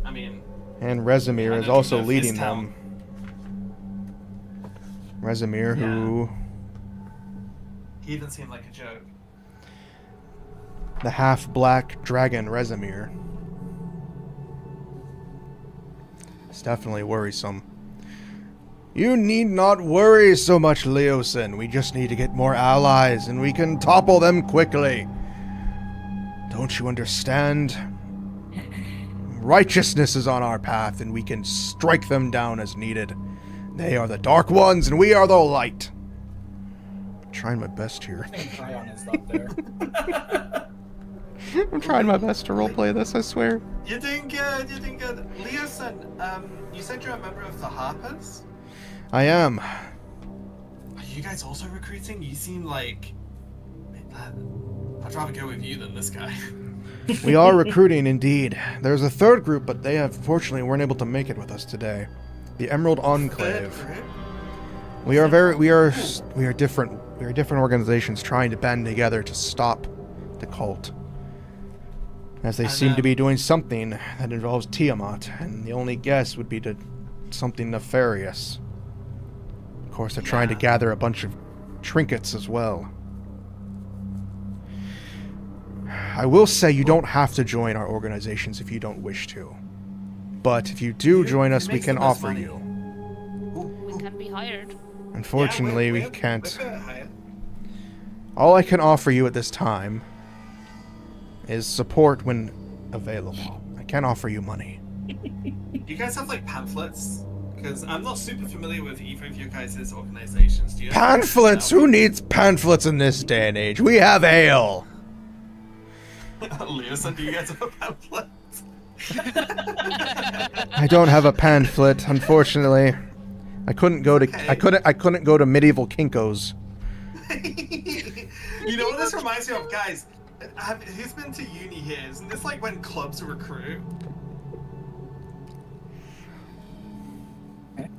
I mean. And Rezimir I is don't also know if leading this them. Rezimir, who... He didn't seem like a joke. The half-black dragon Rezimir. It's definitely worrisome. You need not worry so much, Leosin. We just need to get more allies, and we can topple them quickly. Don't you understand? Righteousness is on our path, and we can strike them down as needed. They are the Dark Ones, and we are the Light. I'm trying my best here. I think Kion is up there. I'm trying my best to roleplay this, I swear. You're doing good, you're doing good. Leosin, you said you're a member of the Harpers? I am. Are you guys also recruiting? You seem like... I'd rather go with you than this guy. We are recruiting, indeed. There's a third group, but they unfortunately weren't able to make it with us today. The Emerald Enclave. We are different organizations trying to band together to stop the cult. As they seem to be doing something that involves Tiamat, and the only guess would be to something nefarious. Of course, they're trying to gather a bunch of trinkets as well. I will say you don't have to join our organizations if you don't wish to. But if you do join us, we can offer you. We can be hired. Unfortunately, we can't. we're hired. All I can offer you at this time is support when available. I can't offer you money. Do you guys have like pamphlets? Because I'm not super familiar with either of your guys' organizations. Do you have Pamphlets? Who needs pamphlets in this day and age? We have ale. Lewis, do you guys have a pamphlet? I don't have a pamphlet, unfortunately. I couldn't go to Okay. I couldn't go to medieval Kinko's. You know what this reminds me of, guys? Who's been to uni here? Isn't this like when clubs recruit?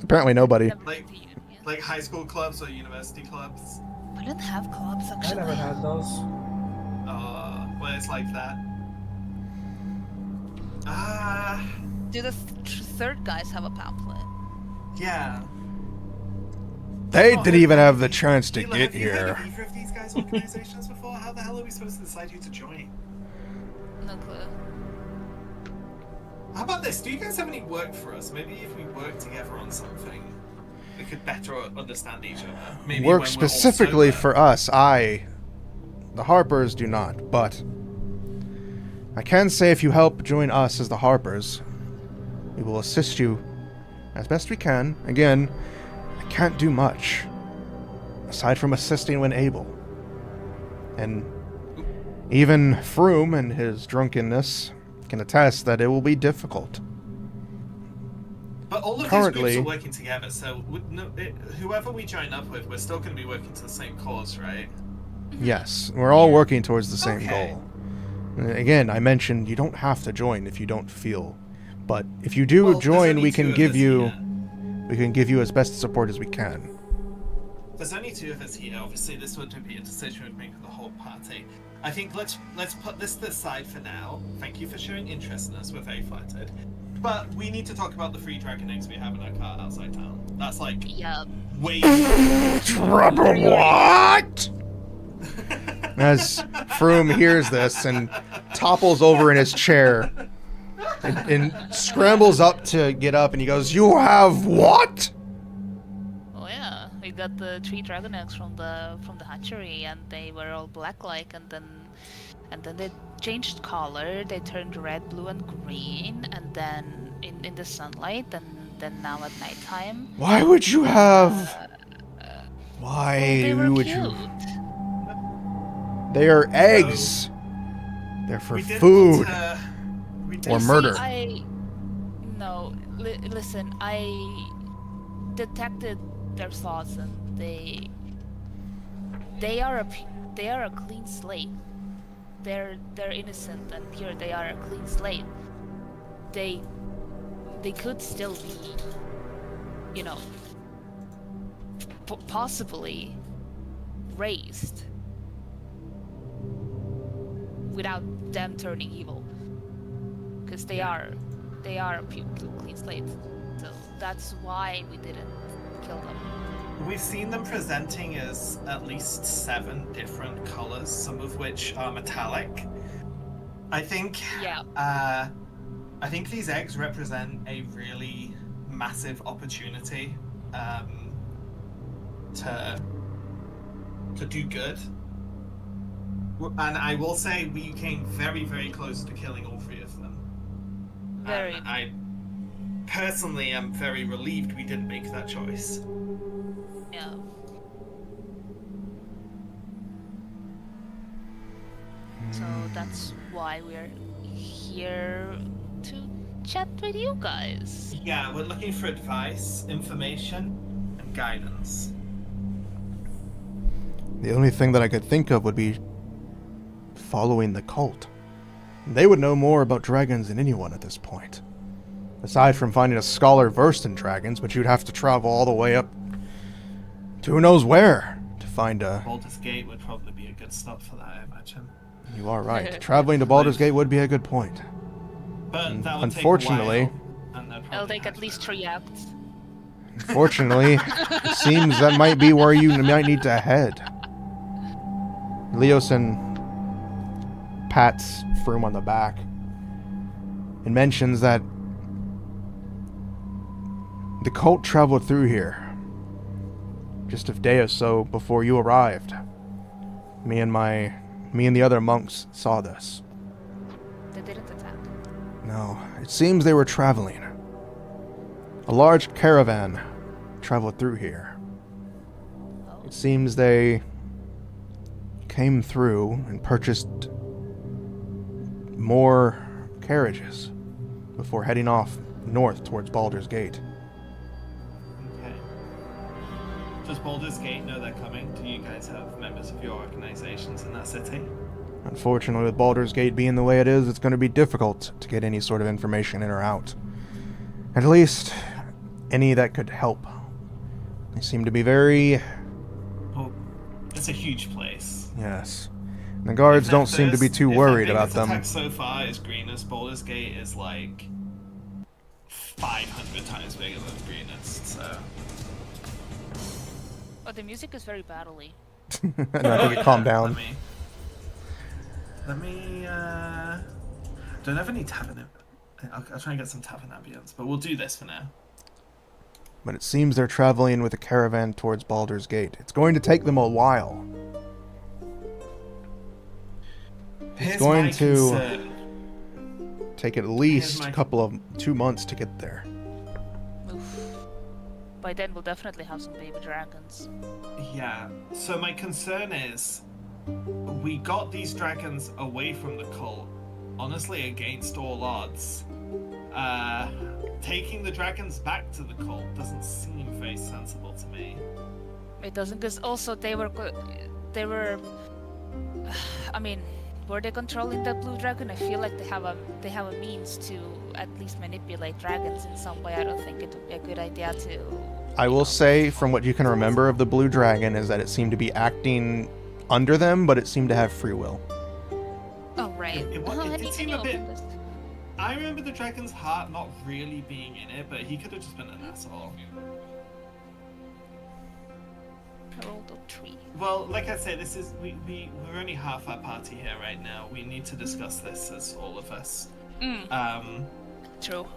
Apparently nobody. Like high school clubs or university clubs? We don't have clubs I actually. never had those. Where it's like that. Do the third guys have a pamphlet? Yeah. They didn't even have the chance to Leela, get have you heard of here. either of these guys' organizations before? How the hell are we supposed to decide who to join? No clue. How about this? Do you guys have any work for us? Maybe if we work together on something, we could better understand each other. Maybe Work when we're all specifically sober. for us. The Harpers do not, but I can say if you help join us as the Harpers, we will assist you as best we can. Again, I can't do much aside from assisting when able. And even Froome and his drunkenness can attest that it will be difficult. But all of currently- these groups are working together, so whoever we join up with, we're still going to be working to the same cause, right? Yes, we're all working towards the same Okay. goal. And again, I mentioned you don't have to join if you don't feel, but if you do Well, there's join, only we two can of give us you here. we can give you as best support as we can. There's only two of us here. Obviously, this wouldn't be a decision we'd make with the whole party. I think let's put this to the side for now. Thank you for showing interest in us. We're very flattered. But we need to talk about the 3 dragon eggs we have in our car outside town. That's like Yeah. way. Trouble what? As Froome hears this and topples over in his chair and scrambles up to get up, and he goes, "You have what?" Oh yeah, we got the 3 dragon eggs from the hatchery, and they were all black-like, and then they changed color. They turned red, blue, and green, and then in the sunlight, and then now at nighttime. Why would you have? Why They were would cute. you? They are eggs. They're for We did food. we did Or You murder. See, listen, I detected their thoughts, and they are a clean slate. They're innocent and pure. They are a clean slate. They could still be, possibly raised without them turning evil, because they are a clean slate. So that's why we didn't kill them. We've seen them presenting as at least 7 different colors, some of which are metallic. I think. Yeah. I think these eggs represent a really massive opportunity to do good. And I will say we came very, very close to killing all 3 of them. Very. And I personally am very relieved we didn't make that choice. Yeah. So that's why we're here to chat with you guys. Yeah, we're looking for advice, information, and guidance. The only thing that I could think of would be following the cult. They would know more about dragons than anyone at this point. Aside from finding a scholar versed in dragons, but you'd have to travel all the way up to who knows where to find a... Baldur's Gate would probably be a good stop for that, I imagine. You are right. Traveling to Baldur's Gate would be a good point. But that would Unfortunately- take a while, and they'd It'll probably take have at least to- 3 acts. Unfortunately, it seems that might be where you might need to head. Leos and pats Froome on the back and mentions that the cult traveled through here just a day or so before you arrived. Me and the other monks saw this. They didn't attack. No, it seems they were traveling. A large caravan traveled through here. Oh. It seems they came through and purchased more carriages before heading off north towards Baldur's Gate. Okay. Does Baldur's Gate know they're coming? Do you guys have members of your organizations in that city? Unfortunately, with Baldur's Gate being the way it is, it's going to be difficult to get any sort of information in or out. At least, any that could help. They seem to be very... Well, it's a huge place. Yes. The guards don't seem to be too worried about them. Attack so far is Greenest. Baldur's Gate is like 500 times bigger than Greenest, so... Oh, the music is very battly. And I think it calmed down. Let me, don't have any tavern. I'll try and get some tavern ambience, but we'll do this for now. But it seems they're traveling with a caravan towards Baldur's Gate. It's going to take them a while. It's going to take at least a couple of 2 months to get there. Oof. By then we'll definitely have some baby dragons. Yeah, so my concern is, we got these dragons away from the cult, honestly against all odds. Taking the dragons back to the cult doesn't seem very sensible to me. It doesn't, because also they were, I mean, were they controlling the blue dragon? I feel like they have a means to at least manipulate dragons in some way. I don't think it would be a good idea to... I will say, from what you can remember of the blue dragon, is that it seemed to be acting under them, but it seemed to have free will. Oh, right. It seemed a bit... I remember the dragon's heart not really being in it, but he could have just been an asshole. I rolled a 3. Well, like I say, this is we're only half our party here right now. We need to discuss this as all of us. True.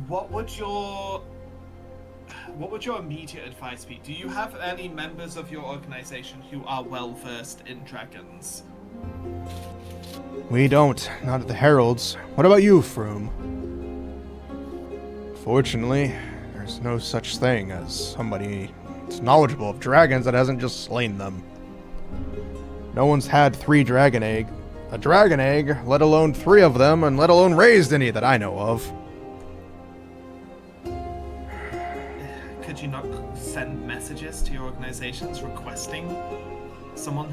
What would your immediate advice be? Do you have any members of your organization who are well versed in dragons? We don't. Not at the Heralds. What about you, Froome? Fortunately, there's no such thing as somebody that's knowledgeable of dragons that hasn't just slain them. No one's had a dragon egg, let alone 3 of them, and let alone raised any that I know of. Could you not send messages to your organizations requesting someone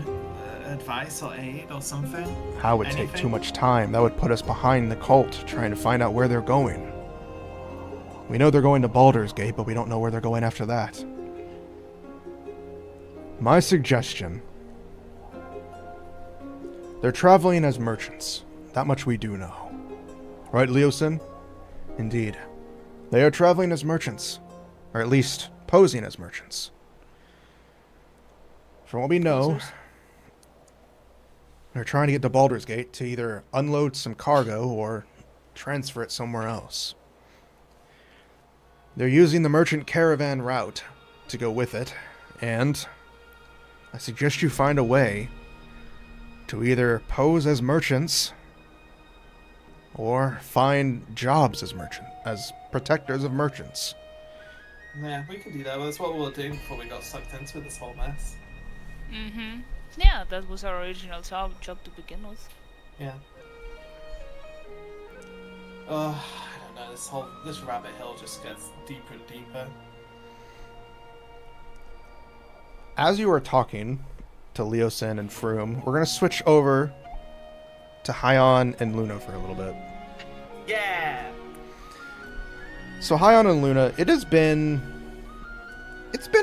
advice or aid or something? That would take too much time. That would put us behind the cult trying to find out where they're going. We know they're going to Baldur's Gate, but we don't know where they're going after that. My suggestion... They're traveling as merchants. That much we do know. Right, Leosin? Indeed. They are traveling as merchants. Or at least, posing as merchants. From what we know, they're trying to get to Baldur's Gate to either unload some cargo or transfer it somewhere else. They're using the merchant caravan route to go with it, and I suggest you find a way to either pose as merchants or find jobs as protectors of merchants. Yeah, we can do that. That's what we were doing before we got sucked into this whole mess. Mm-hmm. Yeah, that was our original job to begin with. Yeah. I don't know, this rabbit hole just gets deeper and deeper. As you are talking to Leosin and Froome, we're going to switch over to Hyon and Luna for a little bit. Yeah! So Hyon and Luna, it's been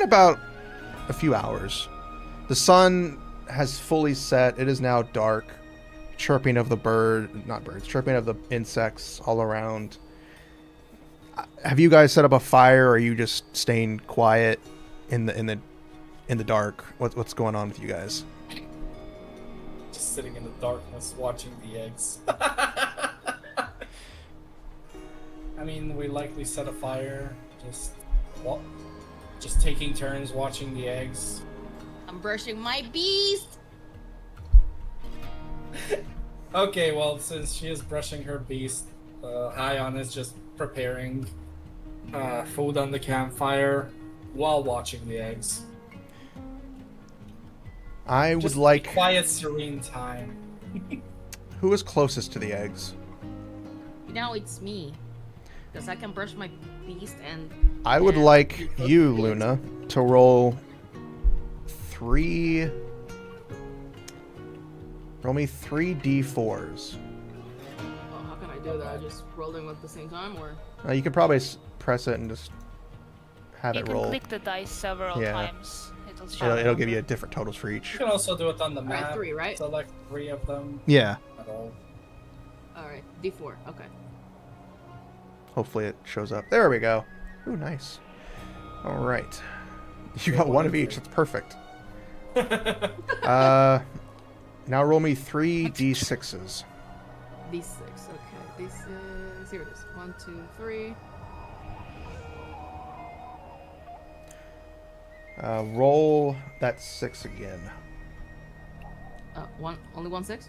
about a few hours. The sun has fully set. It is now dark. Chirping of the chirping of the insects all around. Have you guys set up a fire, or are you just staying quiet in the dark? What's going on with you guys? Just sitting in the darkness watching the eggs. I mean, we likely set a fire. Just taking turns watching the eggs. I'm brushing my beast. Okay, well, since she is brushing her beast, Ion is just preparing food on the campfire while watching the eggs. I would Just like... quiet, serene time. Who is closest to the eggs? Now it's me. Because I can brush my beast and... I would like you, Luna, to roll 3... Roll me 3 d4s. Oh, how can I do that? Just roll them at the same time, or? You could probably press it and just have You it can roll. click the dice several Yeah. times. It'll show It'll give you different totals for You each. can also do it on the Alright, map. 3, right? Select 3 of them Yeah. at all. Alright, D4, okay. Hopefully it shows up. There we go. Ooh, nice. All right. You got one of each. That's perfect. Now roll me 3 d6s. D6, okay. D6, here it is. 1, 2, 3. Roll that 6 again. Only 1 6?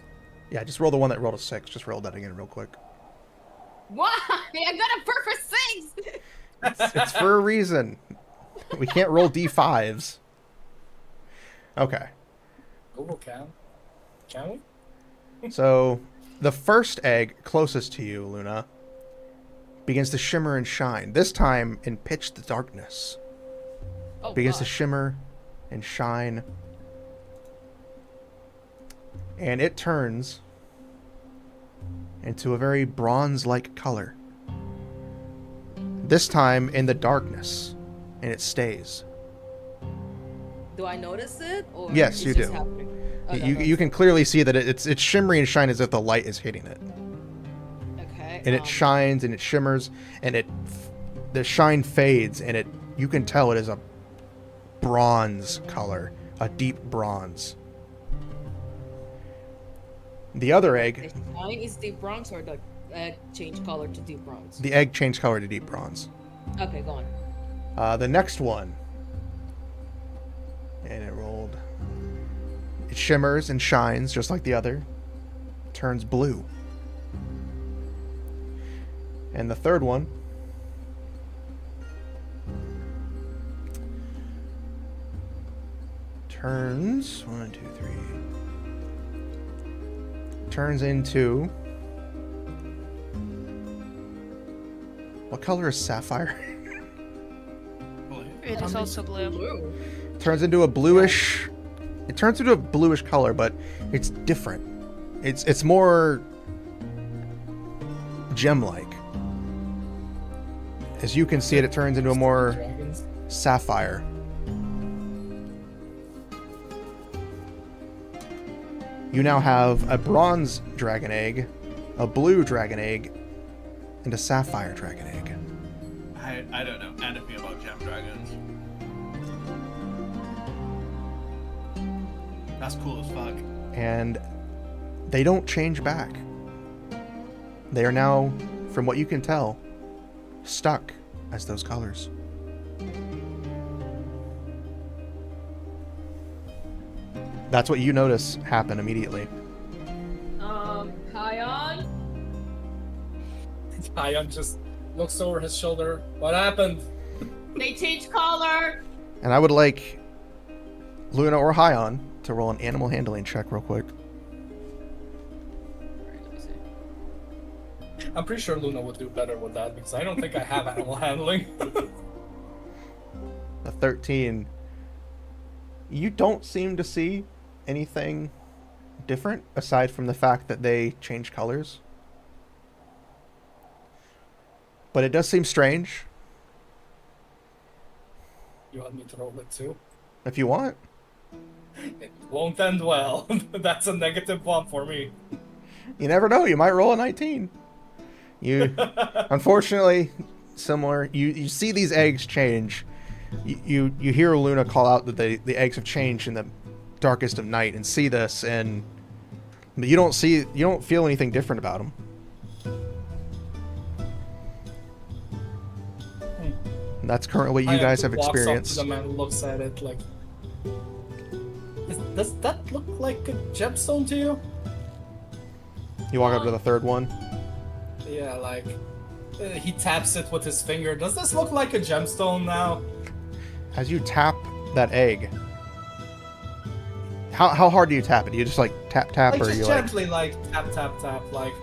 Yeah, just roll the one that rolled a 6. Just roll that again real quick. Why? I got a perfect 6! It's for a reason. We can't roll d5s. Okay. Google can we? So, the first egg closest to you, Luna, begins to shimmer and shine. This time in pitch darkness. Oh, Begins God. to shimmer and shine. And it turns into a very bronze-like color. This time in the darkness. And it stays. Do I notice it? Or Yes, it's you just do. happening? You can clearly see that it's shimmering and shine as if the light is hitting it. Okay. And it shines and it shimmers and the shine fades and you can tell it is a bronze color, a deep bronze. The other egg, The shine is deep bronze, or the egg change color to deep bronze? the egg changed color to deep bronze. Okay, go on. The next one, and it rolled. It shimmers and shines just like the other, turns blue. And the third one turns 1, 2, 3. Turns into what color is sapphire? It is also blue. Blue. Turns into a bluish. It turns into a bluish color, but it's different. It's more gem-like. As you can see it turns into a more Dragons. sapphire. You now have a bronze dragon egg, a blue dragon egg, and a sapphire dragon egg. I don't know anything about gem dragons. That's cool as fuck. And they don't change back. They are now, from what you can tell, stuck as those colors. That's what you notice happen immediately. Hi on. Ion just looks over his shoulder. What happened? They change color. And I would like Luna or Hyon to roll an animal handling check real quick. Alright, let me see. I'm pretty sure Luna would do better with that because I don't think I have animal handling. A 13. You don't seem to see anything different aside from the fact that they change colors. But it does seem strange. You want me to roll it too? If you want. It won't end well. That's a -1 for me. You never know. You might roll a 19. You, unfortunately, similar. You see these eggs change. You hear Luna call out that the eggs have changed in the darkest of night and see this, and But you don't feel anything different about them. That's currently what you guys have experienced. Walks up to them and looks at it like, does that look like a gemstone to you? You walk up to the third one. Yeah, like he taps it with his finger. Does this look like a gemstone now? As you tap that egg, how hard do you tap it? Do you just like tap Like or just you gently like tap tap tap, like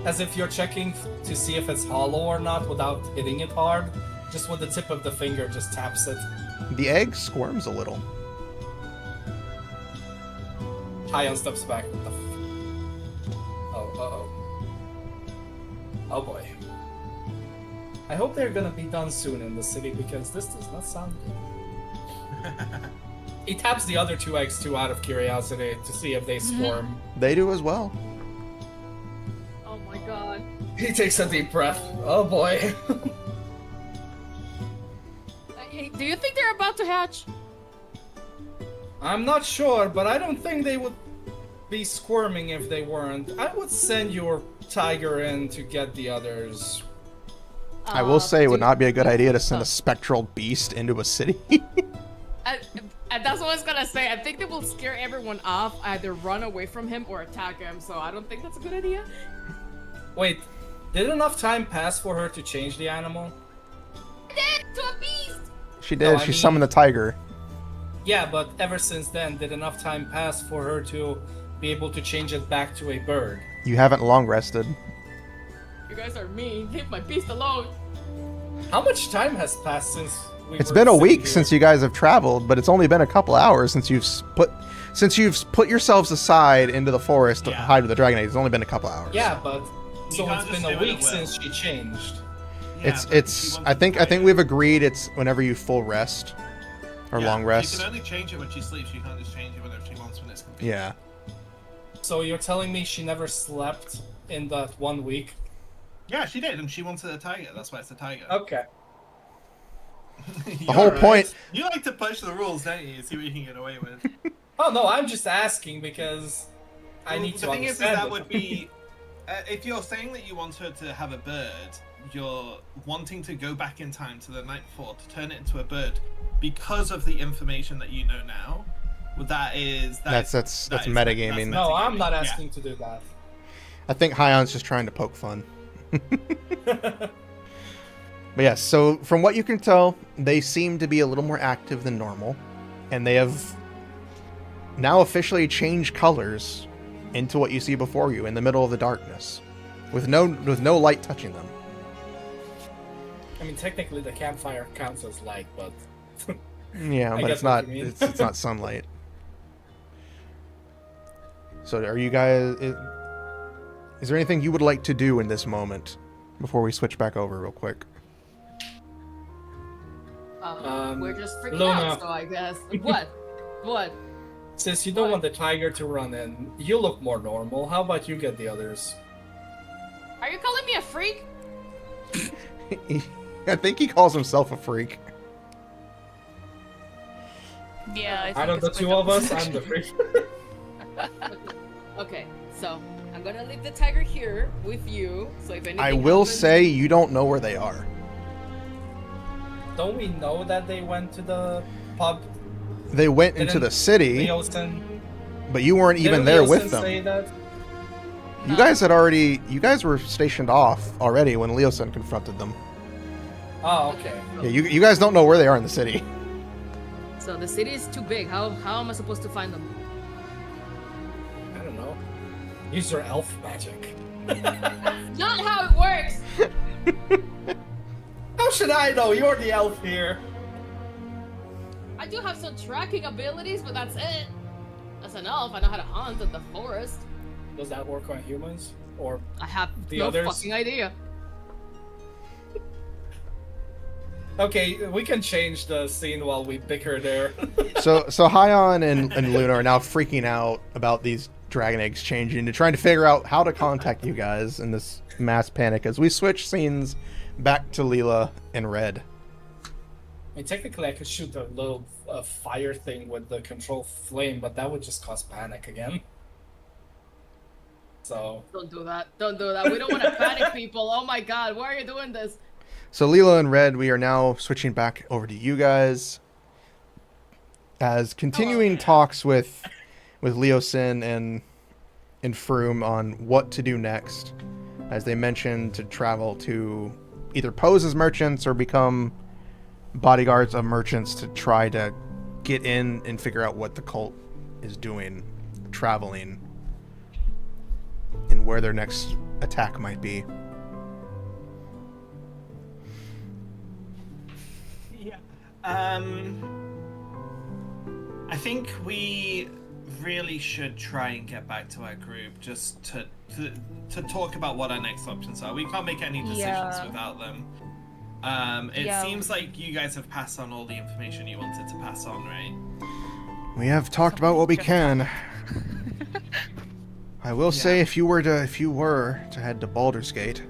as if you're checking to see if it's hollow or not without hitting it hard. Just with the tip of the finger, just taps it. The egg squirms a little. Hion steps back. What the oh boy. I hope they're gonna be done soon in the city because this does not sound good. He taps the other 2 eggs too out of curiosity to see if they squirm. They do as well. Oh my god. He takes a deep breath. Oh boy. Hey, do you think they're about to hatch? I'm not sure, but I don't think they would be squirming if they weren't. I would send your tiger in to get the others. I will say it would not be a good idea to send a spectral beast into a city. And that's what I was gonna say. I think they will scare everyone off, either run away from him or attack him. So I don't think that's a good idea. Wait, did enough time pass for her to change the animal? To a beast! She did. No, I She mean- summoned the tiger. Yeah, but ever since then, did enough time pass for her to be able to change it back to a bird? You haven't long rested. You guys are mean. Leave my beast alone. How much time has passed since we It's were been a sitting week here? since you guys have traveled, but it's only been a couple hours since you've put yourselves aside into the forest to Yeah. hide with the dragon eggs. It's only been a couple hours. Yeah, but so can't it's just been do a it week at will. since she changed. Yeah, but It's she wants I to think try it. we've agreed it's whenever you full rest or Yeah, long rest. She can only change it when she sleeps. She can't just change it whenever she wants when it's complete. Yeah. So you're telling me she never slept in that 1 week? Yeah, she did, and she wanted a tiger. That's why it's a tiger. Okay. The whole point- You like to push the rules, don't you? See what you can get away with. Oh no, I'm just asking because I Well, need to the thing is understand that it. would be if you're saying that you want her to have a bird, you're wanting to go back in time to the night before to turn it into a bird because of the information that you know now. Well, that's metagaming. No, I'm not Yeah. asking to do that. I think Hion's just trying to poke fun. But yes, so from what you can tell, they seem to be a little more active than normal, and they have now officially changed colors into what you see before you in the middle of the darkness, with no light touching them. I mean, technically the campfire counts as light, but Yeah, I but get it's what not. you mean. It's not sunlight. So, are you guys? Is there anything you would like to do in this moment before we switch back over real quick? We're just freaking Luna. out, so I guess. What? What? since you don't What? want the tiger to run in, you look more normal. How about you get the others? Are you calling me a freak? I think he calls himself a freak. Yeah, Out of the two of us, I'm the freak. Okay, so I'm gonna leave the tiger here with you. So if anything I will happens- say you don't know where they are. Don't we know that they went to the pub? They went into Didn't the city, Leosin, but you weren't even didn't there Leosin with say them. that? You guys were stationed off already when Leosin confronted them. Oh, okay. Yeah, you guys don't know where they are in the city. So the city is too big. How am I supposed to find them? I don't know. Use your elf magic. Not how it works. How should I know? You're the elf here. I do have some tracking abilities, but that's it. As an elf, I know how to hunt in the forest. Does that work on humans? Or I have The no others? fucking idea. okay, we can change the scene while we bicker there. So Hyon and Luna are now freaking out about these dragon eggs changing and trying to figure out how to contact you guys in this mass panic as we switch scenes back to Leela and Red. I mean, technically, I could shoot a little fire thing with the control flame, but that would just cause panic again. So Don't do that. Don't do that. We don't want to panic people. Oh my god, why are you doing this? So Leela and Red, we are now switching back over to you guys. As continuing talks with Leosin and Froome on what to do next, as they mentioned to travel to either pose as merchants or become bodyguards of merchants to try to get in and figure out what the cult is doing, traveling, and where their next attack might be. Yeah. I think we really should try and get back to our group just to talk about what our next options are. We can't make any decisions without them. It seems like you guys have passed on all the information you wanted to pass on, right? We have talked about what we can. I will say, if you were to head to Baldur's Gate,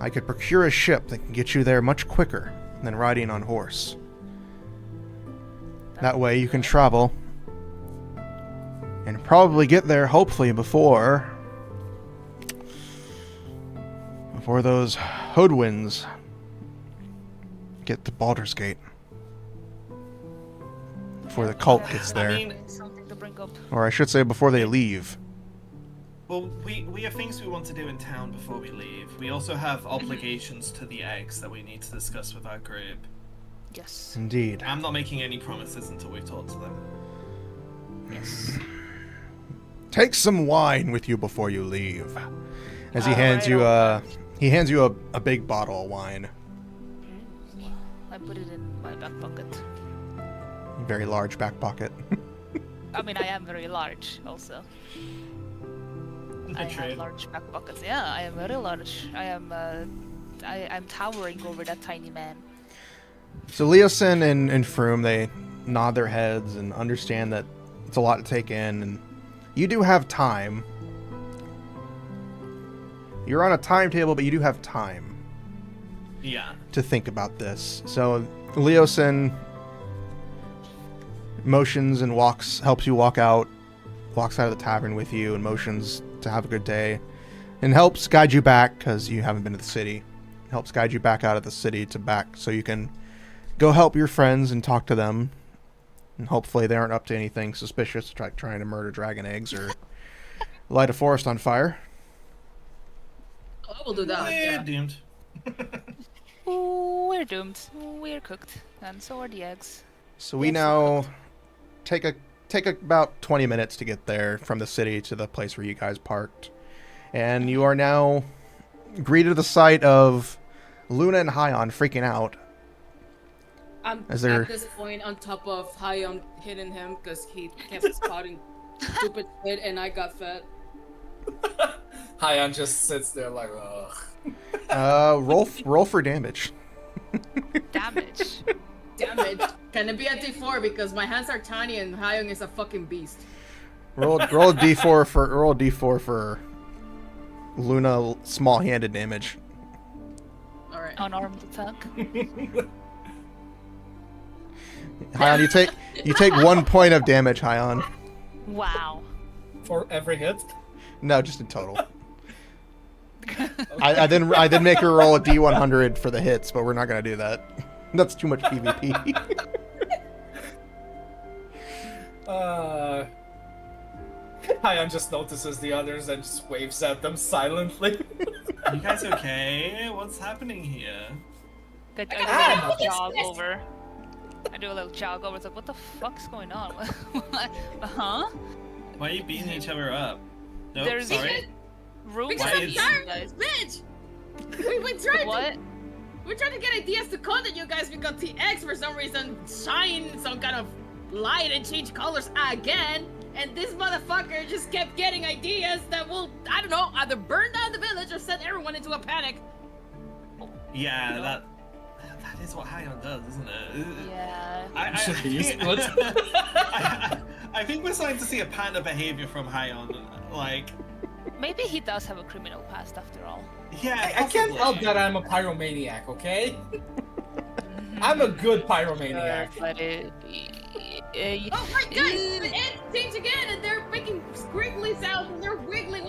I could procure a ship that can get you there much quicker than riding on horse. That way you can travel and probably get there, hopefully, before those hoodwins get to Baldur's Gate. Before the cult gets there. I mean, Something to bring up. Or I should say, before they leave. well, we have things we want to do in town before we leave. We also have obligations to the eggs that we need to discuss with our group. Yes. Indeed. I'm not making any promises until we've talked to them. Yes. Take some wine with you before you leave. As he All hands right, you a big bottle of wine. I put it in my back pocket. Very large back pocket. I mean, I am very large, also. I have large back pockets. Yeah, I am very large. I'm towering over that tiny man. So Leosin and Froome, they nod their heads and understand that it's a lot to take in, and you do have time. You're on a timetable, but you do have time. Yeah. To think about this. So Leosin motions and helps you walks out of the tavern with you and motions to have a good day, and helps guide you back, because you haven't been to the city. Helps guide you back out of the city to back so you can go help your friends and talk to them, and hopefully they aren't up to anything suspicious, like trying to murder dragon eggs or light a forest on fire. I will do that. We're Yeah. doomed. Ooh, we're doomed. We're cooked, and so are the eggs. So we now take about 20 minutes to get there from the city to the place where you guys parked, and you are now greeted at the sight of Luna and Hyon freaking out. I'm As they're- at this point on top of Hyon hitting him because he kept spotting stupid shit and I got fed. Hyon just sits there like, ugh. Roll for damage. Damage. Damage. Can it be a D4 because my hands are tiny and Hyon is a fucking beast. Roll a d4 for Luna small-handed damage. Alright. Unarmed attack. Hyon, you take 1 point of damage, Hyon. Wow. For every hit? No, just in total. I didn't make her roll a d100 for the hits, but we're not gonna do that. That's too much PvP. Hyon just notices the others and just waves at them silently. You guys okay? What's happening here? I do a little jog over. I do a little jog over. It's like, what the fuck's going on? Huh? Why are you beating each other up? Nope, There's sorry. room Because Why I'm is- tired, guys. bitch! We're trying What? to we're trying to get ideas to code at you guys because the eggs for some reason shine some kind of light and change colors again. And this motherfucker just kept getting ideas that will, I don't know, either burn down the village or send everyone into a panic. Yeah, that is what Hyon does, isn't it? Yeah. Should be used to it. I think we're starting to see a pattern of behavior from Hyon. Like, Maybe he does have a criminal past after all. yeah, I can't possibly. help that I'm a pyromaniac, okay? I'm a good pyromaniac. But Oh my god, the eggs change again and they're making squiggly sounds and they're wiggling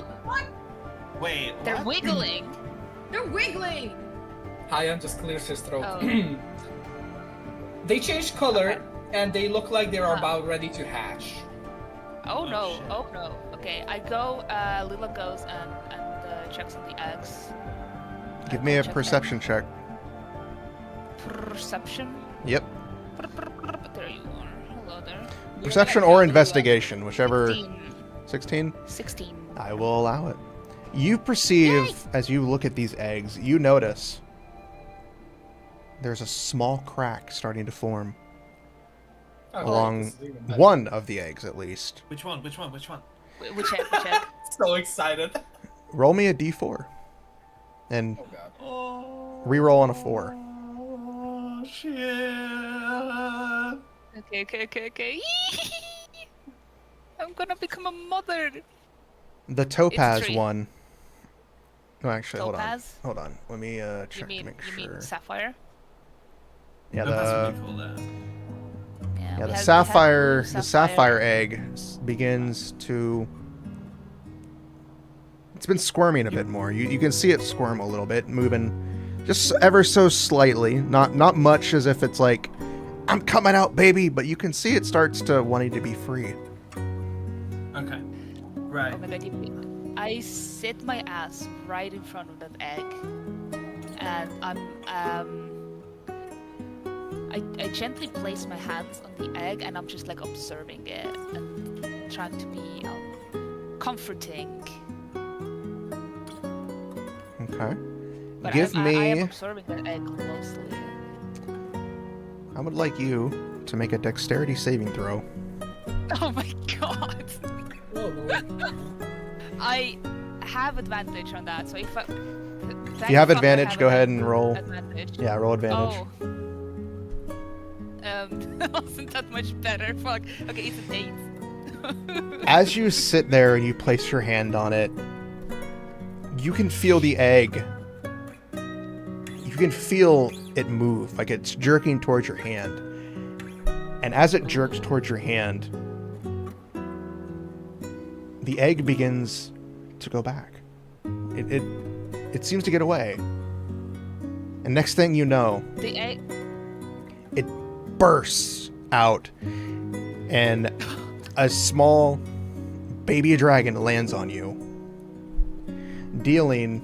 Wait, They're what? wiggling. They're wiggling. Hyan just clears his throat. Oh. They change color Okay. and they look like they're Huh. about ready to hatch. Oh no, shit. oh no. Okay, I go, Lila goes and checks on the eggs. Give me a Check perception check. Perception? Yep. There you are. Hello there. Perception or investigation, whichever. 16. 16? 16. I will allow it. You perceive, as you look at these eggs, you notice there's a small crack starting to form Oh, along this is even better. one of the eggs, at least. Which one? Which egg? Which egg? Which egg? So excited. Roll me a d4. And Oh god. Oh. re-roll on a 4. Oh shit. Okay. I'm gonna become a mother. The topaz tree. one. No, actually, Topaz? hold on. Let me check You to make mean sure. sapphire? Yeah, No, that's the what we call that. Yeah, yeah we the had sapphire blue the sapphire egg begins to. It's been squirming a bit more. You can see it squirm a little bit, moving just ever so slightly. Not much, as if it's like, I'm coming out, baby. But you can see it starts to wanting to be free. Okay. Right. Oh my god, I sit my ass right in front of that egg, and I gently place my hands on the egg, and I'm just like observing it and trying to be comforting. Okay. But Give I am me. observing that egg closely. I would like you to make a dexterity saving throw. Oh my god! Oh lord. I have advantage on that, so if I. If you have advantage, go ahead and roll. Advantage. Yeah, roll advantage. Oh. That wasn't that much better. Fuck. Okay, it's an 8. As you sit there and you place your hand on it, you can feel the egg. You can feel it move, like it's jerking towards your hand. And as it jerks towards your hand, the egg begins to go back. It seems to get away. And next thing you know, The egg. it bursts out, and a small baby dragon lands on you, dealing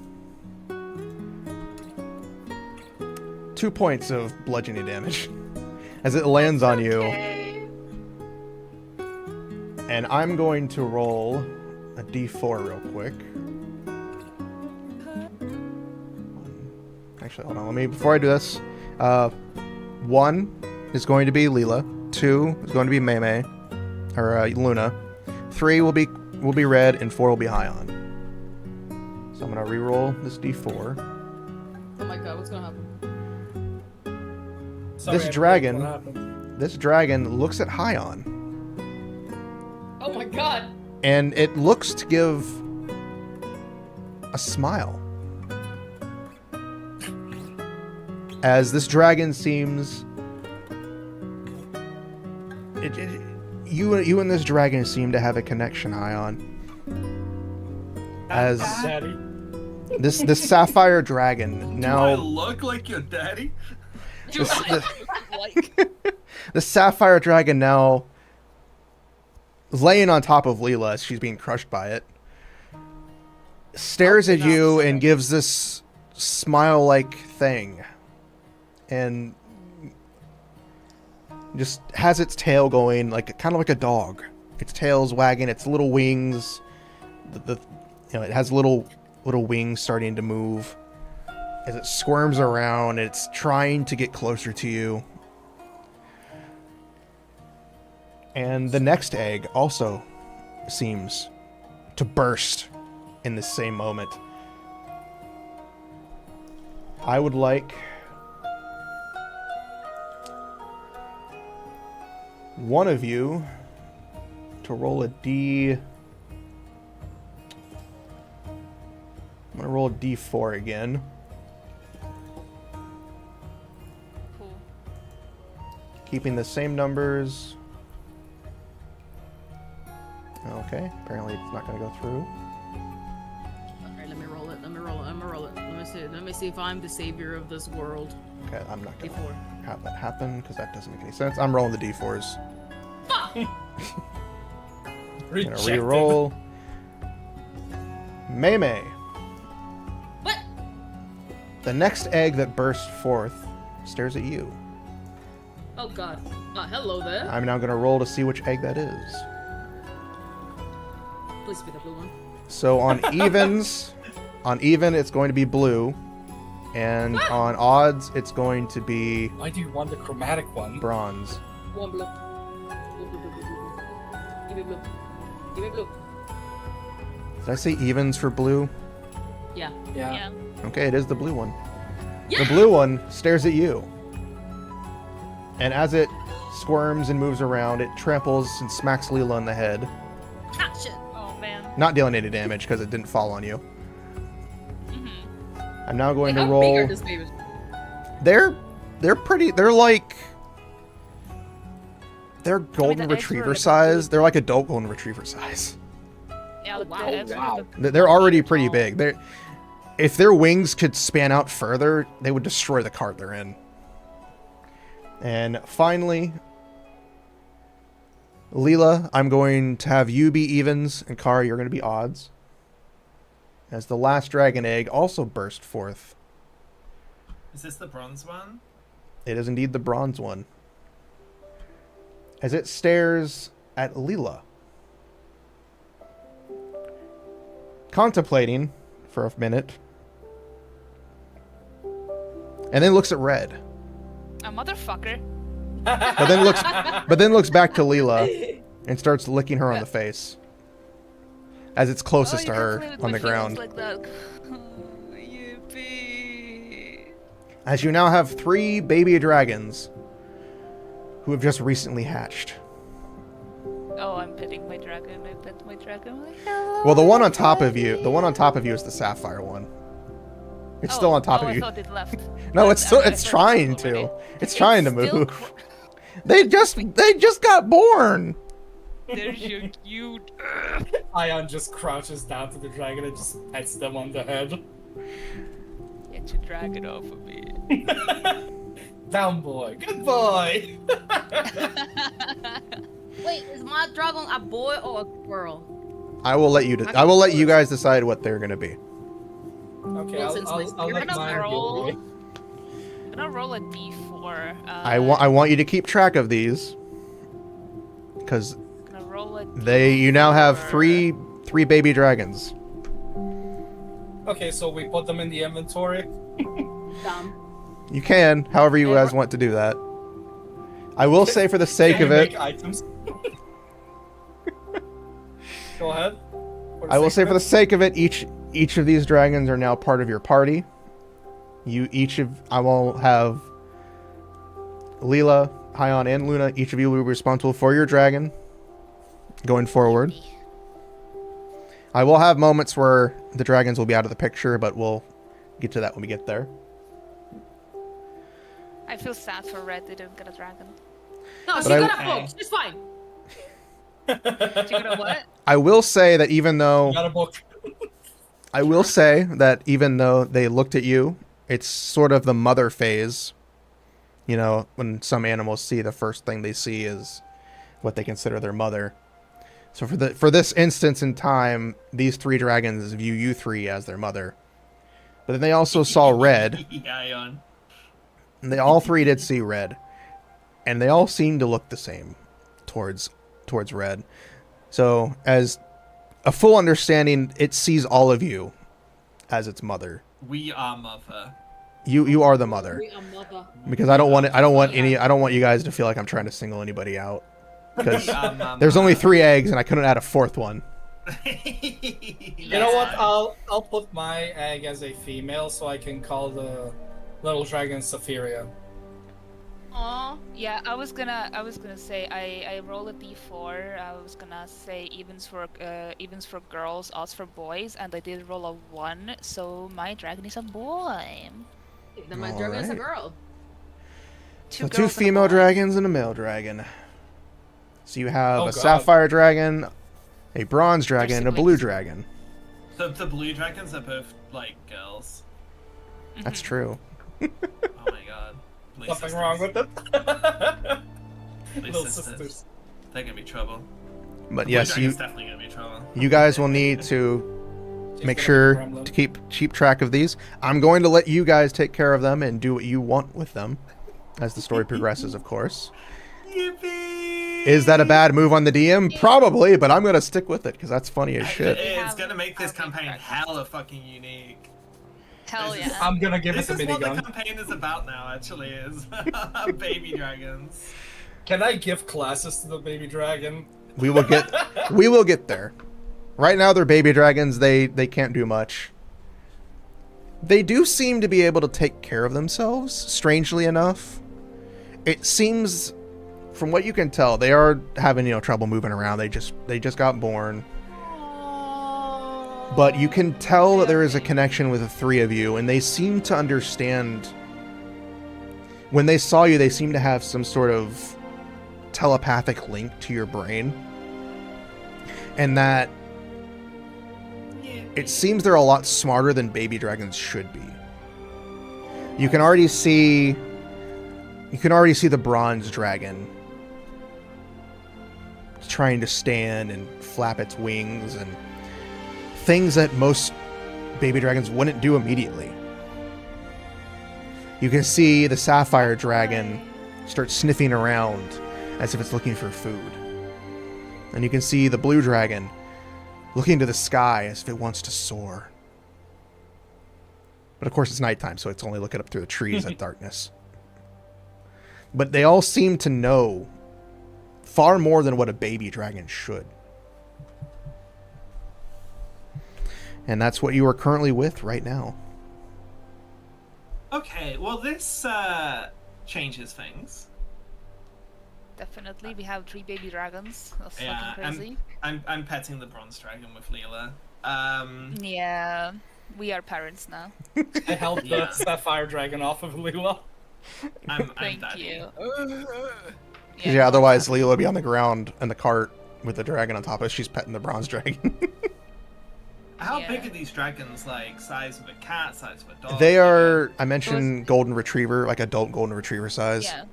2 points of bludgeoning damage as it lands on you. Okay. And I'm going to roll a d4 real quick. Actually, hold on. Let me, before I do this, 1 is going to be Leela. 2 is going to be Mei, or Luna. 3 will be Red, and 4 will be Hyan. So I'm gonna re-roll this d4. Oh my god, what's gonna happen? Sorry, This I forgot dragon- what happened. This dragon looks at Hyan, Oh my god! and it looks to give a smile. As this dragon seems, you and this dragon seem to have a connection, Hyan. As Daddy. this sapphire dragon Do I now, look like your daddy? Do This- I look like? the sapphire dragon now is laying on top of Leela as she's being crushed by it, stares at you and gives this smile-like thing, and just has its tail going like kind of like a dog. Its tail's wagging, its little wings, it has little wings starting to move as it squirms around. It's trying to get closer to you. And the next egg also seems to burst in the same moment. I would like one of you to roll a D. I'm gonna roll a D4 again. Cool. Keeping the same numbers. Okay, apparently it's not gonna go through. Alright, let me me see if I'm the savior of this world. Okay, I'm not gonna Before. have that happen because that doesn't make any sense. I'm rolling the d4s. Fuck! I'm gonna Rejected. re-roll. May. What? The next egg that bursts forth stares at you. Oh god. Hello there. I'm now gonna roll to see which egg that is. Please be the blue one. So on evens, it's going to be blue, and on odds, it's going to be Why do you want the chromatic one? bronze. One blue. Blue, blue, blue, blue, blue. Give me blue. Give me blue. Did I say evens for blue? Yeah. Yeah. Yeah. Okay, it is the blue one. Yeah! The blue one stares at you. And as it squirms and moves around, it tramples and smacks Leela in the head. Ah, shit. Oh man. Not dealing any damage because it didn't fall on you. Mm-hmm. I'm now going Wait, to how big are roll. these babies? They're pretty. They're like. They're golden the eggs were retriever like size. They're like adult golden retriever size. Yeah, Oh, the wow. eggs were Wow. the- They're already pretty tall. big. If their wings could span out further, they would destroy the cart they're in. And finally, Leela, I'm going to have you be evens, and Kara, you're going to be odds. As the last dragon egg also burst forth. Is this the bronze one? It is indeed the bronze one. As it stares at Leela. Contemplating for a minute. And then looks at Red. A motherfucker. But then looks back to Leela and starts licking her on the face. As it's closest to Oh, you can her play with on my the ground. feelings like that. Yippee. As you now have 3 baby dragons who have just recently hatched. Oh, I'm petting my dragon. I pet my dragon. I'm like, hello, Well, the one on top of dragon. you, is the sapphire one. It's Oh, still on top oh, of I you. thought it left. No, But it's still I it's thought it trying left to. already. It's trying to still move. They just got born. They're so cute. Ion just crouches down to the dragon and just pets them on the head. Get your dragon off of me. Down boy. Good boy. Wait, is my dragon a boy or a girl? I will let you. I will let you guys decide what they're gonna be. Okay, Well, I'll, since I'll, my I'll You're let gonna mine roll. be. I'm gonna roll a d4. I want you to keep track of these, because Gonna roll a you now have D4. three baby dragons. Okay, so we put them in the inventory. Dumb. You can, however you guys want to do that. I will say, for the sake Can of you it, make items? Go ahead. I will say, for the sake of it, each of these dragons are now part of your party. I will have Leela, Hyon, and Luna. Each of you will be responsible for your dragon going forward. I will have moments where the dragons will be out of the picture, but we'll get to that when we get there. I feel sad for Red. They didn't get a dragon. No, But she I- got a book. She's fine. Do you know what? I will say that even though Got a book. they looked at you, it's sort of the mother phase. You know, when some animals see, the first thing they see is what they consider their mother. So for this instance in time, these 3 dragons view you 3 as their mother. But then they also saw Red. Ion. And they all 3 did see Red. And they all seem to look the same towards Red. So as a full understanding, it sees all of you as its mother. We are mother. You are the mother. We are mother. Because I don't want you guys to feel like I'm trying to single anybody out. Because We are mama. there's only 3 eggs and I couldn't add a 4th one. You know what? I'll put my egg as a female so I can call the little dragon Saphiria. Aw. Yeah, I was gonna say I roll a d4. I was gonna say evens for girls, odds for boys, and I did roll a 1, so my dragon is a boy. Then my dragon is a Alright. girl. So 2 girls and a female boy. dragons and a male dragon. So you have Oh, a God. sapphire dragon, a bronze dragon, and a blue siblings. dragon. So the blue dragons are both like girls. That's true. Oh my god. Please, Something sisters. wrong with them. Please, Little sisters. sisters. They're gonna be trouble. But Blue yes, Dragon's definitely gonna be trouble. you guys will need to make Just sure like a gremlin. to keep track of these. I'm going to let you guys take care of them and do what you want with them as the story progresses, of course. Yippee! Is that a bad move on the DM? Probably, but I'm going to stick with it because that's funny as shit. It's gonna make this campaign hella fucking unique. Hell This is- yeah. I'm gonna give This it a is what the minigun. campaign is about now, actually, is baby dragons. Can I give classes to the baby dragon? We will get there. Right now they're baby dragons. They can't do much. They do seem to be able to take care of themselves, strangely enough. It seems, from what you can tell, they are having, trouble moving around. They just got born. But you can tell that there is a connection with the three of you, and they seem to understand. When they saw you, they seem to have some sort of telepathic link to your brain. And that it seems they're a lot smarter than baby dragons should be. You can already see the bronze dragon trying to stand and flap its wings and things that most baby dragons wouldn't do immediately. You can see the sapphire dragon start sniffing around as if it's looking for food. And you can see the blue dragon looking to the sky as if it wants to soar. But of course it's nighttime, so it's only looking up through the trees at darkness. But they all seem to know far more than what a baby dragon should. And that's what you are currently with right now. Okay, well this changes things. Definitely, we have 3 baby dragons. That's Yeah, fucking crazy. I'm petting the bronze dragon with Leela. Yeah, we are parents now. I held Yeah. the sapphire dragon off of Lila. I'm Thank daddy. you. Yeah, otherwise Leela would be on the ground in the cart with the dragon on top of it. She's petting the bronze dragon. How Yeah. big are these dragons? Like size of a cat, size of a dog? They are, I mentioned golden retriever, like adult golden retriever size. Yeah,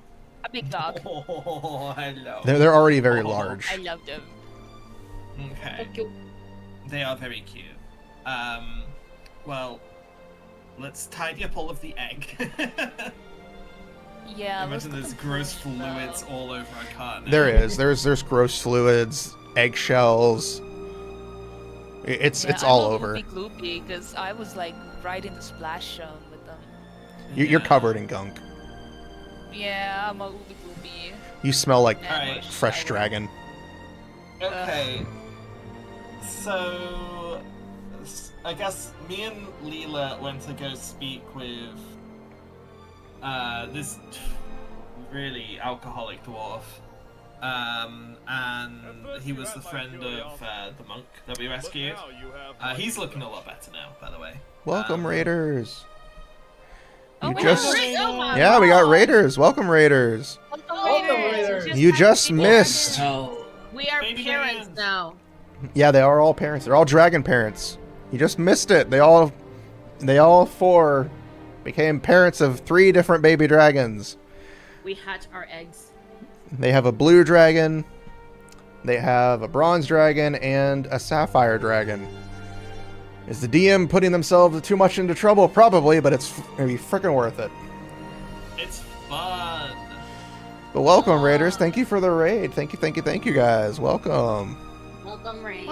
a big dog. Oh, hello. They're already very Oh. large. I love them. Okay. Thank you. They are very cute. Well, let's tidy up all of the egg. Yeah, I let's imagine get there's them gross first, fluids though. all over our cart now. There is. There's gross fluids, eggshells. It's Yeah, all I'm a over. gloopy because I was like right in the splash zone with them. You're Yeah. covered in gunk. Yeah, I'm a gloopy gloopy. You smell like Alright. fresh dragon. Okay. So, I guess me and Leela went to go speak with this really alcoholic dwarf. And he was the friend of the monk that we rescued. He's looking a lot better now, by the way. Welcome, Raiders. Oh, You we just- have Raiders! Oh my Yeah, we got God. Raiders. Welcome, Raiders. Welcome, Raiders. You just missed. Hell. We are Baby parents dragons. now. Yeah, they are all parents. They're all dragon parents. You just missed it. They all 4 became parents of 3 different baby dragons. We hatch our eggs. They have a blue dragon, they have a bronze dragon, and a sapphire dragon. Is the DM putting themselves too much into trouble? Probably, but it's gonna be freaking worth it. It's fun. But welcome, Raiders. Thank you for the raid. Thank you, guys. Welcome. Welcome, Raiders.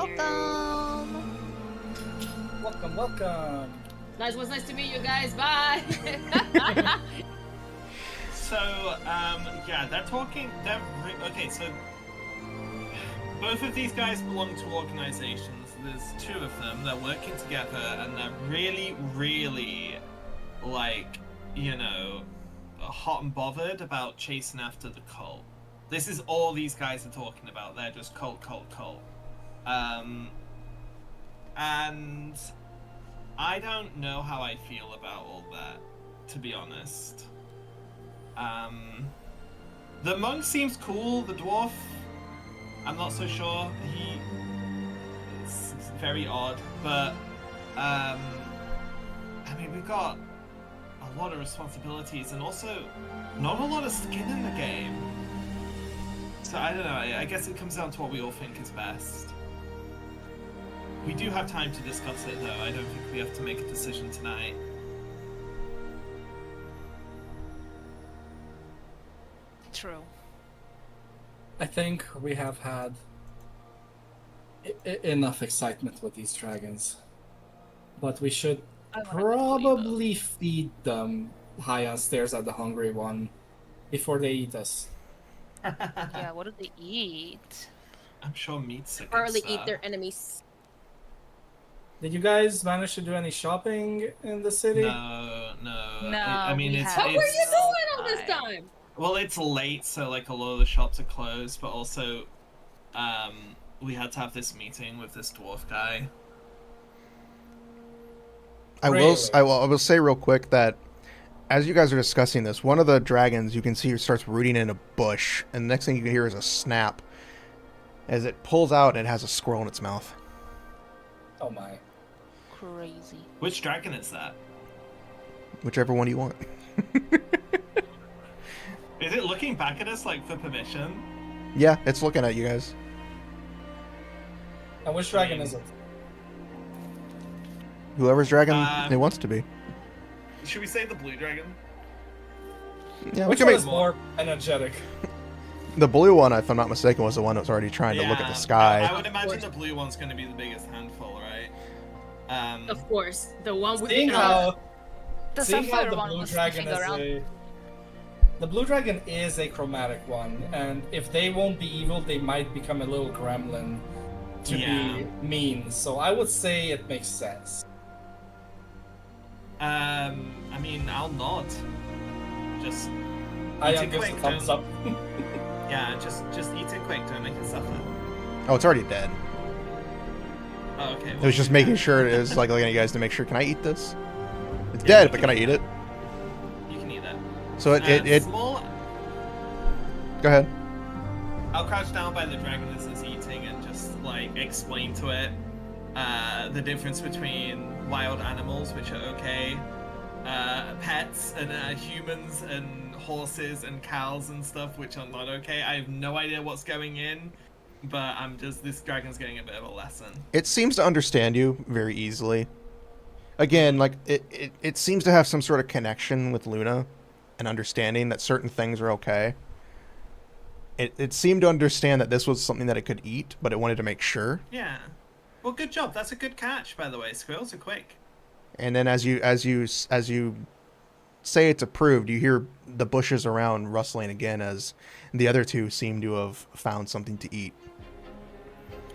Welcome. Welcome. Nice, was nice to meet you guys. Bye. So, yeah, they're talking. Okay, so both of these guys belong to organizations. There's 2 of them. They're working together, and they're really, really, like, hot and bothered about chasing after the cult. This is all these guys are talking about. They're just cult. And I don't know how I feel about all that, to be honest. The monk seems cool. The dwarf, I'm not so sure. It's very odd, but I mean, we've got a lot of responsibilities and also not a lot of skin in the game. So I don't know, I guess it comes down to what we all think is best. We do have time to discuss it though, I don't think we have to make a decision tonight. True. I think we have had enough excitement with these dragons. But we should I wanna probably feed them high on stairs at the hungry one before they eat us. Yeah, what do they eat? I'm sure meat's a good Probably eat stuff. their enemies. Did you guys manage to do any shopping in the city? No. No, I mean, we it's haven't. What were you it's doing all this time? well, it's late, so like a lot of the shops are closed. But also, we had to have this meeting with this dwarf guy. I will say real quick that as you guys are discussing this, one of the dragons you can see starts rooting in a bush, and the next thing you can hear is a snap as it pulls out and it has a squirrel in its mouth. Oh my. Crazy. Which dragon is that? Whichever one you want. Is it looking back at us like for permission? Yeah, it's looking at you guys. And which dragon is it? Whoever's dragon it wants to be. Should we say the blue dragon? Yeah, we Which can one make is more energetic? the blue one, if I'm not mistaken, was the one that was already trying to look at the sky. I would imagine the blue one's going to be the biggest handful, right? Of course, the one with Seeing the how, The seeing how sapphire the one blue was dragon sniffing is around. the blue dragon is a chromatic one, and if they won't be evil, they might become a little gremlin to be mean. So I would say it makes sense. I mean, I'll nod. Just I eat it gives a quick, thumbs don't- up. yeah, just eat it quick. Don't make it suffer. Oh, it's already dead. Oh, okay. It was just making sure it was like looking at you guys to make sure. Can I eat this? It's Yeah, dead, you but can can I eat it? You can eat that. So it Small. go ahead. I'll crouch down by the dragon as it's eating and just like explain to it the difference between wild animals, which are okay, pets and humans and horses and cows and stuff, which are not okay. I have no idea what's going in, but this dragon's getting a bit of a lesson. It seems to understand you very easily. Again, like it seems to have some sort of connection with Luna and understanding that certain things are okay. It seemed to understand that this was something that it could eat, but it wanted to make sure. Yeah. Well, good job. That's a good catch, by the way. Squirrels are quick. And then as you say it's approved, you hear the bushes around rustling again as the other two seem to have found something to eat.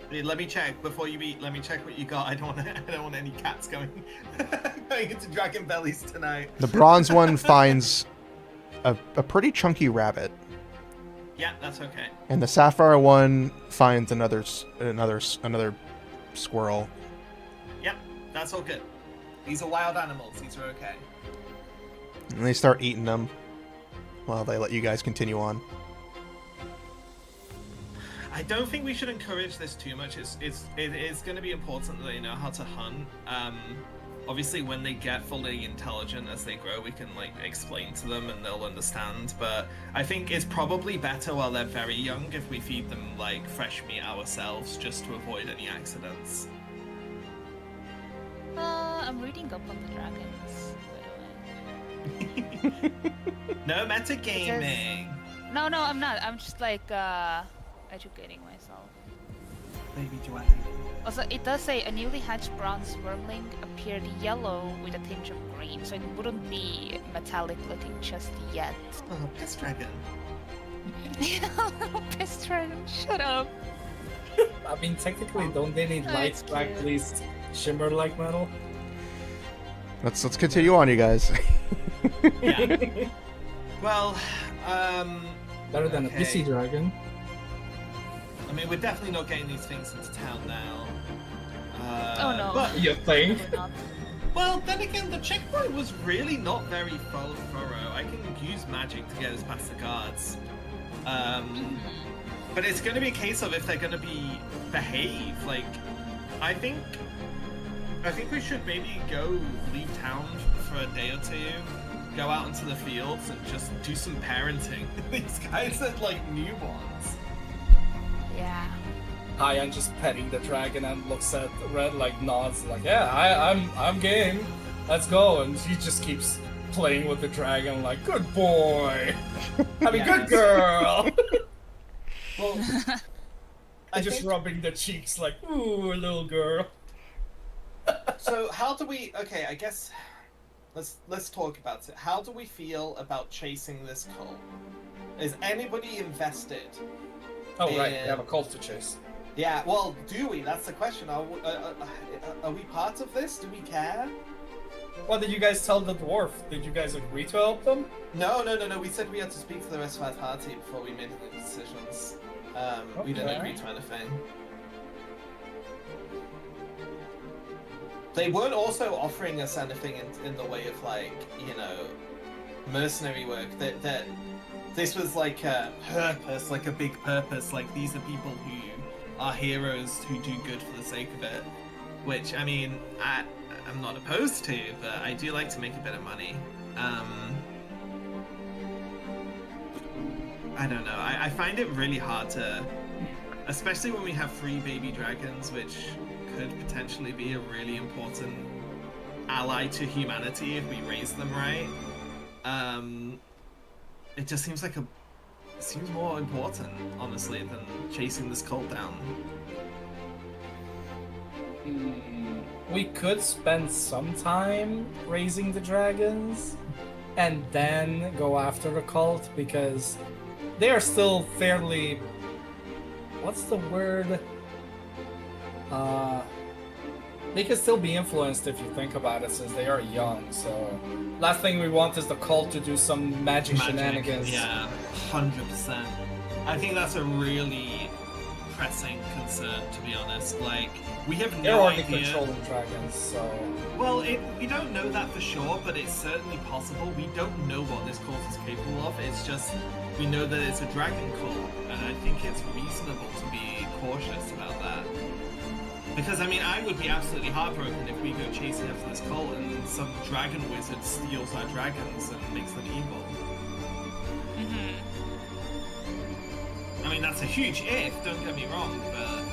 Hey, let me check before you eat. Let me check what you got. I don't want any cats going into dragon bellies tonight. The bronze one finds a pretty chunky rabbit, Yeah, that's okay. and the sapphire one finds another squirrel. Yep, that's all good. These are wild animals. These are okay. And they start eating them while they let you guys continue on. I don't think we should encourage this too much. It is going to be important that they know how to hunt. Obviously, when they get fully intelligent as they grow, we can like explain to them and they'll understand. But I think it's probably better while they're very young if we feed them like fresh meat ourselves, just to avoid any accidents. I'm reading up on the dragons, by the way. No metagaming. No, I'm not. I'm just like educating myself. Baby dragon. Also, it does say a newly hatched bronze wormling appeared yellow with a tinge of green, so it wouldn't be metallic looking just yet. Oh, piss dragon. Piss dragon, shut up. I mean, technically, don't they need That's lights to at cute. least shimmer like metal? Let's continue on, you guys. Yeah. Well, Better than okay. a pissy dragon. I mean, we're definitely not getting these things into town now. Oh, no. But, You think? Probably not. well, then again, the checkpoint was really not very thorough. I can use magic to get us past the guards. But it's going to be a case of if they're going to behave. Like, I think we should maybe leave town for a day or two, go out into the fields and just do some parenting. These guys are like newborns. Yeah. Hyan just petting the dragon and looks at Red, like nods, like, yeah, I'm game. Let's go. And she just keeps playing with the dragon, like, good boy. I mean, good girl. Well, And just rubbing the cheeks, like, ooh, little girl. so how do we? Okay, I guess let's talk about it. How do we feel about chasing this cult? Is anybody invested? Oh, right, we have a cult to chase. Yeah, well, do we? That's the question. Are we part of this? Do we care? What did you guys tell the dwarf? Did you guys agree to help them? No. We said we had to speak to the rest of our party before we made any decisions. We didn't Okay. agree to anything. They weren't also offering us anything in the way of, like, you know, mercenary work. That this was like a purpose, like a big purpose. Like, these are people who are heroes who do good for the sake of it. Which, I mean, I'm not opposed to, but I do like to make a bit of money. I don't know. I find it really hard to, especially when we have 3 baby dragons, which could potentially be a really important ally to humanity if we raise them right. It just seems like seems more important, honestly, than chasing this cult down. We could spend some time raising the dragons and then go after the cult, because they are still fairly... What's the word? They can still be influenced if you think about it, since they are young, so... Last thing we want is the cult to do some magic shenanigans. Yeah, 100%. I think that's a really pressing concern, to be honest. Like, we have They're no already idea. controlling dragons, so... Well, we don't know that for sure, but it's certainly possible. We don't know what this cult is capable of. It's just, we know that it's a dragon cult, and I think it's reasonable to be cautious about that. Because, I mean, I would be absolutely heartbroken if we go chasing after this cult and some dragon wizard steals our dragons and makes them evil. I mean, that's a huge if, don't get me wrong, but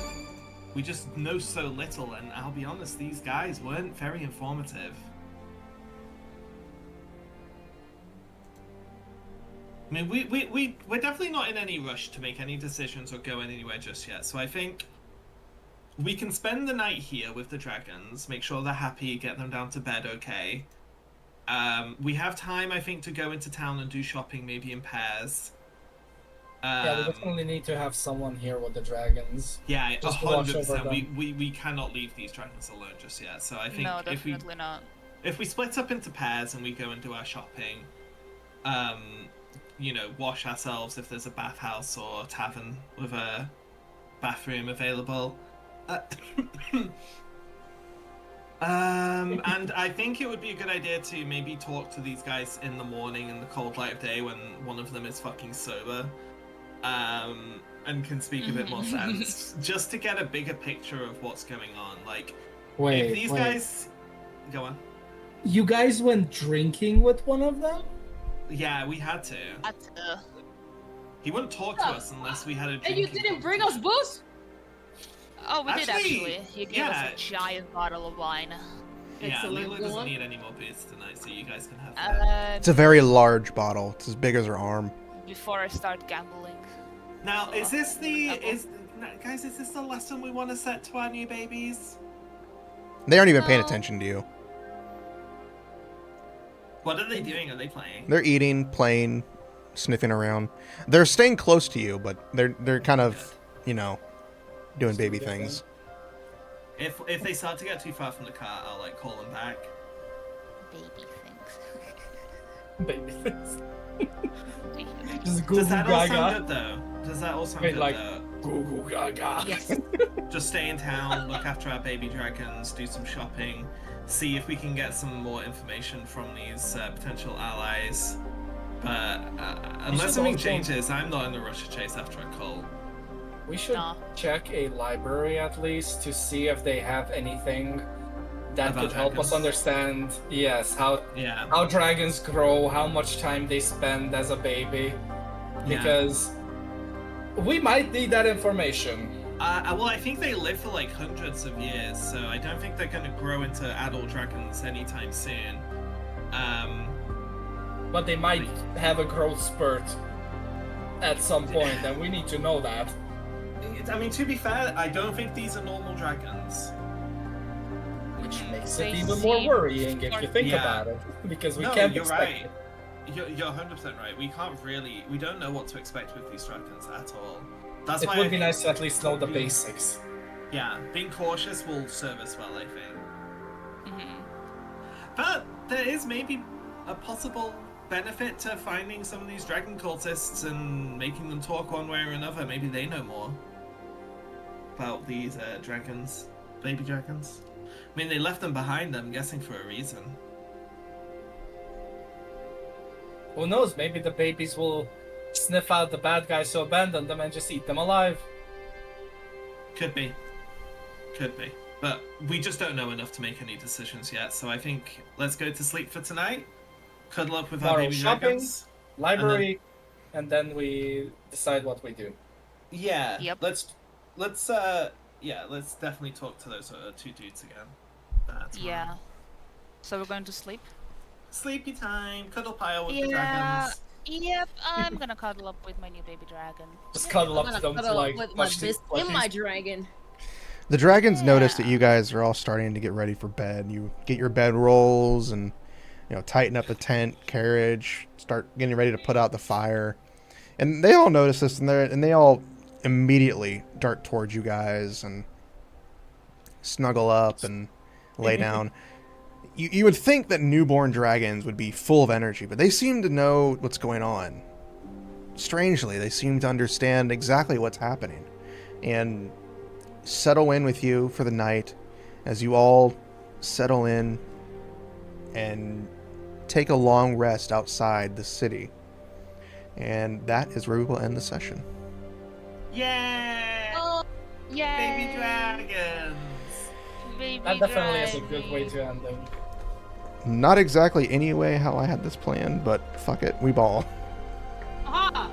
we just know so little, and I'll be honest, these guys weren't very informative. I mean, we're definitely not in any rush to make any decisions or go anywhere just yet, so I think we can spend the night here with the dragons, make sure they're happy, get them down to bed okay. We have time, I think, to go into town and do shopping, maybe in pairs. Yeah, we definitely need to have someone here with the dragons. Yeah, Just to watch over 100%. them. We cannot leave these dragons alone just yet. So I think No, definitely not. if we split up into pairs and we go and do our shopping, you know, wash ourselves if there's a bathhouse or tavern with a bathroom available. And I think it would be a good idea to maybe talk to these guys in the morning in the cold light of day when one of them is fucking sober, and can speak a bit more sense, just to get a bigger picture of what's going on. Like, if these guys... Go on. You guys went drinking with one of them? Yeah, we had to. He wouldn't talk to us unless we had a drink. And you didn't bring us booze? Oh, we did Actually, actually. You gave us a giant bottle of wine. Yeah, Excellent. Lila doesn't One. need any more booze tonight, so you guys can have that. It's a very large bottle. It's as big as her arm. Before I start gambling. Now, is this guys, is this the lesson we want to set to our new babies? They aren't even paying No. attention to you. What are they doing? Are they playing? They're eating, playing, sniffing around. They're staying close to you, but they're kind of, you know, doing baby things. If they start to get too far from the car, I'll like call them back. Baby things. Baby things. Baby. Just goo Does goo that all sound gaga. good though? Does that all sound Wait, good like- though? Goo goo gaga. Yes. Just stay in town, look after our baby dragons, do some shopping, see if we can get some more information from these potential allies. But unless should something also- changes, I'm not in a rush to chase after a cult. We should No. check a library at least to see if they have anything that About could help us dragons. understand, yes, how Yeah. dragons grow, how much time they spend as a baby, because we might need that information. Well, I think they live for like hundreds of years, so I don't think they're going to grow into adult dragons anytime soon. But they might have a growth spurt at some point, and we need to know that. I mean, to be fair, I don't think these are normal dragons. Which makes They it even more seem worrying if you think Yeah. about it, because we No, can't you're expect right. You're 100% right. We don't know what to expect with these dragons at all. That's it why would be nice to at least know the basics. Yeah, being cautious will serve us well, I think. Mhm. But there is maybe a possible benefit to finding some of these dragon cultists and making them talk one way or another. Maybe they know more about these dragons, baby dragons. I mean, they left them behind, I'm guessing, for a reason. Who knows, maybe the babies will sniff out the bad guys who abandoned them and just eat them alive. Could be. Could be. But we just don't know enough to make any decisions yet, so I think let's go to sleep for tonight, cuddle up with our Tomorrow baby shopping, dragons. library, and then we decide what we do. Yeah. Yep. Let's definitely talk to those two dudes again. That's Yeah. So we're going to sleep? Sleepy time, cuddle pile with the Yeah. dragons. Yep, I'm gonna cuddle up with my new baby dragon. Just cuddle I'm up to gonna them to cuddle like up with my touch the fist in my dragon. The dragons notice that Yeah. you guys are all starting to get ready for bed. You get your bed rolls and tighten up the tent, carriage, start getting ready to put out the fire. And they all notice this, and they all immediately dart towards you guys and snuggle up and lay down. You would think that newborn dragons would be full of energy, but they seem to know what's going on. Strangely, they seem to understand exactly what's happening and settle in with you for the night as you all settle in and take a long rest outside the city. And that is where we will end the session. Yeah! Oh, Yay! Baby dragons! Baby That definitely is a good dragon. way to end them. Not exactly any way how I had this planned, but fuck it, we ball. aha!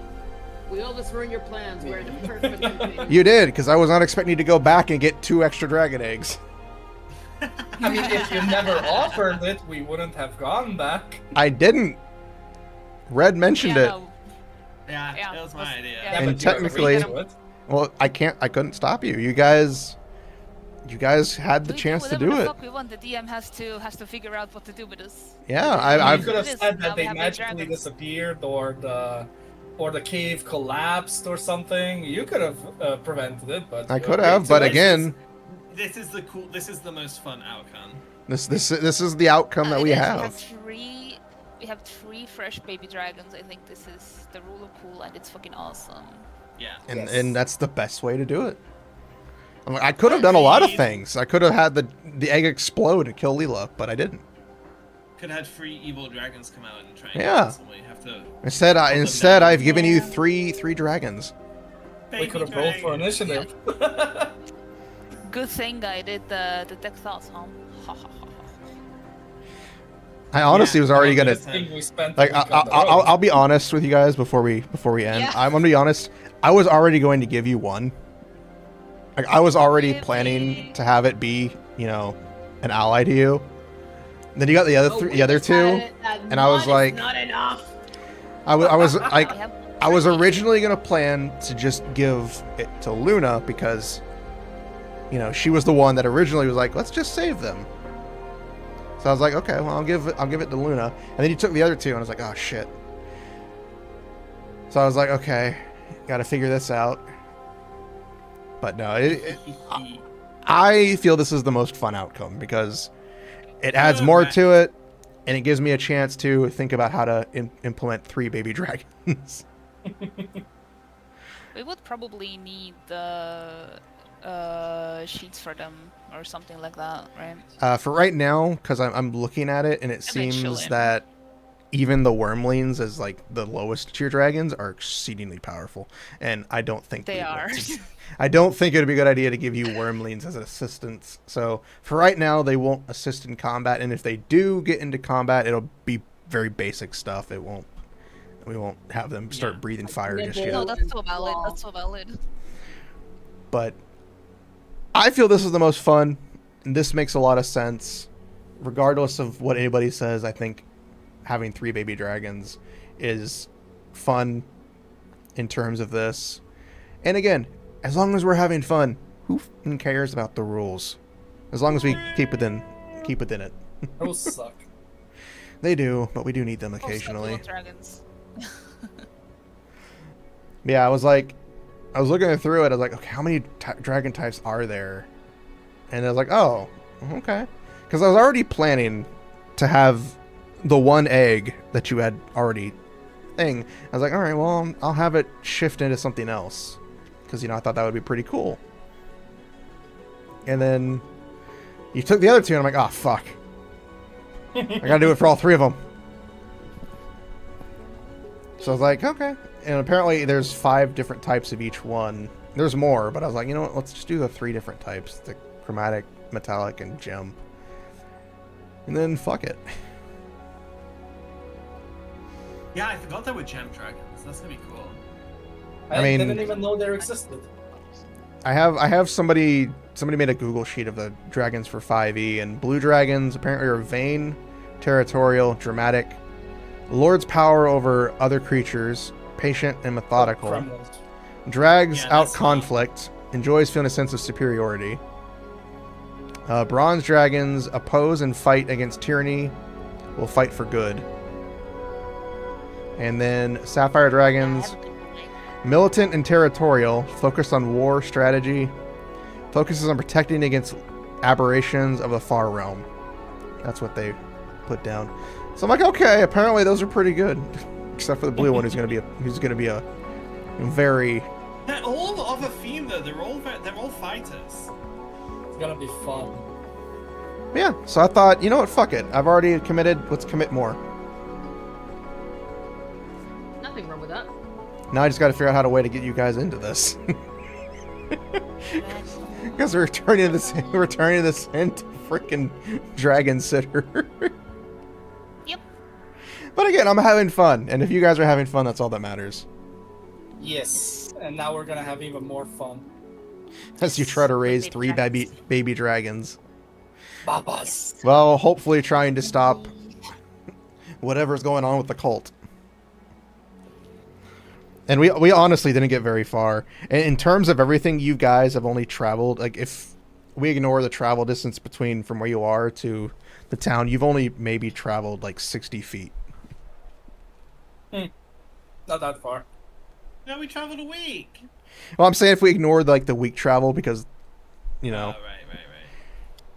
We always ruin your plans. We're the perfect company. You did, because I was not expecting you to go back and get 2 extra dragon eggs. I mean, if you never offered it, we wouldn't have gone back. I didn't. Red mentioned Yeah, it. no. Yeah, Yeah, that was my was- idea. yeah. Yeah, And but you agreed technically- to it. Well, I couldn't stop you. You guys had the We chance to whatever do the it. fuck we want. The DM has to figure out what to do with us. Yeah, You I've could have It is. said Now that we they have big magically dragons. disappeared, or the cave collapsed, or something. You could have prevented it, but I you could agreed have, to but it. again, This is the most fun outcome. this is the outcome that It we is. have. We have three fresh baby dragons. I think this is the rule of cool, and it's fucking awesome. Yeah. And Yes. and that's the best way to do it. I could have done a lot of things. I could have had the egg explode and kill Leela, but I didn't. Could have had 3 evil dragons come out and try and Yeah. kill us, and we have to. Instead, down. I've given you three dragons. We Baby could have rolled for dragons. initiative. Good thing I did the deck thoughts, huh? Ha, ha, ha, ha. I honestly was already gonna. Yes. Thing we spent Like, a week on the road. I'll be honest with you guys before we end. Yeah. I'm gonna be honest. I was already going to give you one. Like, I was already planning to have it be, an ally to you. Then you got the other two, and I was like, not enough. I was like, We have I was originally gonna plan to just give it to Luna because, she was the one that originally was like, let's just save them. So I was like, okay, well, I'll give it to Luna. And then you took the other two, and I was like, oh shit. So I was like, okay, got to figure this out. But no, I feel this is the most fun outcome because it adds more to it, and it gives me a chance to think about how to implement 3 baby dragons. We would probably need the sheets for them or something like that, right? For right now, because I'm looking at it, and it seems Eventually. that even the wormlings, as like the lowest tier dragons, are exceedingly powerful, and I don't think They are. I don't think it would be a good idea to give you wormlings as an assistance. So for right now, they won't assist in combat, and if they do get into combat, it'll be very basic stuff. We won't have them start breathing fire just yet. No, that's so valid. That's so valid. But I feel this is the most fun, and this makes a lot of sense. Regardless of what anybody says, I think having 3 baby dragons is fun in terms of this. And again, as long as we're having fun, who f***ing cares about the rules? As long as we keep within it. Rules suck. They do, but we do need them occasionally. Dragons. Yeah, I was looking through it. I was like, okay, how many dragon types are there? And I was like, oh, okay. Because I was already planning to have the one egg that you had already thing. I was like, all right, well, I'll have it shift into something else. Because, I thought that would be pretty cool. And then you took the other 2, and I'm like, oh, fuck. I gotta do it for all 3 of them. So I was like, okay. And apparently there's 5 different types of each one. There's more, but I was like, you know what? Let's just do the 3 different types. The chromatic, metallic, and gem. And then fuck it. Yeah, I forgot there were gem dragons. That's gonna be cool. I mean, didn't even know they existed. I have somebody made a Google sheet of the dragons for 5e, and blue dragons apparently are vain, territorial, dramatic, lord's power over other creatures, patient and methodical, Criminals. drags Yeah, out that's conflict, enjoys feeling a sense of superiority. Bronze dragons oppose and fight against tyranny, will fight for good. And then sapphire dragons, militant and territorial, focused on war strategy, focuses on protecting against aberrations of the far realm. That's what they put down. So I'm like, okay, apparently those are pretty good, except for the blue one, who's gonna be a very. They're all of a theme though. They're all fighters. It's gonna be fun. Yeah. So I thought, you know what, fuck it. I've already committed. Let's commit more. Nothing wrong with that. Now I just got to figure out how to way to get you guys into this. Because we're turning this into freaking Dragon Sitter. Yep. But again, I'm having fun, and if you guys are having fun, that's all that matters. Yes. And now we're gonna have even more fun. As you try to raise Baby 3 baby dragons. Babas. Well, hopefully trying to stop whatever's going on with the cult. And we honestly didn't get very far. And in terms of everything, you guys have only traveled, like, if we ignore the travel distance between from where you are to the town, you've only maybe traveled like 60 feet. Not that far. No, we traveled a week. Well, I'm saying if we ignore like the week travel, because, you know, Oh,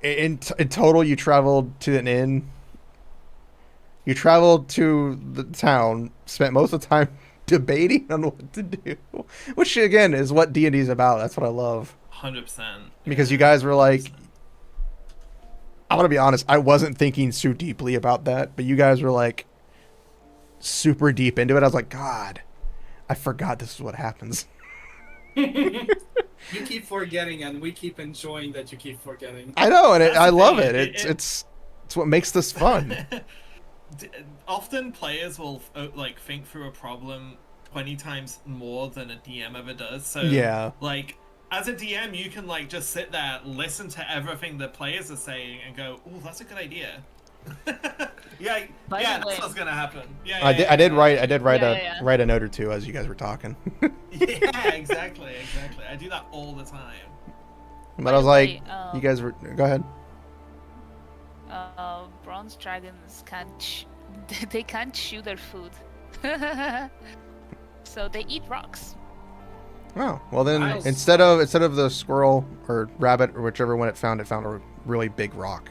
right. in total you traveled to an inn. You traveled to the town, spent most of the time debating on what to do, which again is what D&D is about. That's what I love. 100%. Because you guys were like, I want to be honest, I wasn't thinking too deeply about that, but you guys were like super deep into it. I was like, God, I forgot this is what happens. You keep forgetting, and we keep enjoying that you keep forgetting. I know, and That's I the love thing, it. It's what makes this fun. Often players will like think through a problem 20 times more than a DM ever does. So Yeah. like as a DM, you can like just sit there, listen to everything the players are saying, and go, "Oh, that's a good idea." yeah, By yeah, the that's way- what's gonna happen. Yeah, I did write Yeah. write a note or two as you guys were talking. Yeah, exactly. I do that all the time. But I was like, By the way, you guys were go ahead. Bronze dragons they can't chew their food. So they eat rocks. Oh, well then Nice. instead of the squirrel or rabbit or whichever one it found a really big rock.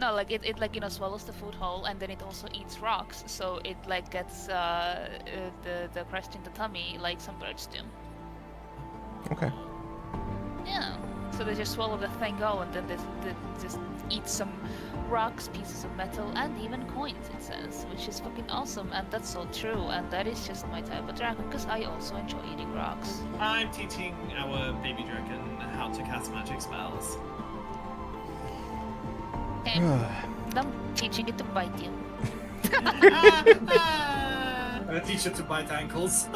No, like it like, you know, swallows the food whole, and then it also eats rocks. So it like gets the crust in the tummy like some birds do. Okay. Yeah. So they just swallow the thing whole, and then they just eat some rocks, pieces of metal, and even coins, it says, which is fucking awesome, and that's so true, and that is just my type of dragon, because I also enjoy eating rocks. I'm teaching our baby dragon how to cast magic spells. And I'm teaching it to bite you. I'm gonna teach it to bite ankles.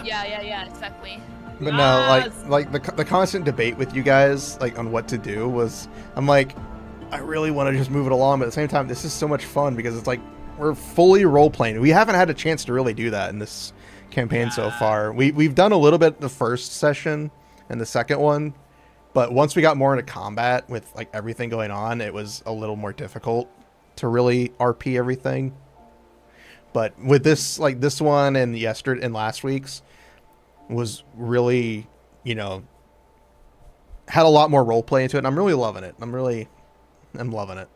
Yeah, exactly. But no, like the constant debate with you guys, like on what to do was, I'm like, I really want to just move it along, but at the same time, this is so much fun because it's like we're fully role playing. We haven't had a chance to really do that in this campaign so far. We've done a little bit the first session and the second one, but once we got more into combat with like everything going on, it was a little more difficult to really RP everything. But with this, like this one and yesterday and last week's was really, you know, had a lot more role play into it, and I'm really loving it. I'm loving it.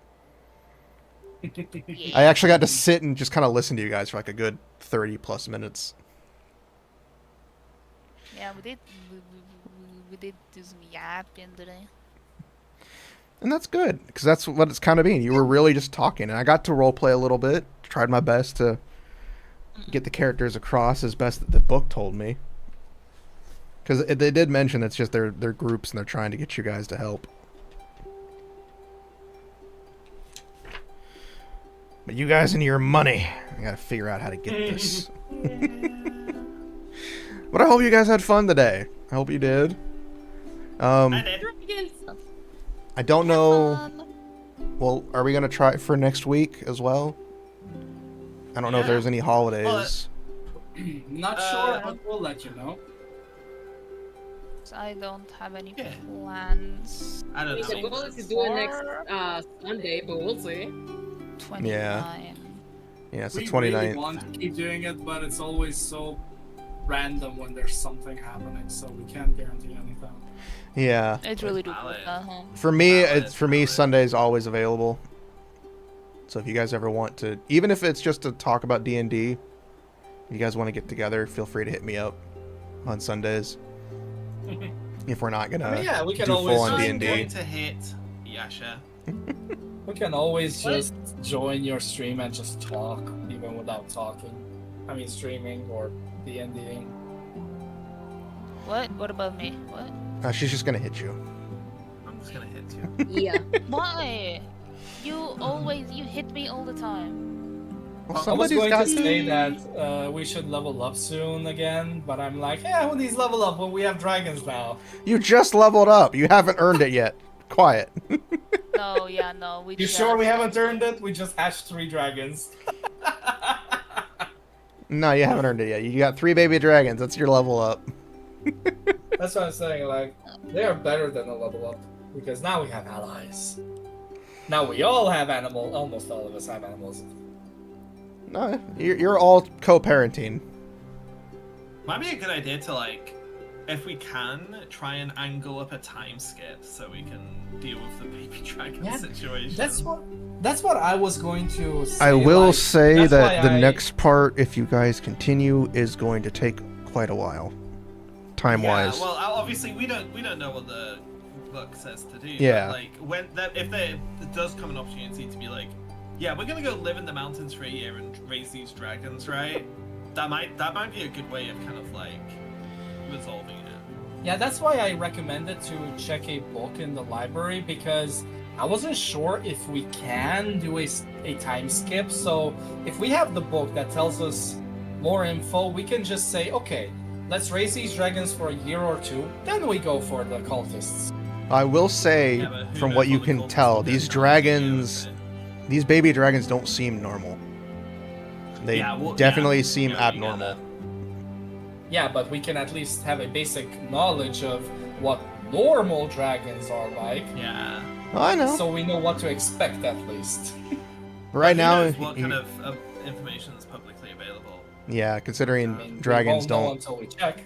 I actually got to sit and just kind of listen to you guys for like a good 30 plus minutes. Yeah, we did do some yapping today. And that's good, because that's what it's kind of been. You were really just talking, and I got to role play a little bit. Tried my best to get the characters across as best that the book told me. Because they did mention it's just their groups, and they're trying to get you guys to help. But you guys and your money, I gotta figure out how to get this. But I hope you guys had fun today. I hope you did. I did. I don't know. Well, are we gonna try it for next week as well? I don't know if there's any holidays. Not sure, but we'll let you know. I don't have any plans. I don't The know. goal is to do it next Sunday, but we'll see. 29. Yeah, it's the We 29th. really want to keep doing it, but it's always so random when there's something happening, so we can't guarantee anything. Yeah. It really do. Valid. For me, Valid. Sunday's always available. So if you guys ever want to, even if it's just to talk about D&D, if you guys want to get together, feel free to hit me up on Sundays. If we're not gonna we can do always full on I'm D&D. going to hit Yasha. We can always just join your stream and just talk, even without talking. I mean, streaming or D&Ding. What? What about me? What? She's just gonna hit you. I'm just gonna hit you. Yeah. Why? You hit me all the time. Well, I was somebody's going got to say that we should level up soon again, but I'm like, yeah, who needs level up when we have dragons now? You just leveled up. You haven't earned it yet. Quiet. No, yeah, no. You sure we haven't earned it? We just hatched 3 dragons. No, you haven't earned it yet. You got 3 baby dragons. That's your level up. That's what I'm saying, like, they are better than a level up, because now we have allies. Now we all have animals, almost all of us have animals. No, you're all co-parenting. Might be a good idea to, like, if we can, try and angle up a time skip so we can deal with the baby dragon situation. That's what I was going to say. I will like, say that's that why the next part, if you guys continue, is going to take quite a while, time-wise. Yeah, well, obviously we don't know what the book says to do. Yeah. But, like if there does come an opportunity to be like, yeah, we're gonna go live in the mountains for a year and raise these dragons, right? That might be a good way of kind of like resolving it. Yeah, that's why I recommended to check a book in the library, because I wasn't sure if we can do a time skip. So if we have the book that tells us more info, we can just say, okay, let's raise these dragons for a year or 2, then we go for the cultists. I will say, Yeah, but who from knows what you the can cultists tell, will these do dragons, with it. these baby dragons don't seem normal. They Yeah, well, definitely yeah, seem you get abnormal. that. Yeah, but we can at least have a basic knowledge of what normal dragons are like, Yeah. I know. so we know what to expect at least. Right Who now, knows what kind of information is publicly available? yeah, considering I mean, dragons we won't know don't. until we check.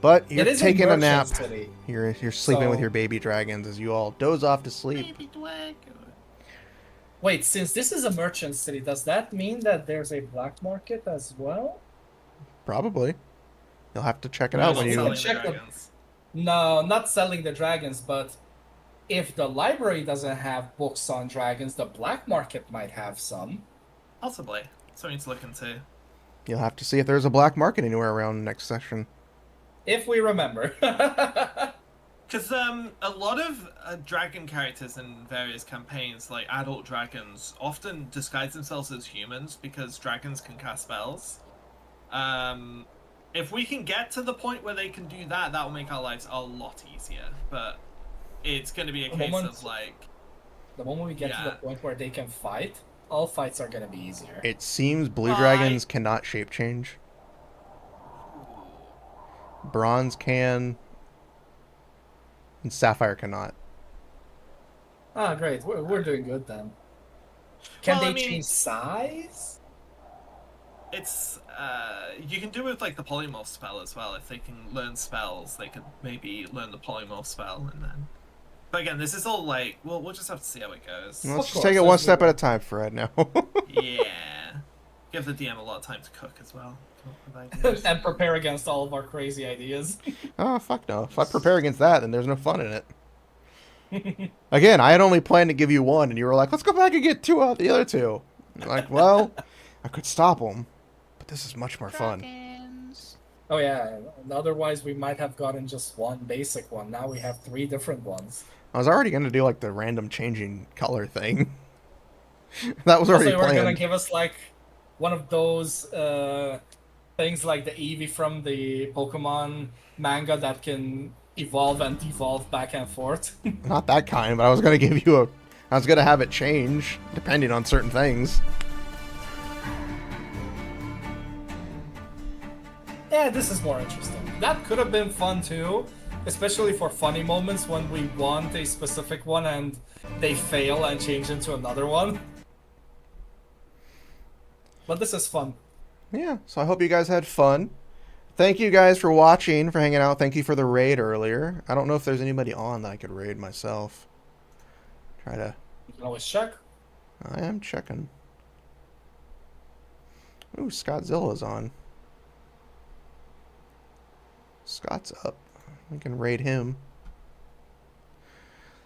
But It you're is taking a Merchant nap. City. You're sleeping with So- your baby dragons as you all doze off to sleep. Baby dragon. Wait, since this is a merchant city, does that mean that there's a black market as well? Probably. You'll have to check it Yeah, out when it's you. like- Selling the check the- dragons. No, not selling the dragons, but if the library doesn't have books on dragons, the black market might have some. Possibly. Something to look into. You'll have to see if there's a black market anywhere around next session. If we remember. Because a lot of dragon characters in various campaigns, like adult dragons, often disguise themselves as humans because dragons can cast spells. If we can get to the point where they can do that, that will make our lives a lot easier. But it's going to be a case of like... The moment we get to the point where they can fight, all fights are going to be easier. It seems blue dragons cannot shape change. Bronze can, and sapphire cannot. Ah, great. We're doing good then. Can they change size? It's you can do it with like the polymorph spell as well. If they can learn spells, they could maybe learn the polymorph spell and then. But again, this is all like we'll just have to see how it goes. Let's just take it one step at a time, Fred. Now. Yeah, give the DM a lot of time to cook as well. And prepare against all of our crazy ideas. Oh fuck no! If I prepare against that, then there's no fun in it. Again, I had only planned to give you one, and you were like, "Let's go back and get two out the other two." I'm like, well, I could stop them, but this is much more fun. Dragons. Oh yeah. Otherwise, we might have gotten just one basic one. Now we have 3 different ones. I was already gonna do like the random changing color thing. That was already So planned. you were gonna give us like one of those things like the Eevee from the Pokemon manga that can evolve and devolve back and forth. Not that kind, but I was gonna give you I was gonna have it change depending on certain things. Yeah, this is more interesting. That could have been fun too, especially for funny moments when we want a specific one and they fail and change into another one. But this is fun. Yeah, so I hope you guys had fun. Thank you guys for watching, for hanging out. Thank you for the raid earlier. I don't know if there's anybody on that I could raid myself. Try to... You can always check. I am checking. Ooh, Scottzilla's on. Scott's up. We can raid him.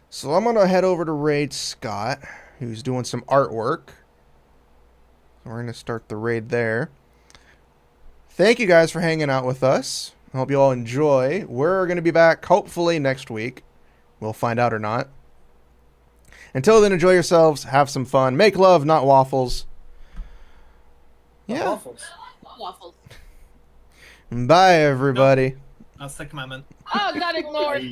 So I'm going to head over to raid Scott, who's doing some artwork. So we're going to start the raid there. Thank you guys for hanging out with us. I hope you all enjoy. We're going to be back hopefully next week. We'll find out or not. Until then, enjoy yourselves. Have some fun. Make love, not waffles. Yeah. Waffles. Waffles. Bye, everybody. That's the commandment. Oh, got ignored.